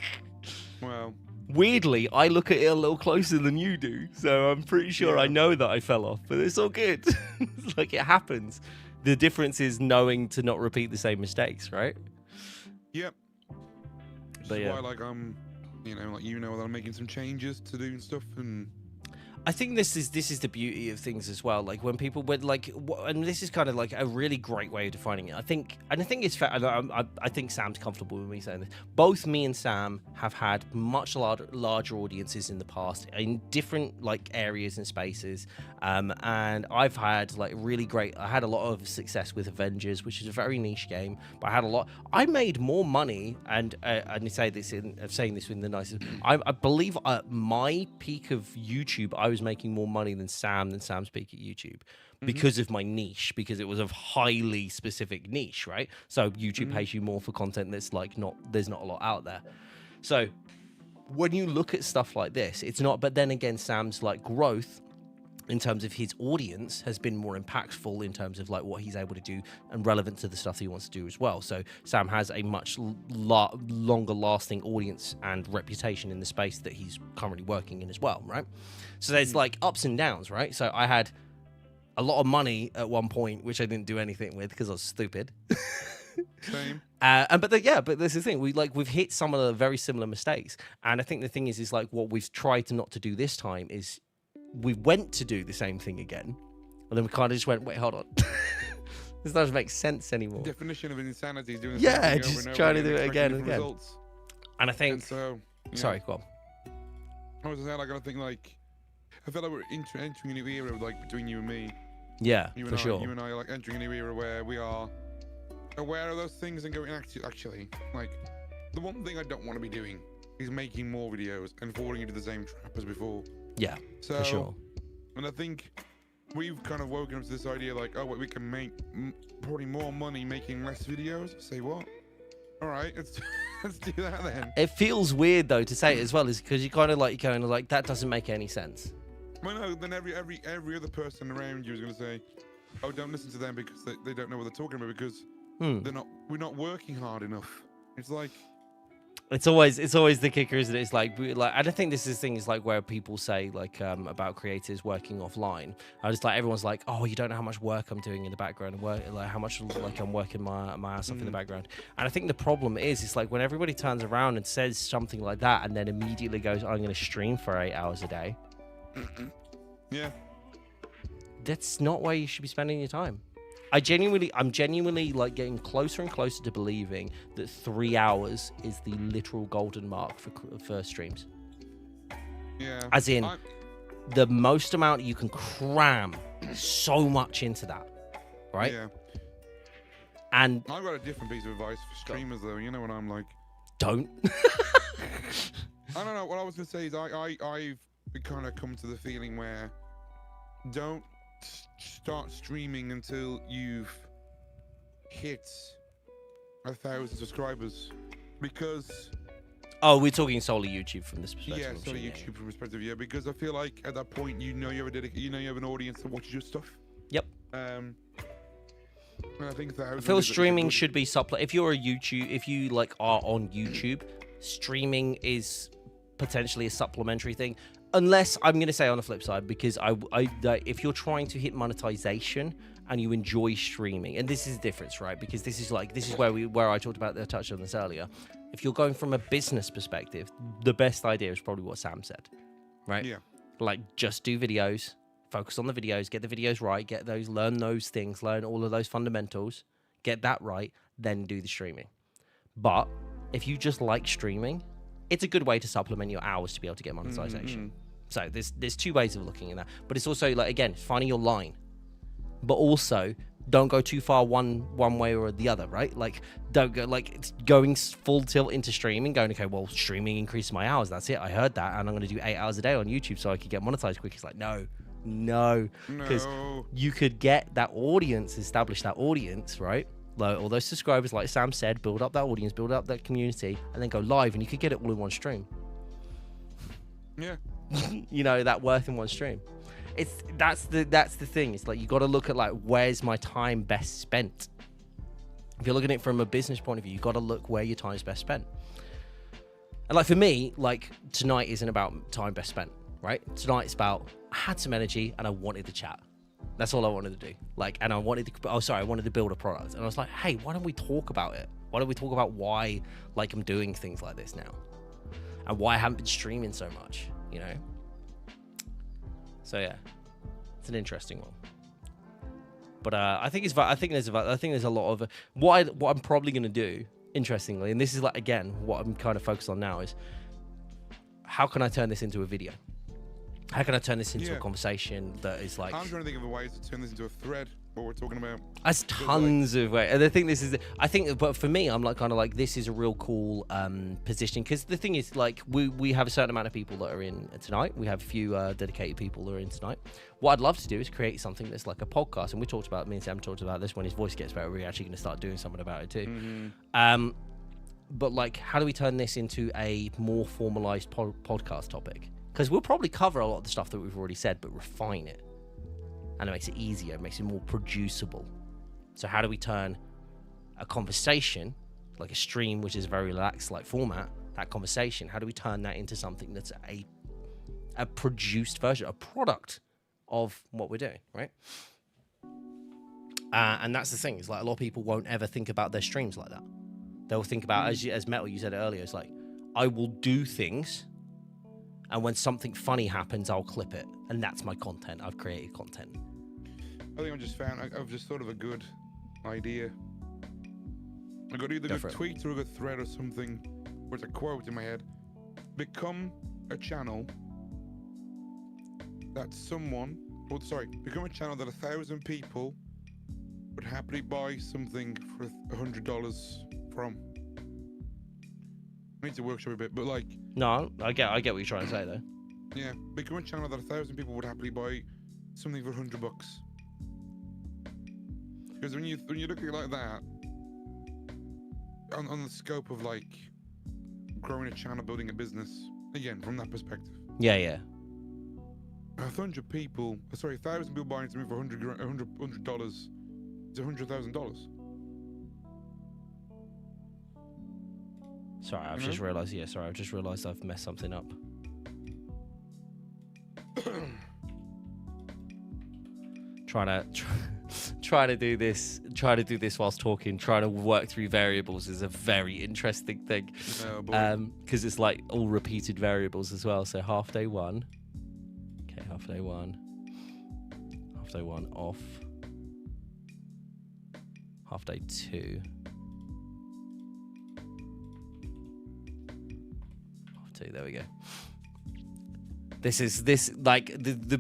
well, weirdly, I look at it a little closer than you do, so I'm pretty sure I know that I fell off. But it's all good. Like it happens. The difference is knowing to not repeat the same mistakes, right? Yep. But yeah, why, like you know, that I'm making some changes to do stuff, and I think this is the beauty of things as well. Like when people would like, and this is kind of like a really great way of defining it. I think it's fair. I think Sam's comfortable with me saying this. Both me and Sam have had much larger audiences in the past in different like areas and spaces. And I've had like I had a lot of success with Avengers, which is a very niche game, but I made more money, and I say this I'm saying this in the nicest. I believe at my peak of YouTube, I was making more money than Sam's peak at YouTube because of my niche, because it was a highly specific niche, right? So YouTube pays you more for content that's like there's not a lot out there. So when you look at stuff like this, it's not, but then again, Sam's like growth in terms of his audience has been more impactful in terms of like what he's able to do and relevant to the stuff he wants to do as well. So Sam has a much longer lasting audience and reputation in the space that he's currently working in as well, right? So there's like ups and downs, right? So I had a lot of money at one point, which I didn't do anything with because I was stupid. Same. But this is the thing. We've hit some of the very similar mistakes, and I think the thing is like what we've tried not to do this time is we went to do the same thing again, and then we kind of just went, wait, hold on. This doesn't make sense anymore. The definition of insanity is doing the same thing just over and trying over to do it again and again. Results. And I think, and so, sorry, go on. I was saying, like, I think, like, I feel like we're entering a new era, like, between you and me. Yeah, you for sure. You and I are, like, entering a new era where we are aware of those things and going, actually, like, the one thing I don't want to be doing is making more videos and falling into the same trap as before. Yeah, for sure. And I think we've kind of woken up to this idea, like, oh, we can make probably more money making less videos. Say what? All right, let's do that then. It feels weird though to say it as well, is because you kind of like that doesn't make any sense. Well, no, then every other person around you is going to say, oh, don't listen to them because they don't know what they're talking about because we're not working hard enough. It's like, It's always the kicker, isn't it? It's like I don't think this is thing is like where people say like about creators working offline. I just like everyone's like, oh, you don't know how much work I'm doing in the background and work like how much like I'm working my ass off in the background. And I think the problem is it's like when everybody turns around and says something like that and then immediately goes, I'm going to stream for 8 hours a day. Yeah. That's not where you should be spending your time. I'm genuinely like getting closer and closer to believing that 3 hours is the literal golden mark for streams. Yeah. As in, the most amount you can cram so much into that, right? Yeah. And I've got a different piece of advice for streamers, though. You know what I'm like? Don't. I don't know. What I was gonna say is I've kind of come to the feeling where don't start streaming until you've hit 1,000 subscribers, because we're talking solely YouTube from this perspective. yeah, solely YouTube from perspective, yeah, because I feel like at that point you have you have an audience that watches your stuff. Yep. And I think I feel streaming should be if you're a YouTube, if you like are on YouTube, streaming is potentially a supplementary thing. Unless I'm going to say on the flip side, because if you're trying to hit monetization and you enjoy streaming, and this is the difference, right? Because this is where I touched on this earlier. If you're going from a business perspective, the best idea is probably what Sam said, right? Yeah. Like just do videos, focus on the videos, get the videos right, learn those things, learn all of those fundamentals, get that right, then do the streaming. But if you just like streaming, it's a good way to supplement your hours to be able to get monetization. So there's two ways of looking at that. But it's also like, again, finding your line. But also don't go too far one way or the other, right? Like don't go like it's going full tilt into streaming, going, okay, well, streaming increases my hours. That's it. I heard that. And I'm going to do 8 hours a day on YouTube so I could get monetized quick. It's like, no. Because you could get that audience, establish that audience, right? Like all those subscribers, like Sam said, build up that audience, build up that community, and then go live, and you could get it all in one stream. Yeah. You know, that worth in one stream. That's the thing. It's like you got to look at like where's my time best spent. If you're looking at it from a business point of view, you got to look where your time is best spent. And like for me, like tonight isn't about time best spent, right? Tonight it's about I had some energy and I wanted to chat. That's all I wanted to do. Like, and I wanted to build a product. And I was like, hey, why don't we talk about it? Why don't we talk about why, like, I'm doing things like this now? And why I haven't been streaming so much, you know? So, yeah. It's an interesting one. But I think there's a lot of... What I'm probably going to do, interestingly, and this is, like, again, what I'm kind of focused on now is, how can I turn this into a video? How can I turn this into a conversation that is like... I'm trying to think of ways to turn this into a thread, what we're talking about. There's tons of ways. And I think, but for me, I'm like kind of like, this is a real cool position. Because the thing is, like, we have a certain amount of people that are in tonight. We have a few dedicated people that are in tonight. What I'd love to do is create something that's like a podcast. And me and Sam talked about this. When his voice gets better, we're actually going to start doing something about it too. But like, how do we turn this into a more formalized podcast topic? Because we'll probably cover a lot of the stuff that we've already said, but refine it. And it makes it easier, it makes it more producible. So how do we turn a conversation, like a stream, which is a very relaxed like format, that conversation, how do we turn that into something that's a produced version, a product of what we're doing, right? And that's the thing, is like a lot of people won't ever think about their streams like that. They'll think about, as Metal, you said it earlier, it's like, I will do things, and when something funny happens, I'll clip it. And that's my content. I've created content. I think I've just thought of a good idea. I got either a good tweet or a good thread or something, or it's a quote in my head. Become a channel that become a channel that 1,000 people would happily buy something for $100 from. I need to workshop a bit, but like... No, I get what you're trying to say, though. Yeah, become a channel that 1,000 people would happily buy something for $100. Because when you look at it like that, on the scope of like growing a channel, building a business, again, from that perspective. Yeah. 1,000 people buying something for $100 is $100,000. Sorry, I've just realised. Yeah, sorry, I've just realised I've messed something up. Trying to do this whilst talking, trying to work through variables is a very interesting thing. Because it's like all repeated variables as well. So half day 1. Okay, half day 1 off. Half day 2. Half 2, there we go. This like the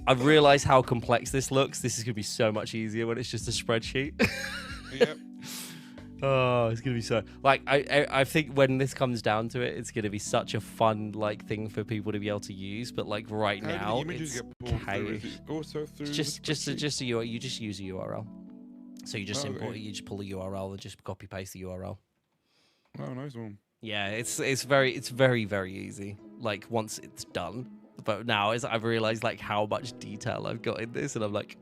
I've realised how complex this looks. This is going to be so much easier when it's just a spreadsheet. Yep. Oh, it's going to be so... Like, I think when this comes down to it, it's going to be such a fun, like, thing for people to be able to use. But, like, right now, it's chaos. Also through you just use a URL. So you just import it, you just pull a URL and just copy-paste the URL. Oh, nice one. Yeah, it's very, very easy. Like, once it's done. But now I've realized like how much detail I've got in this, and I'm like,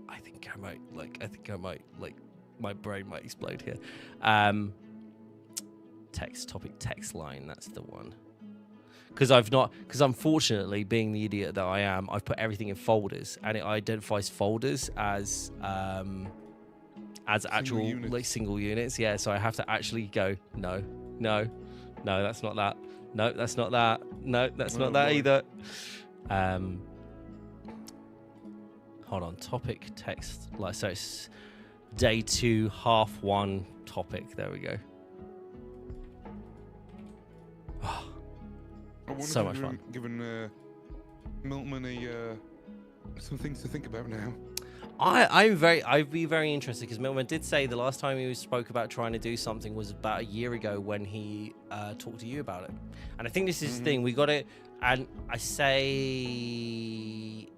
I think I might my brain might explode here. Text line, that's the one. Because unfortunately, being the idiot that I am, I've put everything in folders, and it identifies folders as actual units. Like single units. Yeah, so I have to actually go no, that's not that. No, that's not that. No, that's not that either. Hold on. Topic text. Like, so it's day 2, half 1 topic. There we go. Oh, so much fun. Given Miltman some things to think about now. I'd be very interested, because Milman did say the last time he spoke about trying to do something was about a year ago when he talked to you about it. And I think this is the thing, we got it, and I say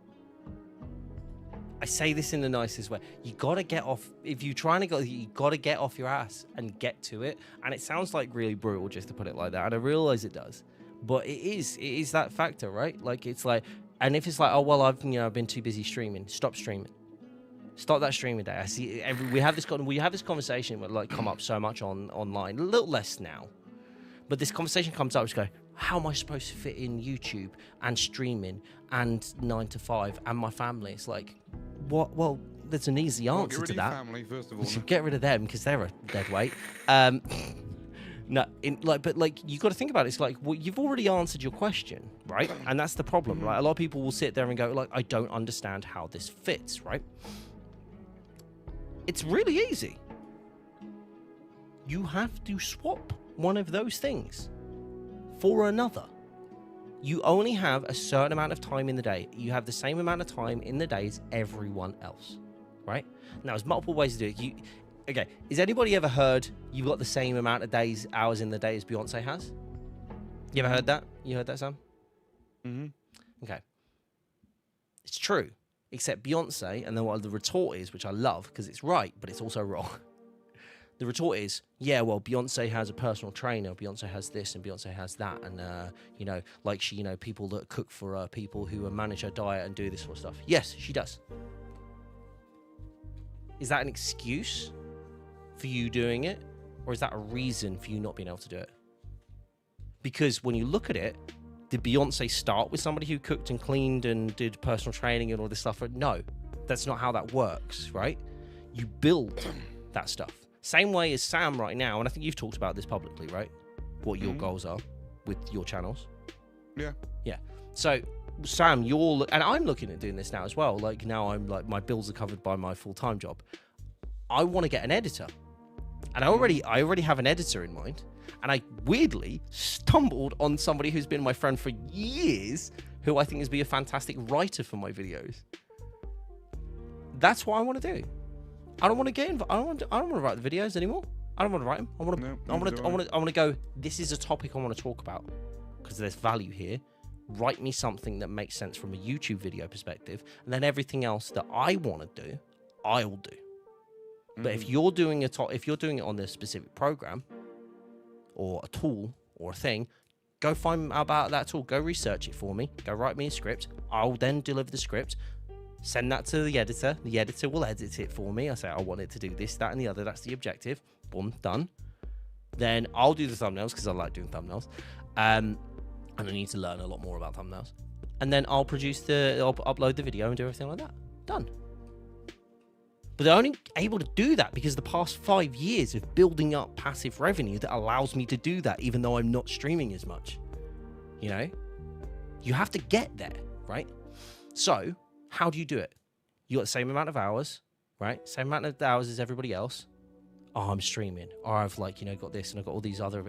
this in the nicest way. You gotta get off, if you're trying to go, you gotta get off your ass and get to it. And it sounds like really brutal just to put it like that, and I realize it does, but it is that factor, right? Like, it's like, and if it's like, oh well, I've been too busy streaming, stop streaming. Start that streaming day. I see we have this conversation that like come up so much online, a little less now, but this conversation comes up. Just go, how am I supposed to fit in YouTube and streaming and 9 to 5 and my family? It's like, what? Well, there's an easy answer to that. Family, first of all. Get rid of them because they're a dead weight. No, but you got to think about it. It's like, well, you've already answered your question, right? And that's the problem, right? A lot of people will sit there and go, like, I don't understand how this fits, right? It's really easy. You have to swap one of those things for another. You only have a certain amount of time in the day. You have the same amount of time in the day as everyone else, right? Now, there's multiple ways to do it. Okay, has anybody ever heard you've got the same amount of hours in the day as Beyonce has? You ever heard that? You heard that, Sam? Mm-hmm. Okay. It's true. Except Beyonce, and then what the retort is, which I love because it's right, but it's also wrong. The retort is, yeah, well, Beyonce has a personal trainer, Beyonce has this, and Beyonce has that, and like she, people that cook for her, people who manage her diet and do this sort of stuff. Yes, she does. Is that an excuse for you doing it, or is that a reason for you not being able to do it? Because when you look at it, did Beyonce start with somebody who cooked and cleaned and did personal training and all this stuff? No, that's not how that works, right? You build that stuff. Same way as Sam right now, and I think you've talked about this publicly, right? What your goals are with your channels. Yeah. Yeah. So, Sam, and I'm looking at doing this now as well. Like, now I'm like, my bills are covered by my full-time job. I want to get an editor. And I already have an editor in mind. And I weirdly stumbled on somebody who's been my friend for years, who I think is be a fantastic writer for my videos. That's what I want to do. I don't want to get involved. I don't want to write the videos anymore. I don't want to write them. I want to go, this is a topic I want to talk about because there's value here. Write me something that makes sense from a YouTube video perspective, and then everything else that I want to do, I'll do. But if you're doing it on this specific program, or a tool, or a thing, go find out about that tool. Go research it for me. Go write me a script. I'll then deliver the script. Send that to the editor. The editor will edit it for me. I say, I want it to do this, that, and the other. That's the objective. Boom, done. Then I'll do the thumbnails because I like doing thumbnails. And I need to learn a lot more about thumbnails. And then I'll upload the video and do everything like that. Done. But they're only able to do that because the past 5 years of building up passive revenue that allows me to do that, even though I'm not streaming as much. You know, you have to get there, right? So how do you do it? You got the same amount of hours, right? Same amount of hours as everybody else. Oh, I'm streaming. Or I've got this and I've got all these other.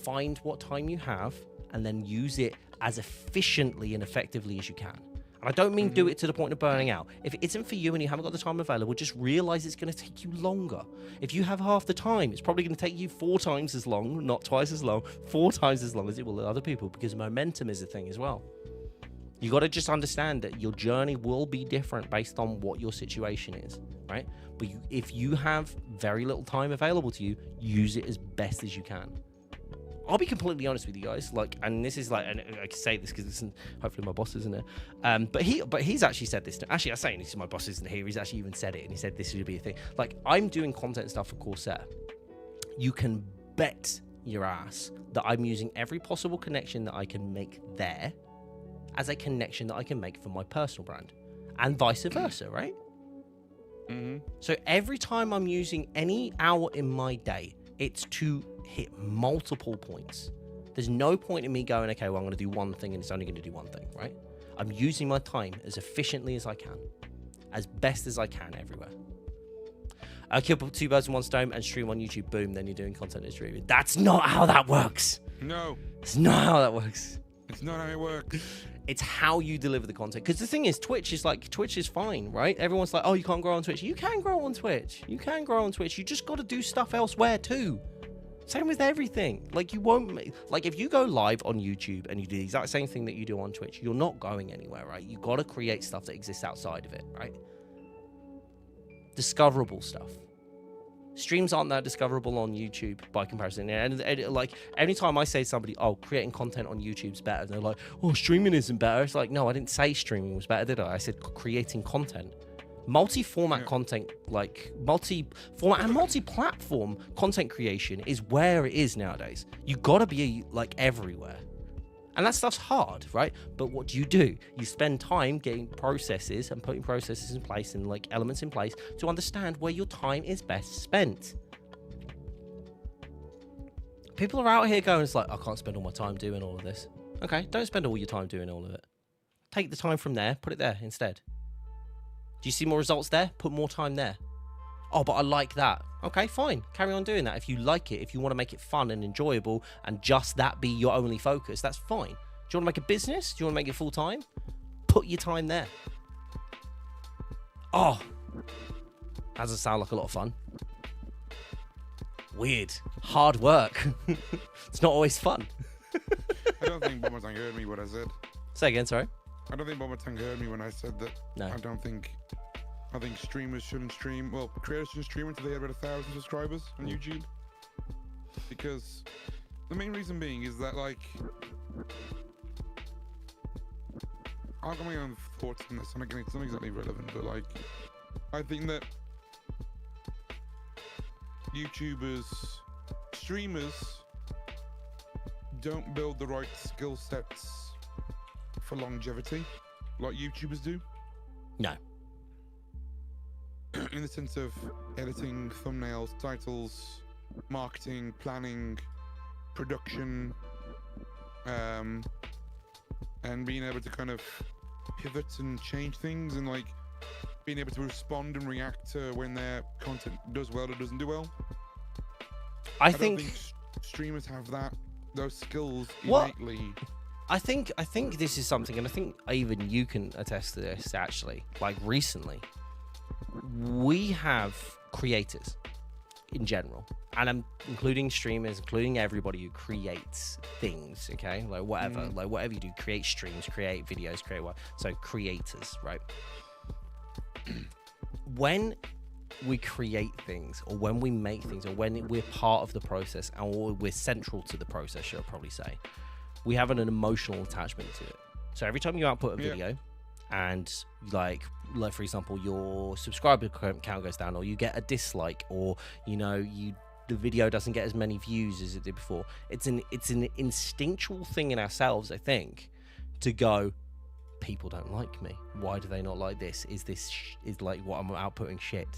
Find what time you have and then use it as efficiently and effectively as you can. And I don't mean do it to the point of burning out. If it isn't for you and you haven't got the time available, just realize it's going to take you longer. If you have half the time, it's probably going to take you 4 times as long, not twice as long, 4 times as long as it will with other people, because momentum is a thing as well. You got to just understand that your journey will be different based on what your situation is, right? But if you have very little time available to you, use it as best as you can. I'll be completely honest with you guys, and this is and I can say this because hopefully my boss isn't here. But he's actually said this. Actually, I'm saying this to my boss isn't here. He's actually even said it, and he said this should be a thing. I'm doing content stuff for Corsair. You can bet your ass that I'm using every possible connection that I can make there as a connection that I can make for my personal brand, and vice versa, right? So every time I'm using any hour in my day, it's to hit multiple points. There's no point in me going, okay, well, I'm going to do one thing and it's only going to do one thing, right? I'm using my time as efficiently as I can, as best as I can everywhere. Kill 2 birds with 1 stone and stream on YouTube. Boom, then you're doing content and streaming. That's not how that works. No. It's not how that works. It's not how it works. It's how you deliver the content. Because the thing is, Twitch is fine, right? Everyone's like, oh, you can't grow on Twitch. You can grow on Twitch. You can grow on Twitch. You just got to do stuff elsewhere too. Same with everything. You won't, if you go live on YouTube and you do the exact same thing that you do on Twitch, you're not going anywhere, right? You got to create stuff that exists outside of it, right? Discoverable stuff. Streams aren't that discoverable on YouTube by comparison. And anytime I say to somebody, oh, creating content on YouTube's better, they're like, oh, streaming isn't better. It's like, no, I didn't say streaming was better, did I? I said creating content. Multi-format content, multi-format and multi-platform content creation is where it is nowadays. You gotta be everywhere. And that stuff's hard, right? But what do? You spend time getting processes and putting processes in place and elements in place to understand where your time is best spent. People are out here going, it's I can't spend all my time doing all of this. Okay, don't spend all your time doing all of it. Take the time from there, put it there instead. Do you see more results there? Put more time there. Oh, but I like that. Okay, fine. Carry on doing that. If you like it, if you want to make it fun and enjoyable and just that be your only focus, that's fine. Do you want to make a business? Do you want to make it full time? Put your time there. Oh, that doesn't sound like a lot of fun. Weird. Hard work. It's not always fun. I don't think Bomatang heard me what I said. Say again, sorry. I don't think Bomatang heard me when I said that. No. I think streamers shouldn't stream. Well, creators shouldn't stream until they have about 1,000 subscribers on YouTube. Because the main reason being is that I've got my own thoughts on this. It's not exactly relevant, but I think that streamers don't build the right skill sets for longevity like YouTubers do. No. In the sense of editing, thumbnails, titles, marketing, planning, production, and being able to kind of pivot and change things, and being able to respond and react to when their content does well or doesn't do well. I don't think streamers have those skills innately. I think this is something, and I think even you can attest to this actually. Recently, we have creators in general, and I'm including streamers, including everybody who creates things, okay? Whatever you do, create streams, create videos, create what? So creators, right? When we create things, or when we make things, or when we're part of the process, or we're central to the process, should I probably say, we have an emotional attachment to it. So every time you output a video, and for example, your subscriber count goes down, or you get a dislike, or you the video doesn't get as many views as it did before. It's an instinctual thing in ourselves, I think, to go, people don't like me. Why do they not like this? Is like what I'm outputting shit?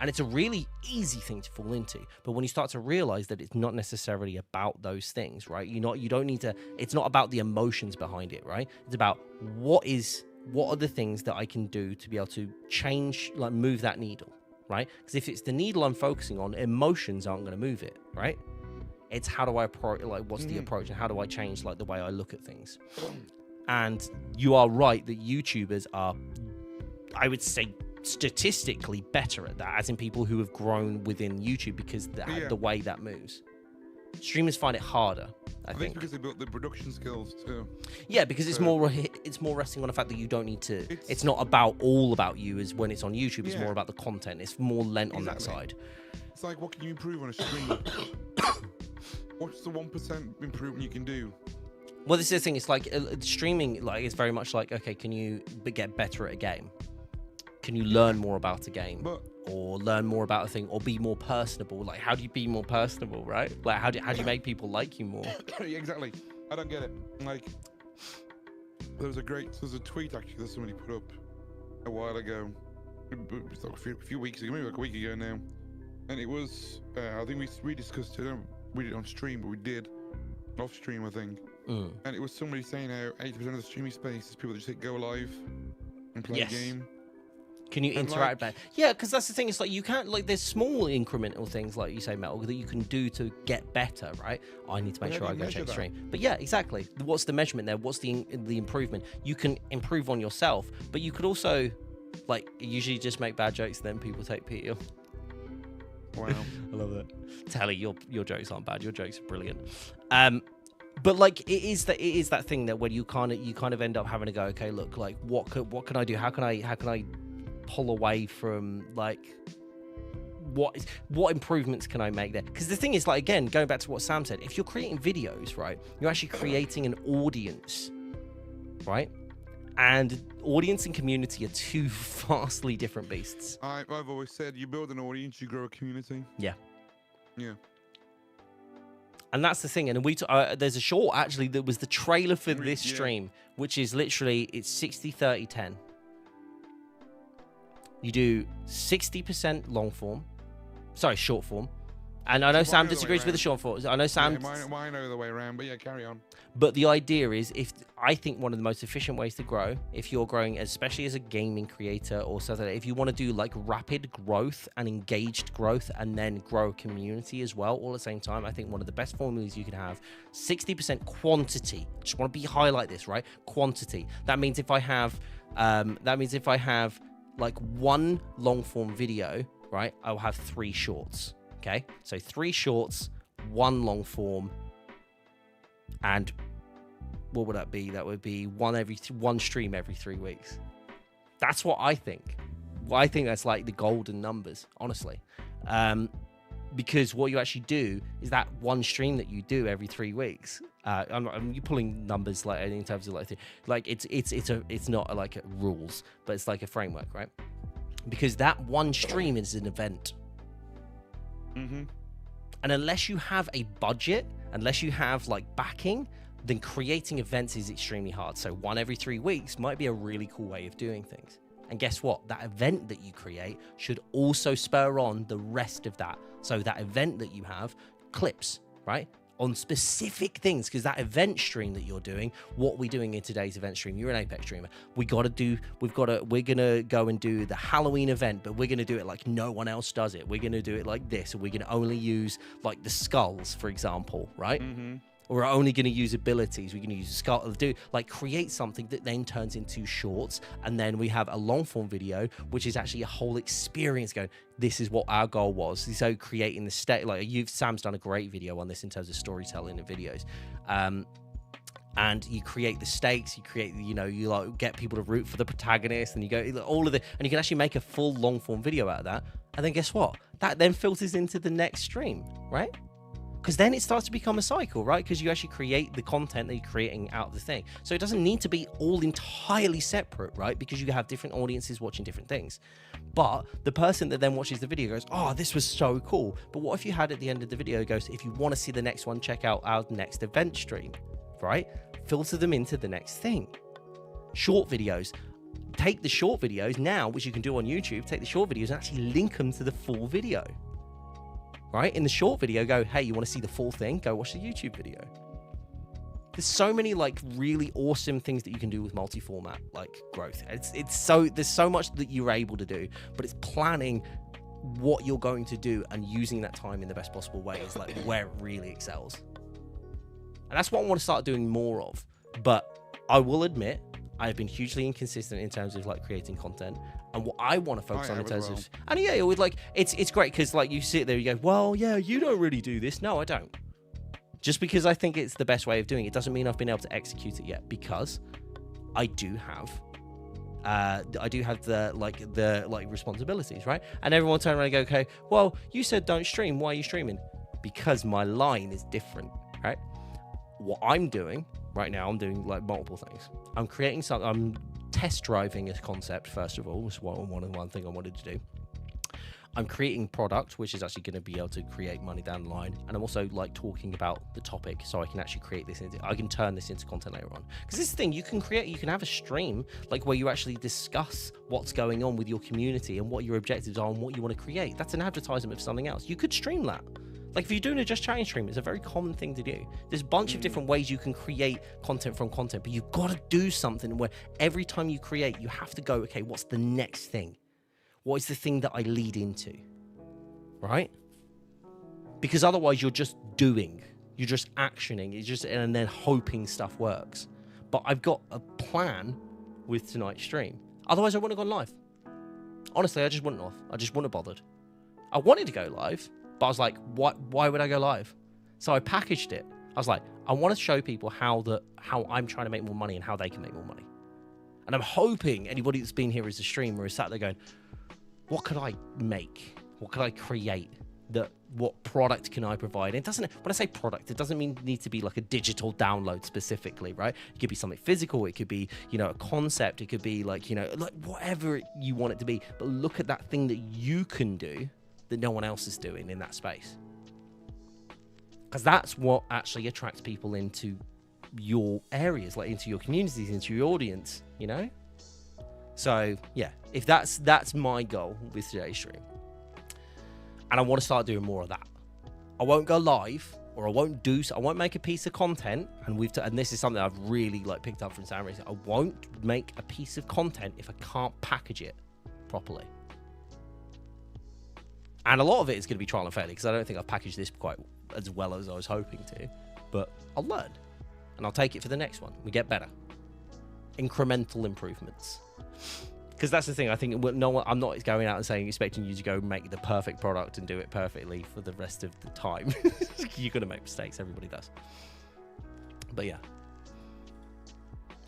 And it's a really easy thing to fall into. But when you start to realize that it's not necessarily about those things, right? You don't need to, it's not about the emotions behind it, right? It's about what are the things that I can do to be able to change, like move that needle, right? Because if it's the needle I'm focusing on, emotions aren't going to move it, right? It's how do I approach, like what's the approach, and how do I change like the way I look at things? And you are right that YouTubers are, I would say, statistically better at that, as in people who have grown within YouTube, because the way that moves. Streamers find it harder, I think. Because they built the production skills too. Yeah, because it's more resting on the fact that you don't need to. It's not all about you as when it's on YouTube. It's more about the content. It's more lent on that side. It's like, what can you improve on a stream? What's the 1% improvement you can do? Well, this is the thing. It's like streaming. Like it's very much like, okay, can you get better at a game? Can you learn more about a game, or learn more about a thing, or be more personable? Like, how do you be more personable, right? Like, how do you make people like you more? Exactly. I don't get it. Like, there's a tweet actually that somebody put up a while ago, like a few weeks ago, maybe like a week ago now, and it was I think we discussed it. We did it on stream, but we did off stream, I think. And it was somebody saying how 80% of the streaming space is people that just hit go live and play a game. Can you interact better? Yeah, because that's the thing. It's like you can't, like, there's small incremental things, like you say, Metal, that you can do to get better, right? I need to make sure I go check stream. But yeah, exactly. What's the measurement there? What's the improvement? You can improve on yourself, but you could also, like, usually just make bad jokes and then people take pity. Wow. I love that. Tally, your jokes aren't bad. Your jokes are brilliant. But like it is that thing that when you kind of end up having to go, okay, look, like what can I do? How can I pull away from, like, what improvements can I make there? Because the thing is, like, again, going back to what Sam said, if you're creating videos, right, you're actually creating an audience, right? And audience and community are two vastly different beasts. I've always said, you build an audience, you grow a community. Yeah. And that's the thing. And there's a short actually that was the trailer for this stream, which is literally, it's 60-30-10. You do 60% short form. And I know Sam disagrees with the short form. I know Sam. Mine are the way around, but yeah, carry on. But the idea is, I think one of the most efficient ways to grow, if you're growing, especially as a gaming creator or something, if you want to do like rapid growth and engaged growth and then grow a community as well all at the same time, I think one of the best formulas you can have, 60% quantity. Just want to highlight this, right? Quantity. That means if I have like one long form video, right, I'll have 3 shorts. Okay, so 3 shorts, 1 long form, and what would that be? That would be one stream every 3 weeks. That's what I think. Well, I think that's like the golden numbers, honestly. Because what you actually do is that one stream that you do every 3 weeks. You're pulling numbers like in terms of like it's not like rules, but it's like a framework, right? Because that one stream is an event. And unless you have a budget, unless you have like backing, then creating events is extremely hard. So one every 3 weeks might be a really cool way of doing things. And guess what? That event that you create should also spur on the rest of that. So that event that you have clips, right? On specific things, because that event stream that you're doing, what we're doing in today's event stream, you're an Apex streamer. We're gonna go and do the Halloween event, but we're gonna do it like no one else does it. We're gonna do it like this, and we're gonna only use like the skulls, for example, right? Or we're only going to use abilities. We're going to use a skull, create something that then turns into shorts, and then we have a long form video, which is actually a whole experience going, this is what our goal was. So creating the state, Sam's done a great video on this in terms of storytelling and videos. And you create the stakes, you get people to root for the protagonist, and you go all of the, and you can actually make a full long form video out of that. And then guess what? That then filters into the next stream, right? Because then it starts to become a cycle, right? Because you actually create the content that you're creating out of the thing. So it doesn't need to be all entirely separate, right? Because you have different audiences watching different things. But the person that then watches the video goes, oh, this was so cool. But what if you had at the end of the video goes, if you want to see the next one, check out our next event stream, right? Filter them into the next thing. Short videos. Take the short videos now, which you can do on YouTube, take the short videos and actually link them to the full video. Right? In the short video, go, hey, you want to see the full thing? Go watch the YouTube video. There's so many like really awesome things that you can do with multi-format like growth. There's so much that you're able to do, but it's planning what you're going to do and using that time in the best possible way is like where it really excels. And that's what I want to start doing more of. But I will admit, I've been hugely inconsistent in terms of like creating content, and what I want to focus on in terms of, and yeah, with like it's great because like you sit there, you go, well, yeah, you don't really do this. No, I don't. Just because I think it's the best way of doing it doesn't mean I've been able to execute it yet, because I do have the responsibilities, right? And everyone turn around and go, okay, well, you said don't stream. Why are you streaming? Because my line is different, right? What I'm doing right now, I'm doing like multiple things. I'm creating something. I'm test driving a concept, first of all, was one thing I wanted to do. I'm creating product, which is actually going to be able to create money down the line. And I'm also like talking about the topic, so I can actually create this I can turn this into content later on. Because this thing you can have a stream like where you actually discuss what's going on with your community and what your objectives are and what you want to create. That's an advertisement of something else. You could stream that. Like if you're doing a Just Chatting stream, it's a very common thing to do. There's a bunch of different ways you can create content from content, but you've got to do something where every time you create, you have to go, okay, what's the next thing? What is the thing that I lead into? Right? Because otherwise you're just doing, you're just actioning, and then hoping stuff works. But I've got a plan with tonight's stream. Otherwise I wouldn't have gone live. Honestly, I just wouldn't have bothered. I wanted to go live, but I was like, why would I go live? So I packaged it. I was like, I want to show people how I'm trying to make more money and how they can make more money. And I'm hoping anybody that's been here as a streamer is sat there going, what could I make? What could I create? What product can I provide? It doesn't, when I say product, it doesn't need to be like a digital download specifically, right? It could be something physical. It could be, a concept. It could be like whatever you want it to be. But look at that thing that you can do that no one else is doing in that space. Because that's what actually attracts people into your areas, like into your communities, into your audience, So yeah, if that's my goal with today's stream. And I want to start doing more of that. I won't go live, or I won't make a piece of content, and this is something I've really picked up from Sam recently. I won't make a piece of content if I can't package it properly. And a lot of it is going to be trial and failure, because I don't think I've packaged this quite as well as I was hoping to. But I'll learn, and I'll take it for the next one. We get better. Incremental improvements. Because that's the thing. I think I'm not going out and expecting you to go make the perfect product and do it perfectly for the rest of the time. You're going to make mistakes. Everybody does. But yeah.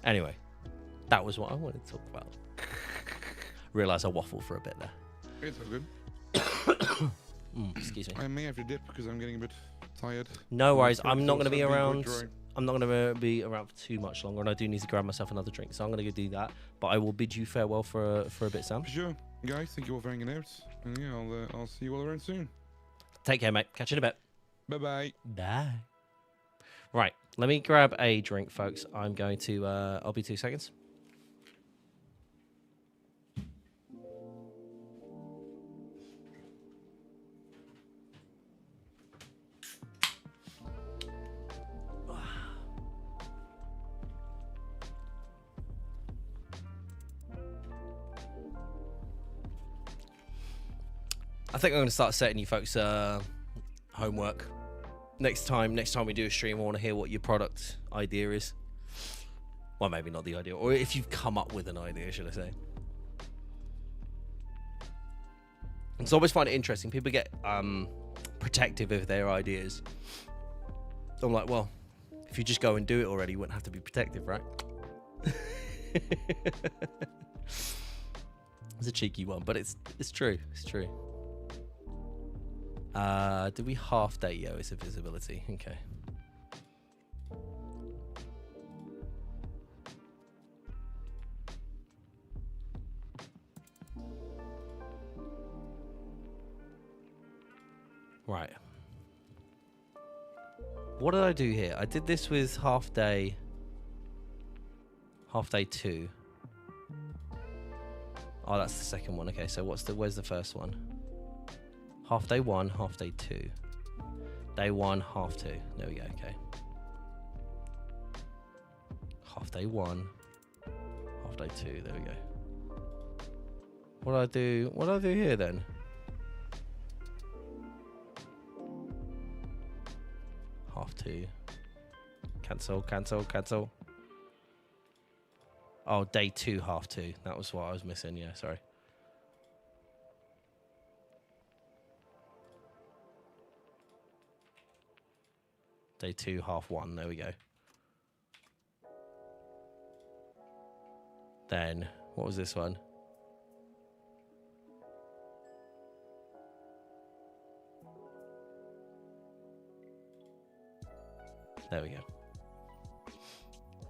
Anyway, that was what I wanted to talk about. Realised I waffled for a bit there. It's all good. Excuse me. I may have to dip because I'm getting a bit tired. No worries. I'm not going to be around. I'm not going to be around for too much longer, and I do need to grab myself another drink, so I'm going to go do that. But I will bid you farewell for a bit, Sam. Sure, guys. Thank you all for hanging out, and yeah, I'll see you all around soon. Take care, mate. Catch you in a bit. Bye. Bye. Right. Let me grab a drink, folks. I'm going to. I'll be 2 seconds. I think I'm going to start setting you folks homework. Next time we do a stream, I want to hear what your product idea is. Well, maybe not the idea, or if you've come up with an idea, should I say. And so I always find it interesting. People get protective of their ideas. So I'm like, well, if you just go and do it already, you wouldn't have to be protective, right? It's a cheeky one, but it's true. It's true. Do we half day? Yo, it's a visibility. Okay. Right. What did I do here? I did this with half day 2. Oh, that's the second one. Okay, so where's the first one? Half day 1, half day 2. Day 1, half 2. There we go, okay. Half day 1, half day 2. There we go. What do I do? What do I do here then? Half 2. Cancel, cancel, cancel. Oh, day 2, half 2. That was what I was missing. Yeah, sorry. Day 2, half 1. There we go. Then, what was this one? There we go.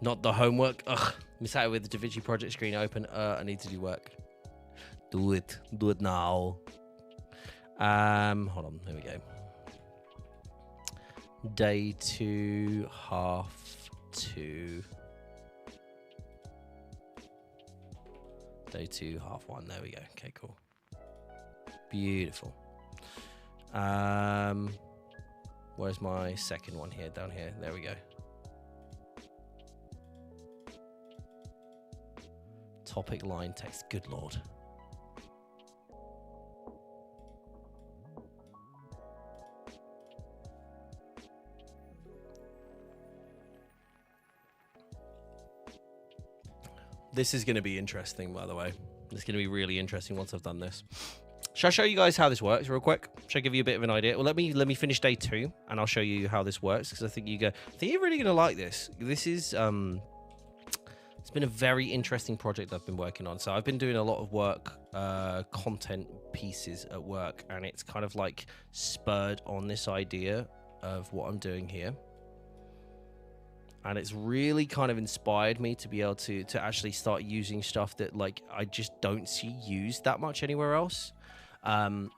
Not the homework. Ugh. I'm sat with the DaVinci project screen open. I need to do work. Do it. Do it now. Hold on. There we go. Day 2, half 2. Day 2, half 1. There we go. Okay, cool. Beautiful. Where's my second one here? Down here. There we go. Topic line text. Good Lord. This is going to be interesting, by the way. It's going to be really interesting once I've done this. Shall I show you guys how this works real quick? Shall I give you a bit of an idea? Well, let me finish day 2, and I'll show you how this works, because I think you're really going to like this. This is it's been a very interesting project I've been working on. So I've been doing a lot of work, content pieces at work, and it's kind of like spurred on this idea of what I'm doing here. And it's really kind of inspired me to be able to actually start using stuff that like I just don't see used that much anywhere else. And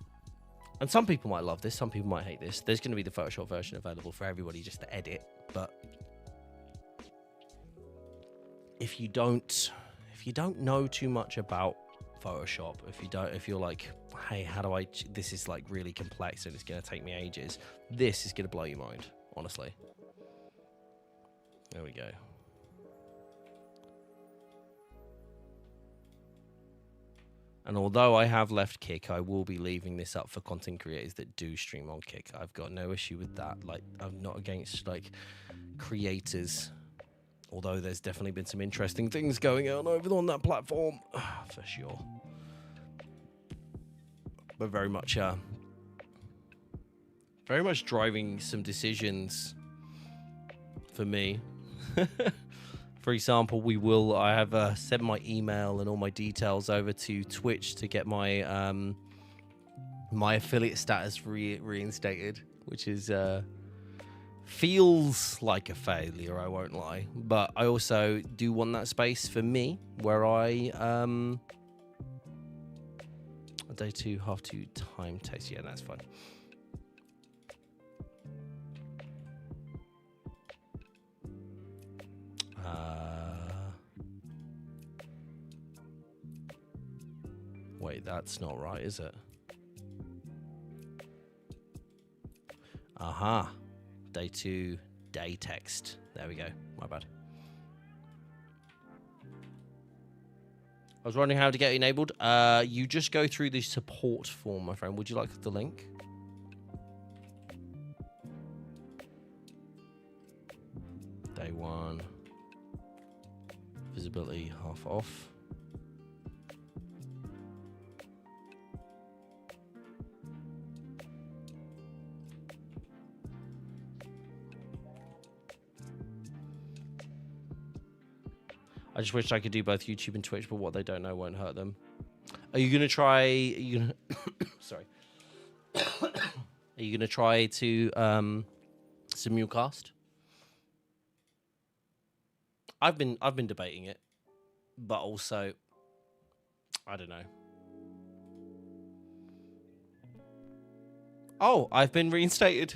some people might love this, some people might hate this. There's going to be the Photoshop version available for everybody just to edit. But if you don't know too much about Photoshop, if you're like, hey, how do this is like really complex and it's going to take me ages, this is going to blow your mind, honestly. There we go. And although I have left Kick, I will be leaving this up for content creators that do stream on Kick. I've got no issue with that. Like, I'm not against like creators, although there's definitely been some interesting things going on over on that platform, for sure. But very much driving some decisions for me. For example, I have sent my email and all my details over to Twitch to get my my affiliate status reinstated, which is feels like a failure, I won't lie. But I also do want that space for me where I day 2, half 2 time text. Yeah, that's fine. Wait, that's not right, is it? Aha. Day 2, day text. There we go. My bad. I was wondering how to get enabled. You just go through the support form, my friend. Would you like the link? Day 1. Visibility half off. I just wish I could do both YouTube and Twitch, but what they don't know won't hurt them. Are you going to try... sorry. Are you gonna try to simulcast? I've been debating it, but also I don't know. Oh, I've been reinstated.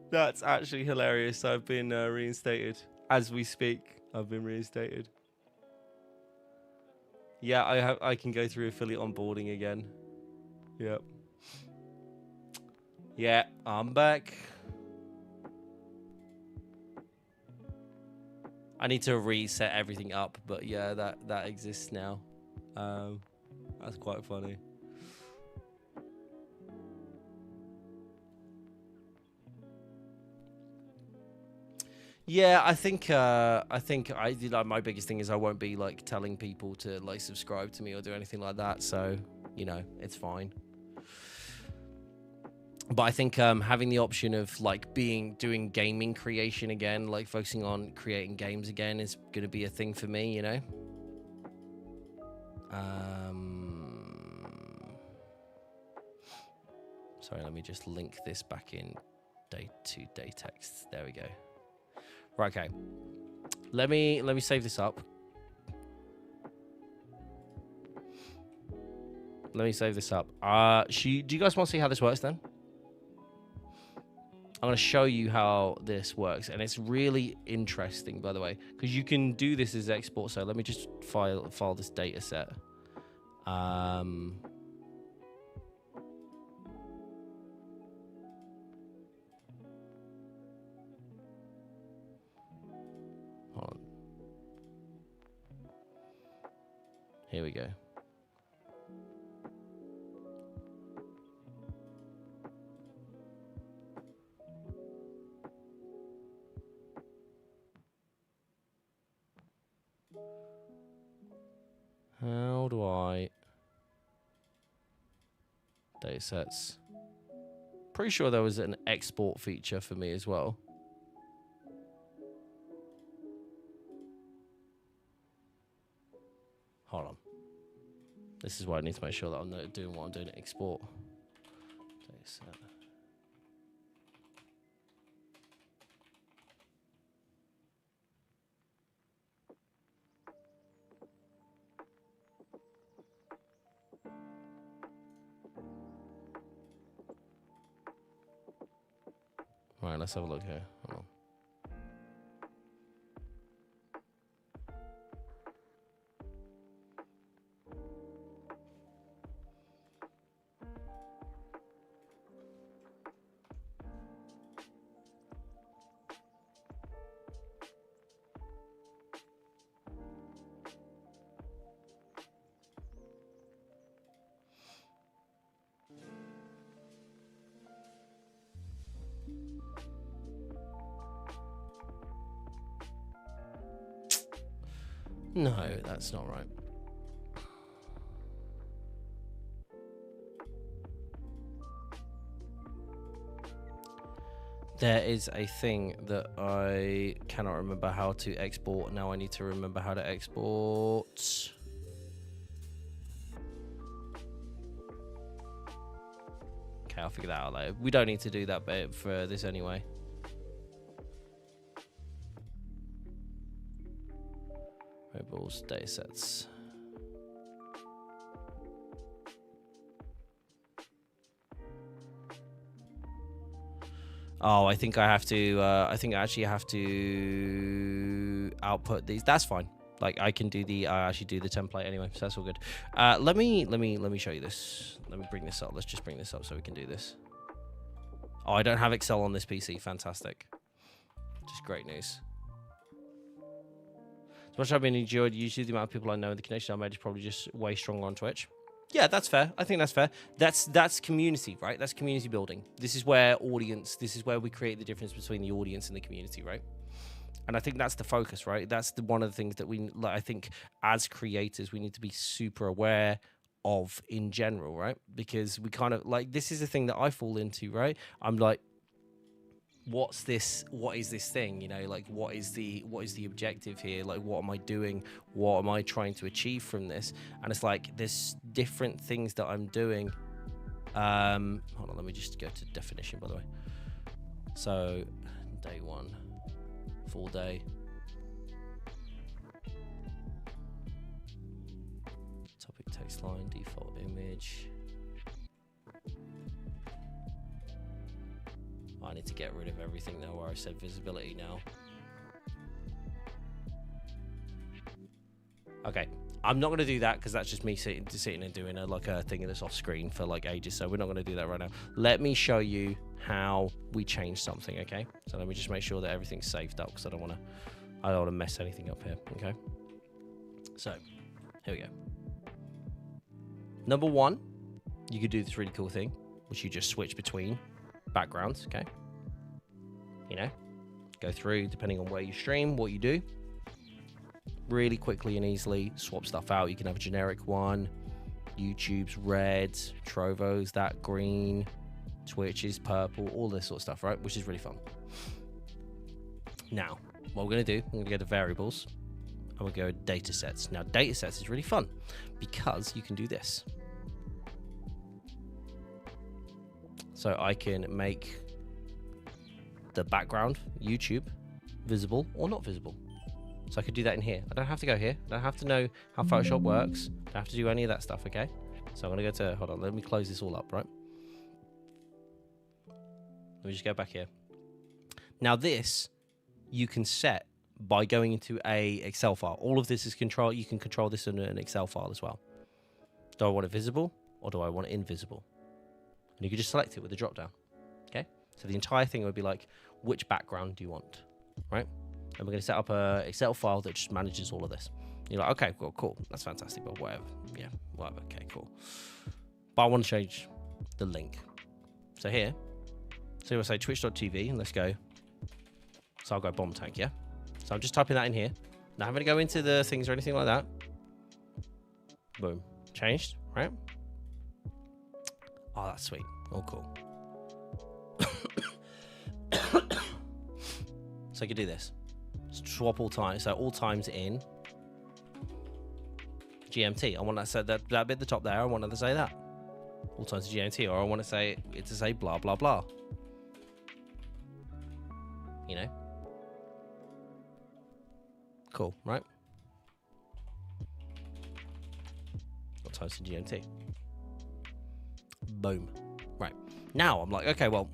That's actually hilarious. I've been reinstated as we speak. I've been reinstated. Yeah, I can go through affiliate onboarding again. Yep. Yeah, I'm back. I need to reset everything up, but yeah, that exists now. That's quite funny. Yeah, I think my biggest thing is I won't be like telling people to like subscribe to me or do anything like that. So, you know, it's fine. But I think having the option of like doing gaming creation again, like focusing on creating games again, is going to be a thing for me, you know. Sorry, let me just link this back in day-to-day text. There we go. Right, okay. Let me save this up. Let me save this up. Do you guys want to see how this works then? I'm going to show you how this works, and it's really interesting, by the way, because you can do this as export. So let me just file this data set. Hold on. Here we go. How do I... Datasets. Pretty sure there was an export feature for me as well. Hold on. This is why I need to make sure that I'm not doing what I'm doing at export. Dataset. Right, let's have a look here. Hold on. No, that's not right. There is a thing that I cannot remember how to export. Now I need to remember how to export. Okay, I'll figure that out later. We don't need to do that bit for this anyway. Variables, datasets. Oh, I think I have to. I think I actually have to output these. That's fine. Like I can do the. I actually do the template anyway, so that's all good. Let me show you this. Let me bring this up. Let's just bring this up so we can do this. Oh, I don't have Excel on this PC. Fantastic. Just great news. As much as I've been enjoyed YouTube, the amount of people I know and the connection I made is probably just way stronger on Twitch. Yeah, that's fair. I think that's fair. That's community, right? That's community building. This is where this is where we create the difference between the audience and the community, right? And I think that's the focus, right? That's one of the things that I think as creators, we need to be super aware of in general, right? Because we kind of like, this is a thing that I fall into, right? I'm like, what is this thing, you know, like what is the objective here, like what am I doing, what am I trying to achieve from this? And it's like there's different things that I'm doing. Hold on, let me just go to definition, by the way. So day 1, full day, topic text line, default image. I need to get rid of everything now where I said visibility now. Okay, I'm not going to do that because that's just me sitting and doing a thing that's off screen for like ages. So we're not going to do that right now. Let me show you how we change something. Okay, so let me just make sure that everything's saved up because I don't want to mess anything up here. Okay, so here we go. Number 1, you could do this really cool thing, which you just switch between backgrounds. Okay, you know, go through depending on where you stream, what you do. Really quickly and easily swap stuff out. You can have a generic one, YouTube's red, Trovo's that green, Twitch is purple, all this sort of stuff, right? Which is really fun. Now, what we're going to do, we're going to go to variables and we'll go to data sets. Now, data sets is really fun because you can do this. So I can make the background, YouTube, visible or not visible. So I could do that in here. I don't have to go here. I don't have to know how Photoshop works. I don't have to do any of that stuff, okay? So I'm going to go to, hold on, let me close this all up, right? Let me just go back here. Now this, you can set by going into a Excel file. All of this is control. You can control this in an Excel file as well. Do I want it visible or do I want it invisible? And you can just select it with the drop down, okay? So the entire thing would be like, which background do you want, right? And we're going to set up a Excel file that just manages all of this. You're like, okay, well, cool. That's fantastic, but whatever. Yeah, whatever. Okay, cool. But I want to change the link. So here, so we'll say twitch.tv and let's go. So I'll go bomb tank, yeah? So I'm just typing that in here. Now I'm going to go into the things or anything like that. Boom. Changed, right? Oh, that's sweet. Oh, cool. So I could do this. Swap all times. So all times in GMT. I want to say that bit at the top there. I want to say that. All times GMT. Or I want to say it to say blah, blah, blah. You know? Cool, right? All times in GMT. Boom. Right. Now I'm like, okay, well,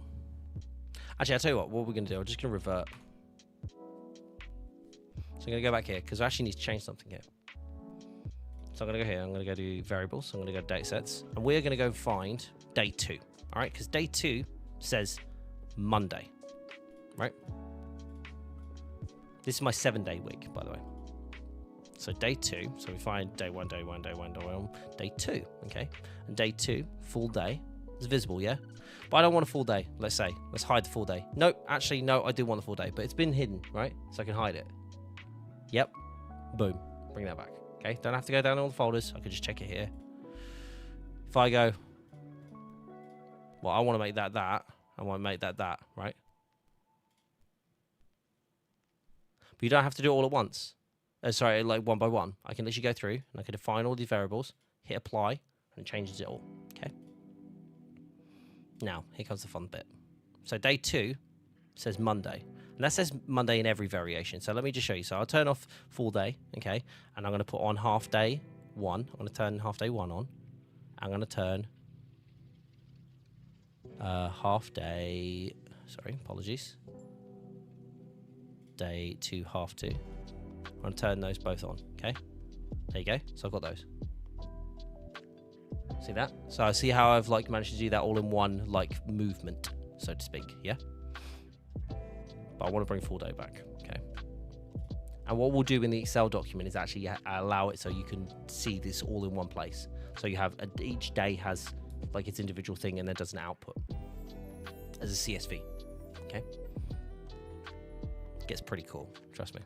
actually, I'll tell you what we're going to do. I'm just going to revert. So I'm going to go back here because I actually need to change something here. So I'm going to go here. I'm going to go to variables. So I'm going to go to data sets. And we're going to go find day 2. All right? Because day 2 says Monday. Right? This is my 7-day week, by the way. So day 2. So we find day 1, day 1, day 1, day 1, day 2. Okay? And day 2, full day. It's visible, yeah? But I don't want a full day, let's say. Let's hide the full day. Nope, actually, no, I do want the full day. But it's been hidden, right? So I can hide it. Yep. Boom. Bring that back. Okay? Don't have to go down all the folders. I can just check it here. If I go, well, I want to make that that. I want to make that that, right? But you don't have to do it all at once. Sorry, like one by one. I can literally go through and I can define all these variables, hit apply, and it changes it all. Okay? Now, here comes the fun bit. So day 2 says Monday. And that says Monday in every variation. So let me just show you. So I'll turn off full day, okay? And I'm going to put on half day 1. I'm going to turn half day 1 on. I'm going to turn half day... Sorry, apologies. Day 2, half 2. I'm going to turn those both on, okay? There you go. So I've got those. See that? So I see how I've like managed to do that all in one like movement, so to speak, yeah? But I want to bring full day back, okay? And what we'll do in the Excel document is actually allow it so you can see this all in one place. So you have, each day has like its individual thing and then does an output as a CSV, okay? Gets pretty cool, trust me.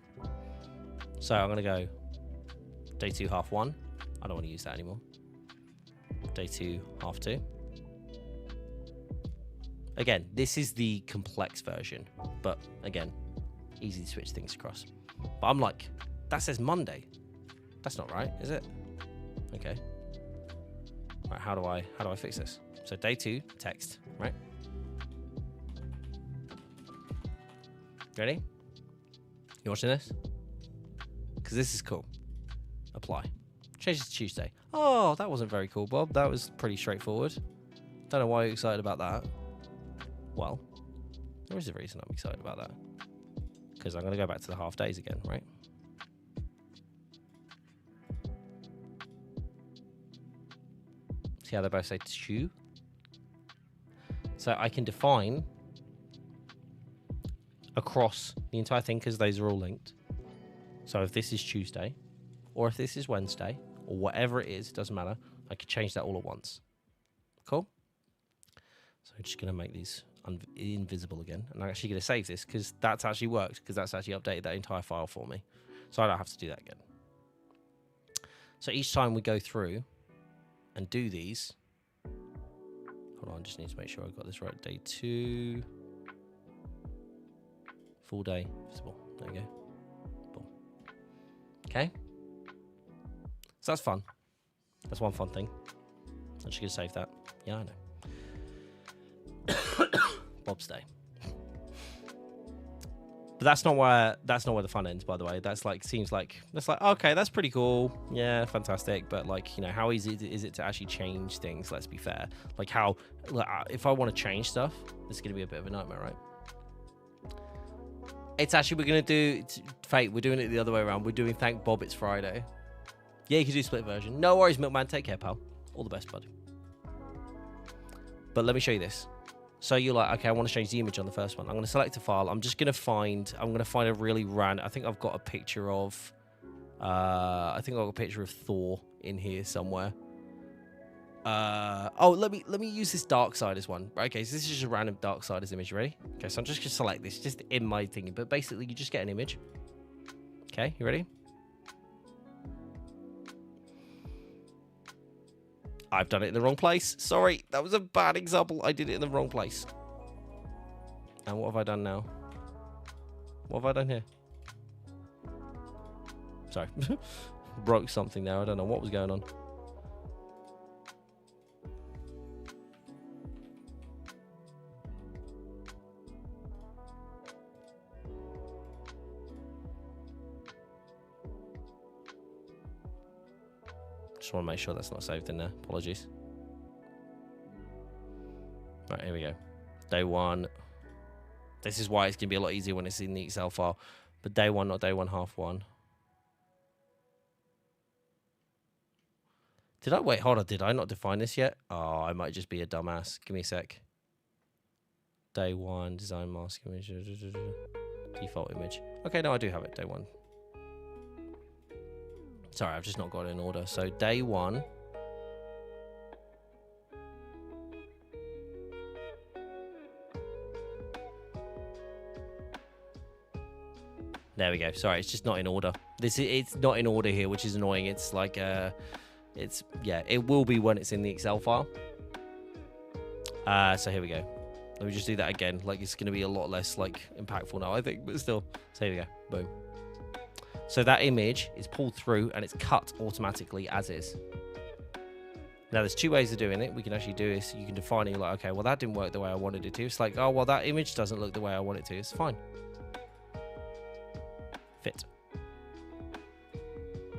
So I'm gonna go day 2, half 1. I don't want to use that anymore. Day 2, half 2. Again, this is the complex version, but again, easy to switch things across. But I'm like, that says Monday. That's not right, is it? Okay. Right, how do I fix this? So day 2, text, right? Ready? You watching this? Because this is cool. Apply. Change it to Tuesday. Oh, that wasn't very cool, Bob. That was pretty straightforward. Don't know why you're excited about that. Well, there is a reason I'm excited about that. Because I'm going to go back to the half days again, right? See how they both say two? So I can define across the entire thing, because those are all linked. So if this is Tuesday, or if this is Wednesday, or whatever it is, it doesn't matter. I can change that all at once. Cool? So I'm just going to make these invisible again. And I'm actually going to save this, because that's actually worked, because that's actually updated that entire file for me. So I don't have to do that again. So each time we go through and do these, hold on, I just need to make sure I got this right. Day 2, full day, visible. There we go. Boom. Okay. So that's fun. That's one fun thing. I'm just going to save that. Yeah, I know. Bob's day. But that's not where the fun ends, by the way. That's like, okay, that's pretty cool. Yeah, fantastic. But like, you know, how easy is it to actually change things? Let's be fair. Like if I want to change stuff, this is going to be a bit of a nightmare, right? It's actually, we're going to do, Fate, we're doing it the other way around. We're doing Thank Bob It's Friday. Yeah, you can do split version. No worries, Milkman. Take care, pal. All the best, bud. But let me show you this. So you're like, okay, I want to change the image on the first one. I'm going to select a file. I'm going to find a really random, I think I've got a picture of Thor in here somewhere. Let me use this Darksiders one. Okay, so this is just a random Darksiders image. Ready? Okay, so I'm just going to select this, just in my thingy. But basically, you just get an image. Okay, you ready? I've done it in the wrong place. Sorry, that was a bad example. I did it in the wrong place. And what have I done now? What have I done here? Sorry. Broke something there. I don't know what was going on. Just want to make sure that's not saved in there. Apologies. Right, here we go. Day 1. This is why it's going to be a lot easier when it's in the Excel file. But day 1, not day 1, half 1. Wait, hold on. Did I not define this yet? Oh, I might just be a dumbass. Give me a sec. Day 1, design mask image. Default image. Okay, no, I do have it. Day 1. Sorry, I've just not got it in order. So day 1. There we go. Sorry, it's just not in order. It's not in order here, which is annoying. It's like it will be when it's in the Excel file. So here we go. Let me just do that again. Like, it's going to be a lot less like impactful now, I think, but still. So here we go. Boom. So that image is pulled through and it's cut automatically as is. Now, there's 2 ways of doing it. We can actually do this. You can define it. You're like, okay, well, that didn't work the way I wanted it to. It's like, oh, well, that image doesn't look the way I want it to. It's fine. Fit.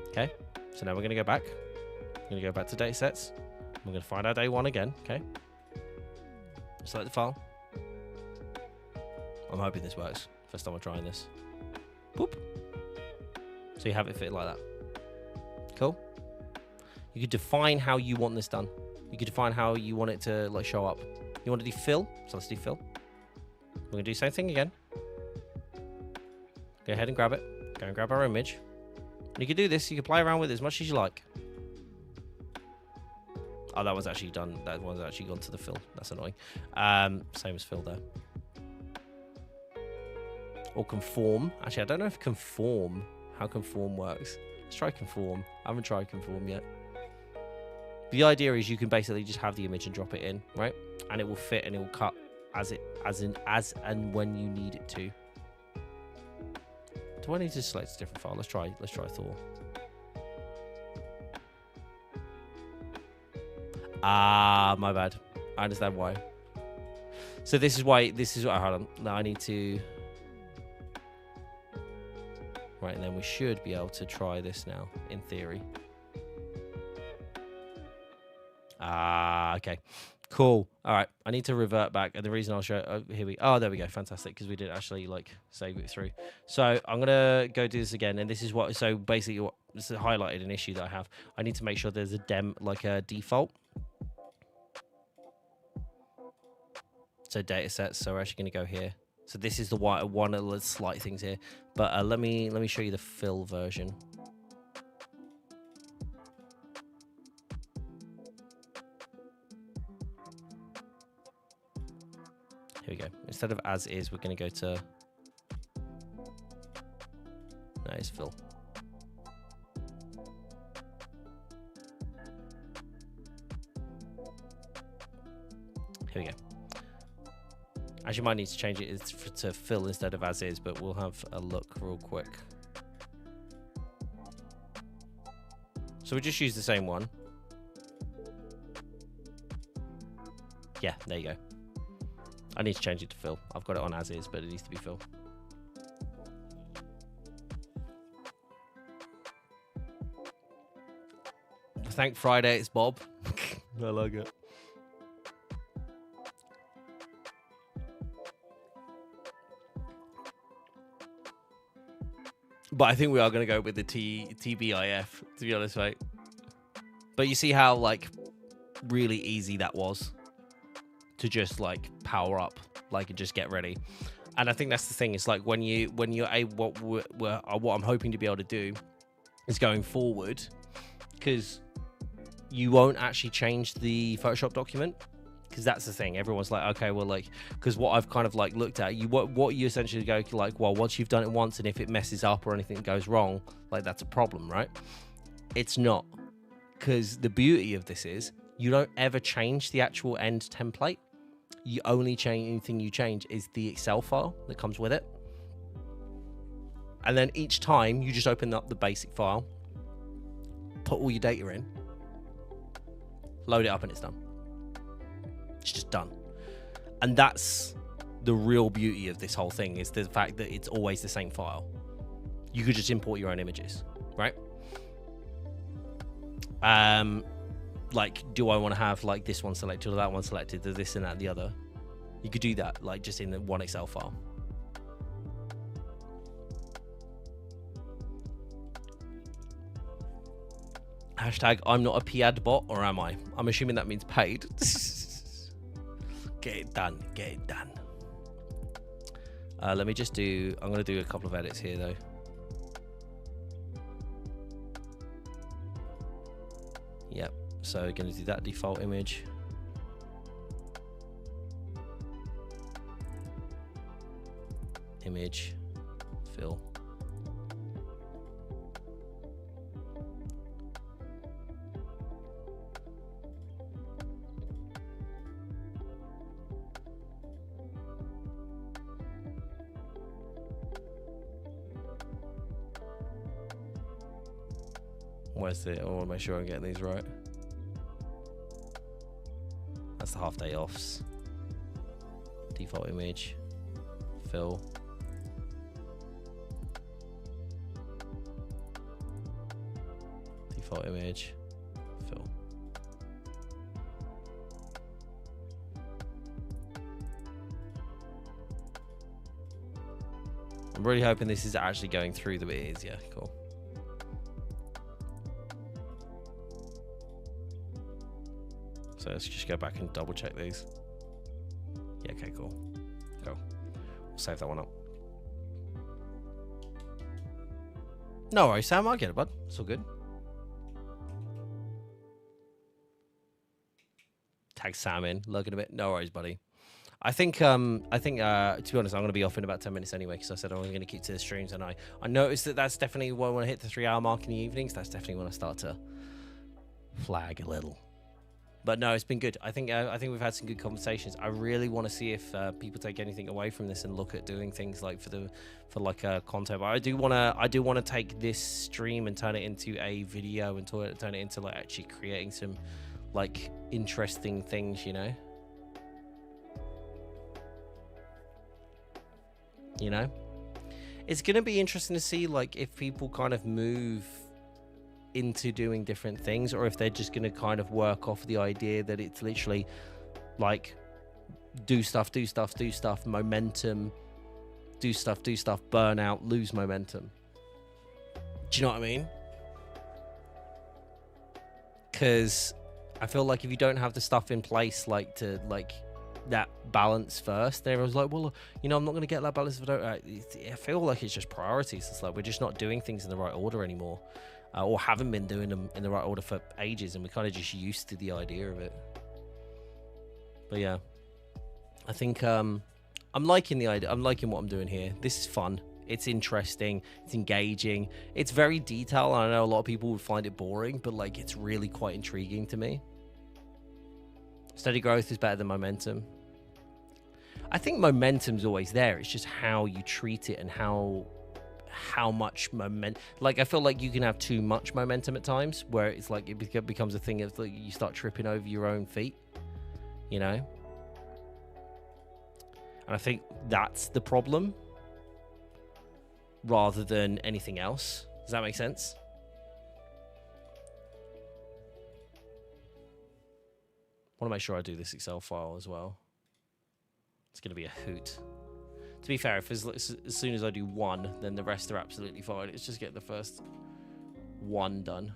Okay. So now we're going to go back. We're going to go back to data sets. We're going to find our day 1 again. Okay. Select the file. I'm hoping this works. First time I'm trying this. Boop. So you have it fit like that. Cool. You could define how you want this done. You could define how you want it to like show up. You want to do fill? So let's do fill. We're going to do the same thing again. Go ahead and grab it. Go and grab our image. And you can do this. You can play around with it as much as you like. Oh, that was actually done. That one's actually gone to the fill. That's annoying. Same as fill there. Or conform. Actually, I don't know if how conform works. Let's try conform. I haven't tried conform yet. The idea is you can basically just have the image and drop it in, right? And it will fit and it will cut as and when you need it to. Do I need to select a different file? Let's try Thor. Ah, my bad. I understand why. So this is why. Hold on. Now I need to. Right, and then we should be able to try this now, in theory. Ah, okay. Cool. All right. I need to revert back. And the reason I'll show... Oh, there we go. Fantastic. Because we did actually, like, save it through. So I'm going to go do this again. And this is what... So basically, what this is highlighted an issue that I have. I need to make sure there's a default. So data sets. So we're actually going to go here. So this is the one of the slight things here. But let me show you the fill version. Here we go. Instead of as is, we're going to go to... No, it's fill. Here we go. Actually, might need to change it to fill instead of as is, but we'll have a look real quick. So we just use the same one. Yeah, there you go. I need to change it to fill. I've got it on as is, but it needs to be fill. Thank Friday, it's Bob. I like it. But I think we are going to go with the TBIF, to be honest, mate. But you see how, like, really easy that was to just, like, power up, like, and just get ready. And I think that's the thing. It's like when you're able, what I'm hoping to be able to do is going forward, because you won't actually change the Photoshop document. Because that's the thing. Everyone's like, okay, well, like, because what I've kind of like looked at, what you essentially go like, well, once you've done it once, and if it messes up or anything goes wrong, like, that's a problem, right? It's not, because the beauty of this is you don't ever change the actual end template. You only change, anything you change is the Excel file that comes with it, and then each time you just open up the basic file, put all your data in, load it up, and it's done. It's just done. And that's the real beauty of this whole thing, is the fact that it's always the same file. You could just import your own images, right? Like, do I want to have like this one selected or that one selected, this and that and the other? You could do that, like, just in the one Excel file. Hashtag I'm not a PAD bot, or am I? I'm assuming that means paid. Get it done. Get it done. Let me just do... I'm going to do a couple of edits here, though. Yep. So we're going to do that default image. Image. Fill. Where's the... I want to make sure I'm getting these right. That's the half day offs. Default image. Fill. Default image. Fill. I'm really hoping this is actually going through the bit. It is, yeah, cool. So let's just go back and double check these. Yeah, okay, cool. Go. We'll save that one up. No worries, Sam. I'll get it, bud. It's all good. Tag Sam in. Looking a bit. No worries, buddy. I think to be honest, I'm going to be off in about 10 minutes anyway, because I said I'm going to keep to the streams, and I noticed that that's definitely when I hit the 3-hour mark in the evenings. That's definitely when I start to flag a little. But no, it's been good. I think we've had some good conversations. I really want to see if people take anything away from this and look at doing things like for content. But I do want to take this stream and turn it into a video and turn it into like actually creating some like interesting things, you know. It's gonna be interesting to see like if people kind of move into doing different things, or if they're just going to kind of work off the idea that it's literally like do stuff, momentum, do stuff, burn out, lose momentum. Do you know what I mean? Because I feel like if you don't have the stuff in place, like to like that balance first, everyone's like, well, I'm not going to get that balance if I don't. I feel like it's just priorities. It's like we're just not doing things in the right order anymore. Or haven't been doing them in the right order for ages, and we're kind of just used to the idea of it. But yeah, I think I'm liking the idea. I'm liking what I'm doing here. This is fun. It's interesting. It's engaging. It's very detailed. I know a lot of people would find it boring, but like it's really quite intriguing to me. Steady growth is better than momentum. I think momentum's always there. It's just how you treat it and how much momentum. Like I feel like you can have too much momentum at times, where it's like it becomes a thing of like you start tripping over your own feet, you know. And I think that's the problem, rather than anything else. Does that make sense? I want to make sure I do this Excel file as well. It's going to be a hoot. To be fair, if as soon as I do one, then the rest are absolutely fine. It's just get the first one done.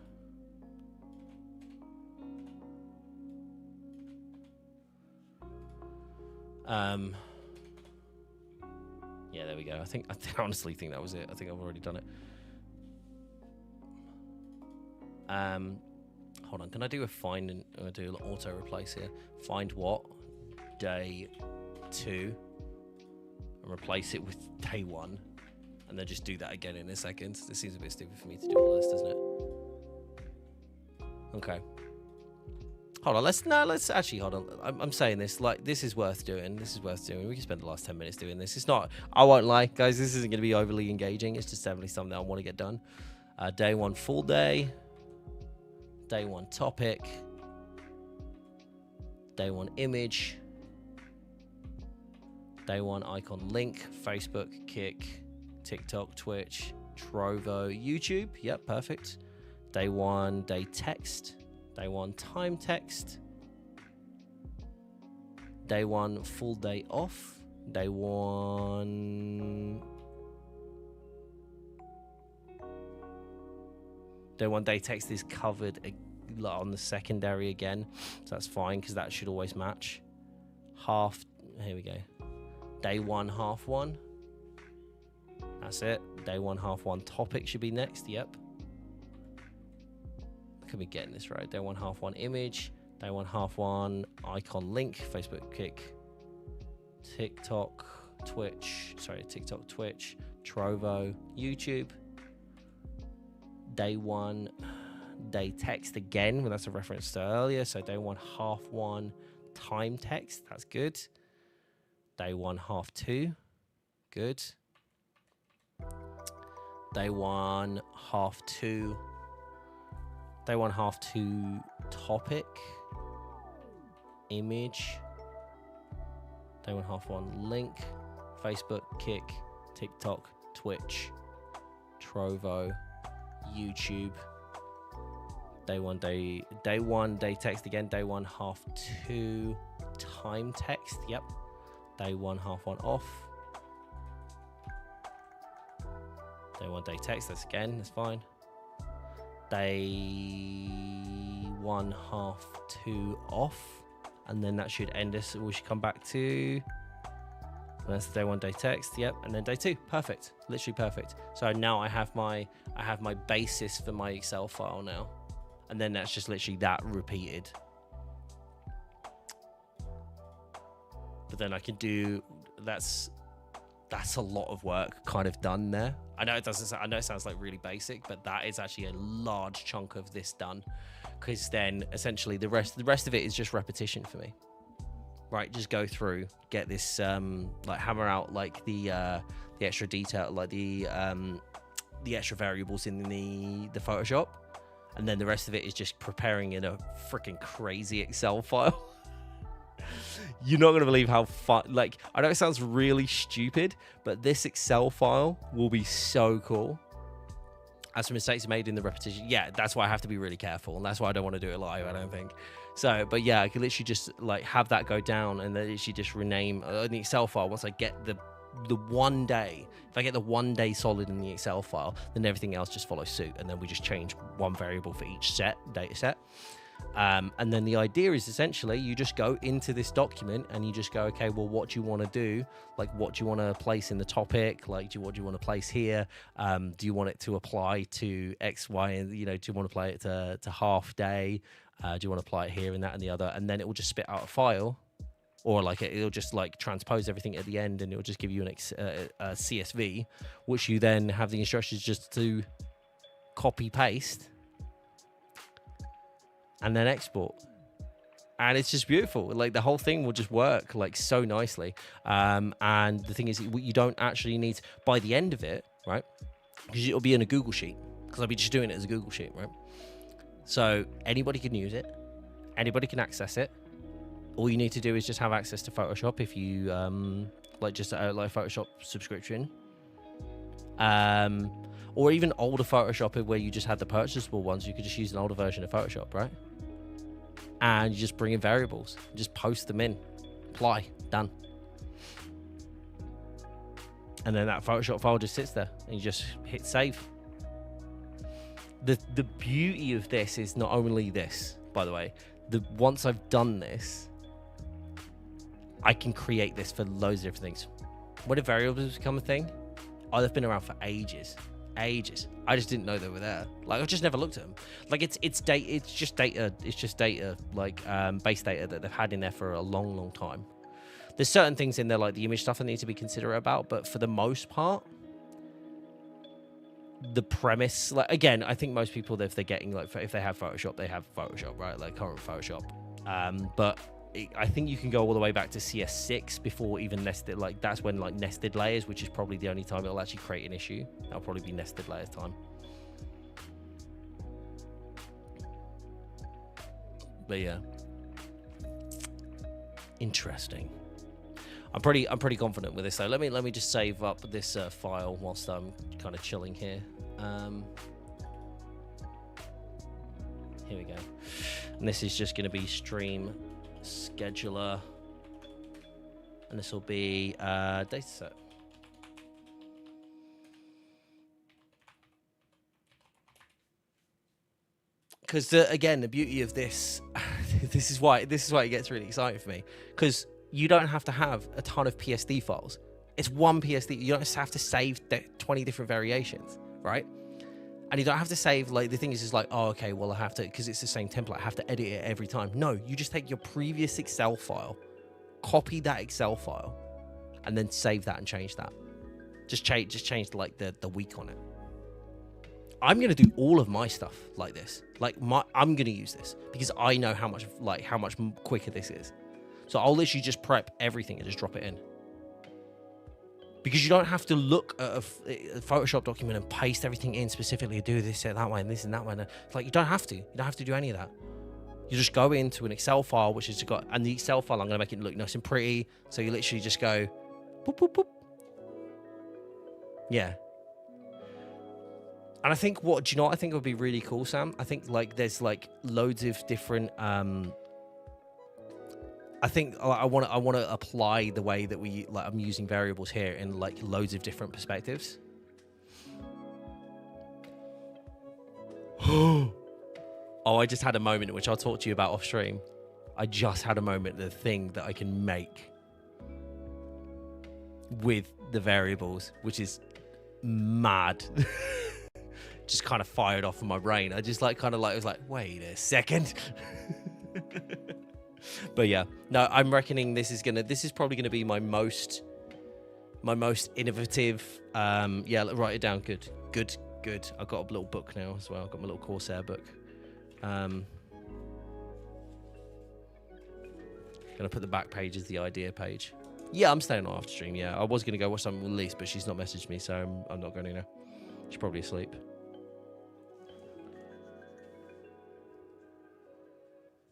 Yeah, there we go. I honestly think that was it. I think I've already done it. Hold on. Can I do a find and I'm gonna do an auto replace here? Find what? Day 2. And replace it with day 1, and then just do that again in a second. This seems a bit stupid for me to do all this, doesn't it? Okay. Hold on. Let's actually hold on. I'm saying this like this is worth doing. We can spend the last 10 minutes doing this. It's not. I won't lie, guys. This isn't going to be overly engaging. It's just definitely something that I want to get done. Day 1 full day. Day 1 topic. Day 1 image. Day 1 icon link, Facebook, Kick, TikTok, Twitch, Trovo, YouTube. Yep, perfect. Day 1, day text. Day 1, time text. Day 1, full day off. Day 1. Day 1, day text is covered on the secondary again. So that's fine because that should always match. Here we go. Day 1, half 1. That's it. Day 1, half 1. Topic should be next. Yep. Could be getting this right. Day 1, half 1. Image. Day 1, half 1. Icon link. Facebook, Kick. TikTok, Twitch. TikTok, Twitch. Trovo, YouTube. Day 1. Day text again. Well, that's a reference to earlier. So day 1, half 1. Time text. That's good. Day 1, half 2. Good. Day 1, half 2. Day 1, half 2. Topic. Image. Day 1, half 1. Link. Facebook, Kick, TikTok, Twitch, Trovo, YouTube. Day 1, day text again. Day 1, half 2. Time text. Yep. Day 1, half 1 off. Day 1, day text. That's fine. Day 1, half 2 off, and then that should end us. We should come back to. That's day 1, day text. Yep, and then day 2. Perfect. Literally perfect. So now I have my basis for my Excel file now, and then that's just literally that repeated. But then I can do that's a lot of work kind of done there. I know it sounds like really basic, but that is actually a large chunk of this done, because then essentially the rest of it is just repetition for me. Right, just go through, get this like hammer out like the extra detail, like the extra variables in the Photoshop, and then the rest of it is just preparing in a freaking crazy Excel file. You're not gonna believe how fun. Like, I know it sounds really stupid, but this Excel file will be so cool. As for mistakes made in the repetition, yeah, that's why I have to be really careful, and that's why I don't want to do it live, I don't think. So, but yeah, I can literally just like have that go down, and then literally just rename the Excel file once I get the 1 day. If I get the 1 day solid in the Excel file, then everything else just follows suit, and then we just change one variable for each data set. And then the idea is essentially you just go into this document and you just go, okay, well, what do you want to do? Like, what do you want to place in the topic? Like, what do you want to place here? Do you want it to apply to X, Y, and, you know, do you want to apply it to half day? Do you want to apply it here and that and the other? And then it will just spit out a file, or like it'll just like transpose everything at the end, and it'll just give you a CSV, which you then have the instructions just to copy paste and then export. And it's just beautiful. Like, the whole thing will just work like so nicely. And the thing is, you don't actually need, by the end of it, right? Because it'll be in a Google Sheet, because I'll be just doing it as a Google Sheet, right? So anybody can use it. Anybody can access it. All you need to do is just have access to Photoshop if you like just like Photoshop subscription. Or even older Photoshop where you just had the purchasable ones, you could just use an older version of Photoshop, right? And you just bring in variables, just post them in, apply, done. And then that Photoshop file just sits there, and you just hit save. The beauty of this is not only this, by the way, once I've done this, I can create this for loads of different things. When did variables become a thing? Oh, they've been around for ages. I just didn't know they were there. Like, I've just never looked at them. Like, it's just data like base data that they've had in there for a long time. There's certain things in there, like the image stuff, I need to be considerate about, but for the most part, the premise, like, again, I think most people, if they're getting, like, if they have Photoshop, they have Photoshop, right? Like current Photoshop. But I think you can go all the way back to CS6 before even nested. Like, that's when, like, nested layers, which is probably the only time it'll actually create an issue. That'll probably be nested layers time. But yeah, interesting. I'm pretty confident with this though. Let me just save up this file whilst I'm kind of chilling here. Here we go. And this is just going to be stream scheduler, and this will be dataset. Because again, the beauty of this, this is why it gets really exciting for me, because you don't have to have a ton of PSD files. It's one PSD. You don't have to save 20 different variations, right? And you don't have to save, like, the thing is like, oh, okay, well, I have to, because it's the same template, I have to edit it every time. No, you just take your previous Excel file, copy that Excel file, and then save that and change that. Just change like the week on it. I'm going to do all of my stuff like this. Like, I'm going to use this because I know how much quicker this is. So I'll literally just prep everything and just drop it in. Because you don't have to look at a Photoshop document and paste everything in specifically, do this that way and this and that way. It's like, you don't have to. You don't have to do any of that. You just go into an Excel file, which is and the Excel file, I'm going to make it look nice and pretty. So you literally just go, boop, boop, boop. Yeah. And I think do you know what I think would be really cool, Sam? I think, like, there's, like, loads of different, I think I want to apply the way that I'm using variables here in, like, loads of different perspectives. Oh, I just had a moment, which I'll talk to you about off stream. I just had a moment, the thing that I can make with the variables, which is mad. Just kind of fired off in my brain. I just was like, wait a second. But yeah, no, I'm reckoning this is probably gonna be my most innovative. Yeah, write it down. Good. I've got a little book now as well. I've got my little Corsair book. Gonna put the back page as the idea page. Yeah, I'm staying on after stream. Yeah, I was gonna go watch something with Lise, but she's not messaged me, so I'm not going to now. She's probably asleep.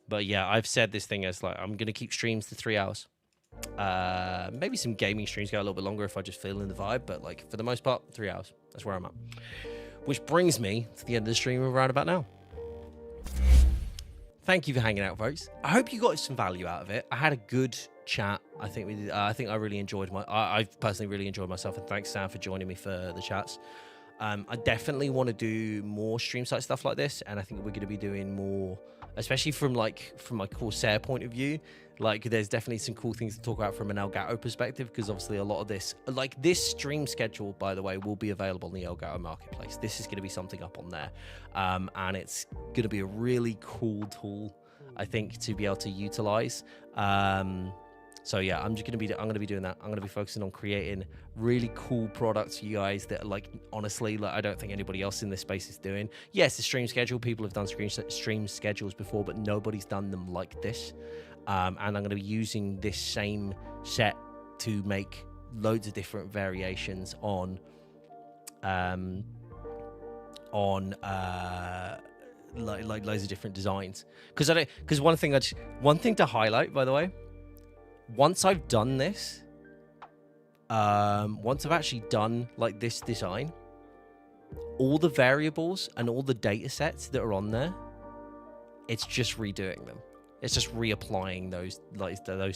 But yeah, I've said this thing as like, I'm gonna keep streams to 3 hours. Maybe some gaming streams go a little bit longer if I just feel in the vibe, but like for the most part, 3 hours. That's where I'm at. Which brings me to the end of the stream around about now. Thank you for hanging out, folks. I hope you got some value out of it. I had a good chat. I think I really enjoyed I've personally really enjoyed myself, and thanks Sam for joining me for the chats. I definitely want to do more Streamsight stuff like this, and I think we're going to be doing more, especially from my Corsair point of view. Like, there's definitely some cool things to talk about from an Elgato perspective, because obviously a lot of this, like this stream schedule, by the way, will be available in the Elgato marketplace. This is going to be something up on there, and it's going to be a really cool tool, I think, to be able to utilize. So yeah, I'm going to be doing that. I'm going to be focusing on creating really cool products for you guys that, like, honestly, like, I don't think anybody else in this space is doing. Yes, the stream schedule, people have done stream schedules before, but nobody's done them like this. And I'm going to be using this same set to make loads of different variations on like loads of different designs. Because one thing to highlight, by the way, once I've done this, once I've actually done like this design, all the variables and all the data sets that are on there, it's just redoing them. It's just reapplying those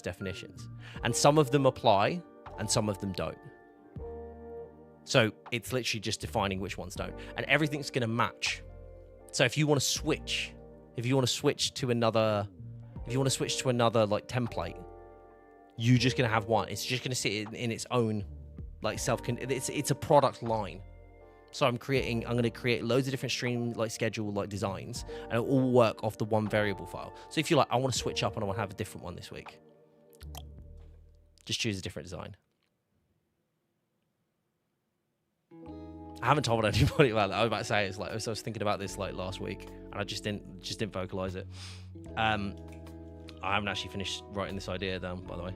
definitions, and some of them apply and some of them don't. So it's literally just defining which ones don't, and everything's going to match. So if you want to switch to another like template, you're just going to have one. It's just going to sit in its own like it's a product line. So I'm going to create loads of different stream like schedule like designs, and it'll all work off the one variable file. So if you're like, I want to switch up and I want to have a different one this week, just choose a different design. I haven't told anybody about that. I was about to say, it's like, so I was thinking about this like last week, and I just didn't vocalize it. I haven't actually finished writing this idea down, by the way.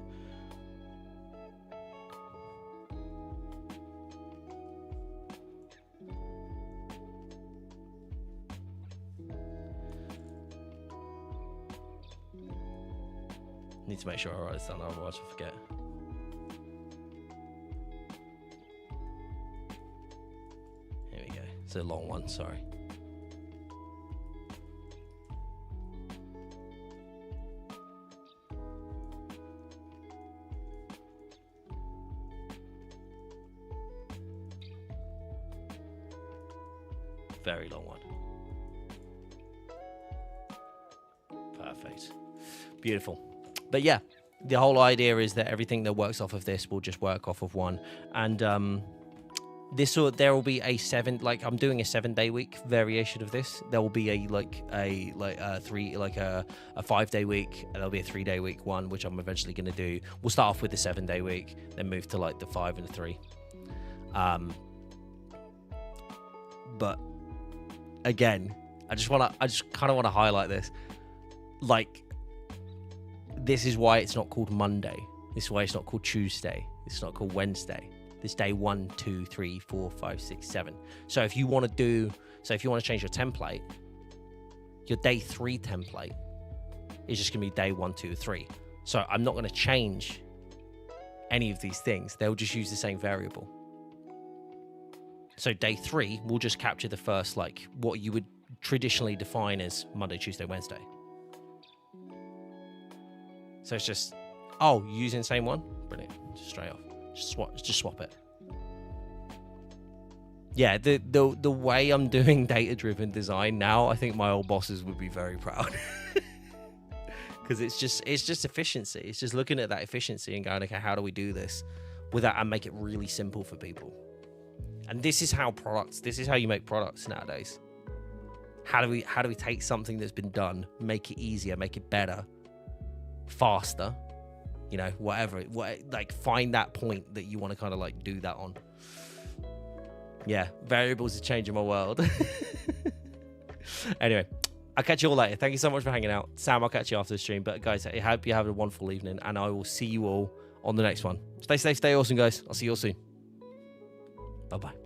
Need to make sure I write this down, otherwise I forget. Here we go. It's a long one, sorry. Very long one. Perfect. Beautiful. But yeah, the whole idea is that everything that works off of this will just work off of one. And there will be a 7-day week variation of this. There will be a 5-day week, and there'll be a 3-day week one, which I'm eventually going to do. We'll start off with the 7-day week, then move to like the 5 and the 3. But again, I just kind of want to highlight this. Like, this is why it's not called Monday. This is why it's not called Tuesday. It's not called Wednesday. This day 1, 2, 3, 4, 5, 6, 7. So if you want to change your template, your day 3 template is just going to be day 1, 2, 3. So I'm not going to change any of these things. They'll just use the same variable. So day 3 will just capture the first, like, what you would traditionally define as Monday, Tuesday, Wednesday. So it's just, you're using the same one? Brilliant. Just straight off. Just swap it. Yeah, the way I'm doing data-driven design now, I think my old bosses would be very proud. Because it's just efficiency. It's just looking at that efficiency and going, okay, how do we do this without and make it really simple for people? And this is how you make products nowadays. How do we take something that's been done, make it easier, make it better, faster, like find that point that you want to kind of like do that on. Yeah, variables are changing my world. Anyway, I'll catch you all later. Thank you so much for hanging out. Sam, I'll catch you after the stream. But guys, I hope you have a wonderful evening, and I will see you all on the next one. Stay safe, stay awesome, guys. I'll see you all soon. Bye-bye.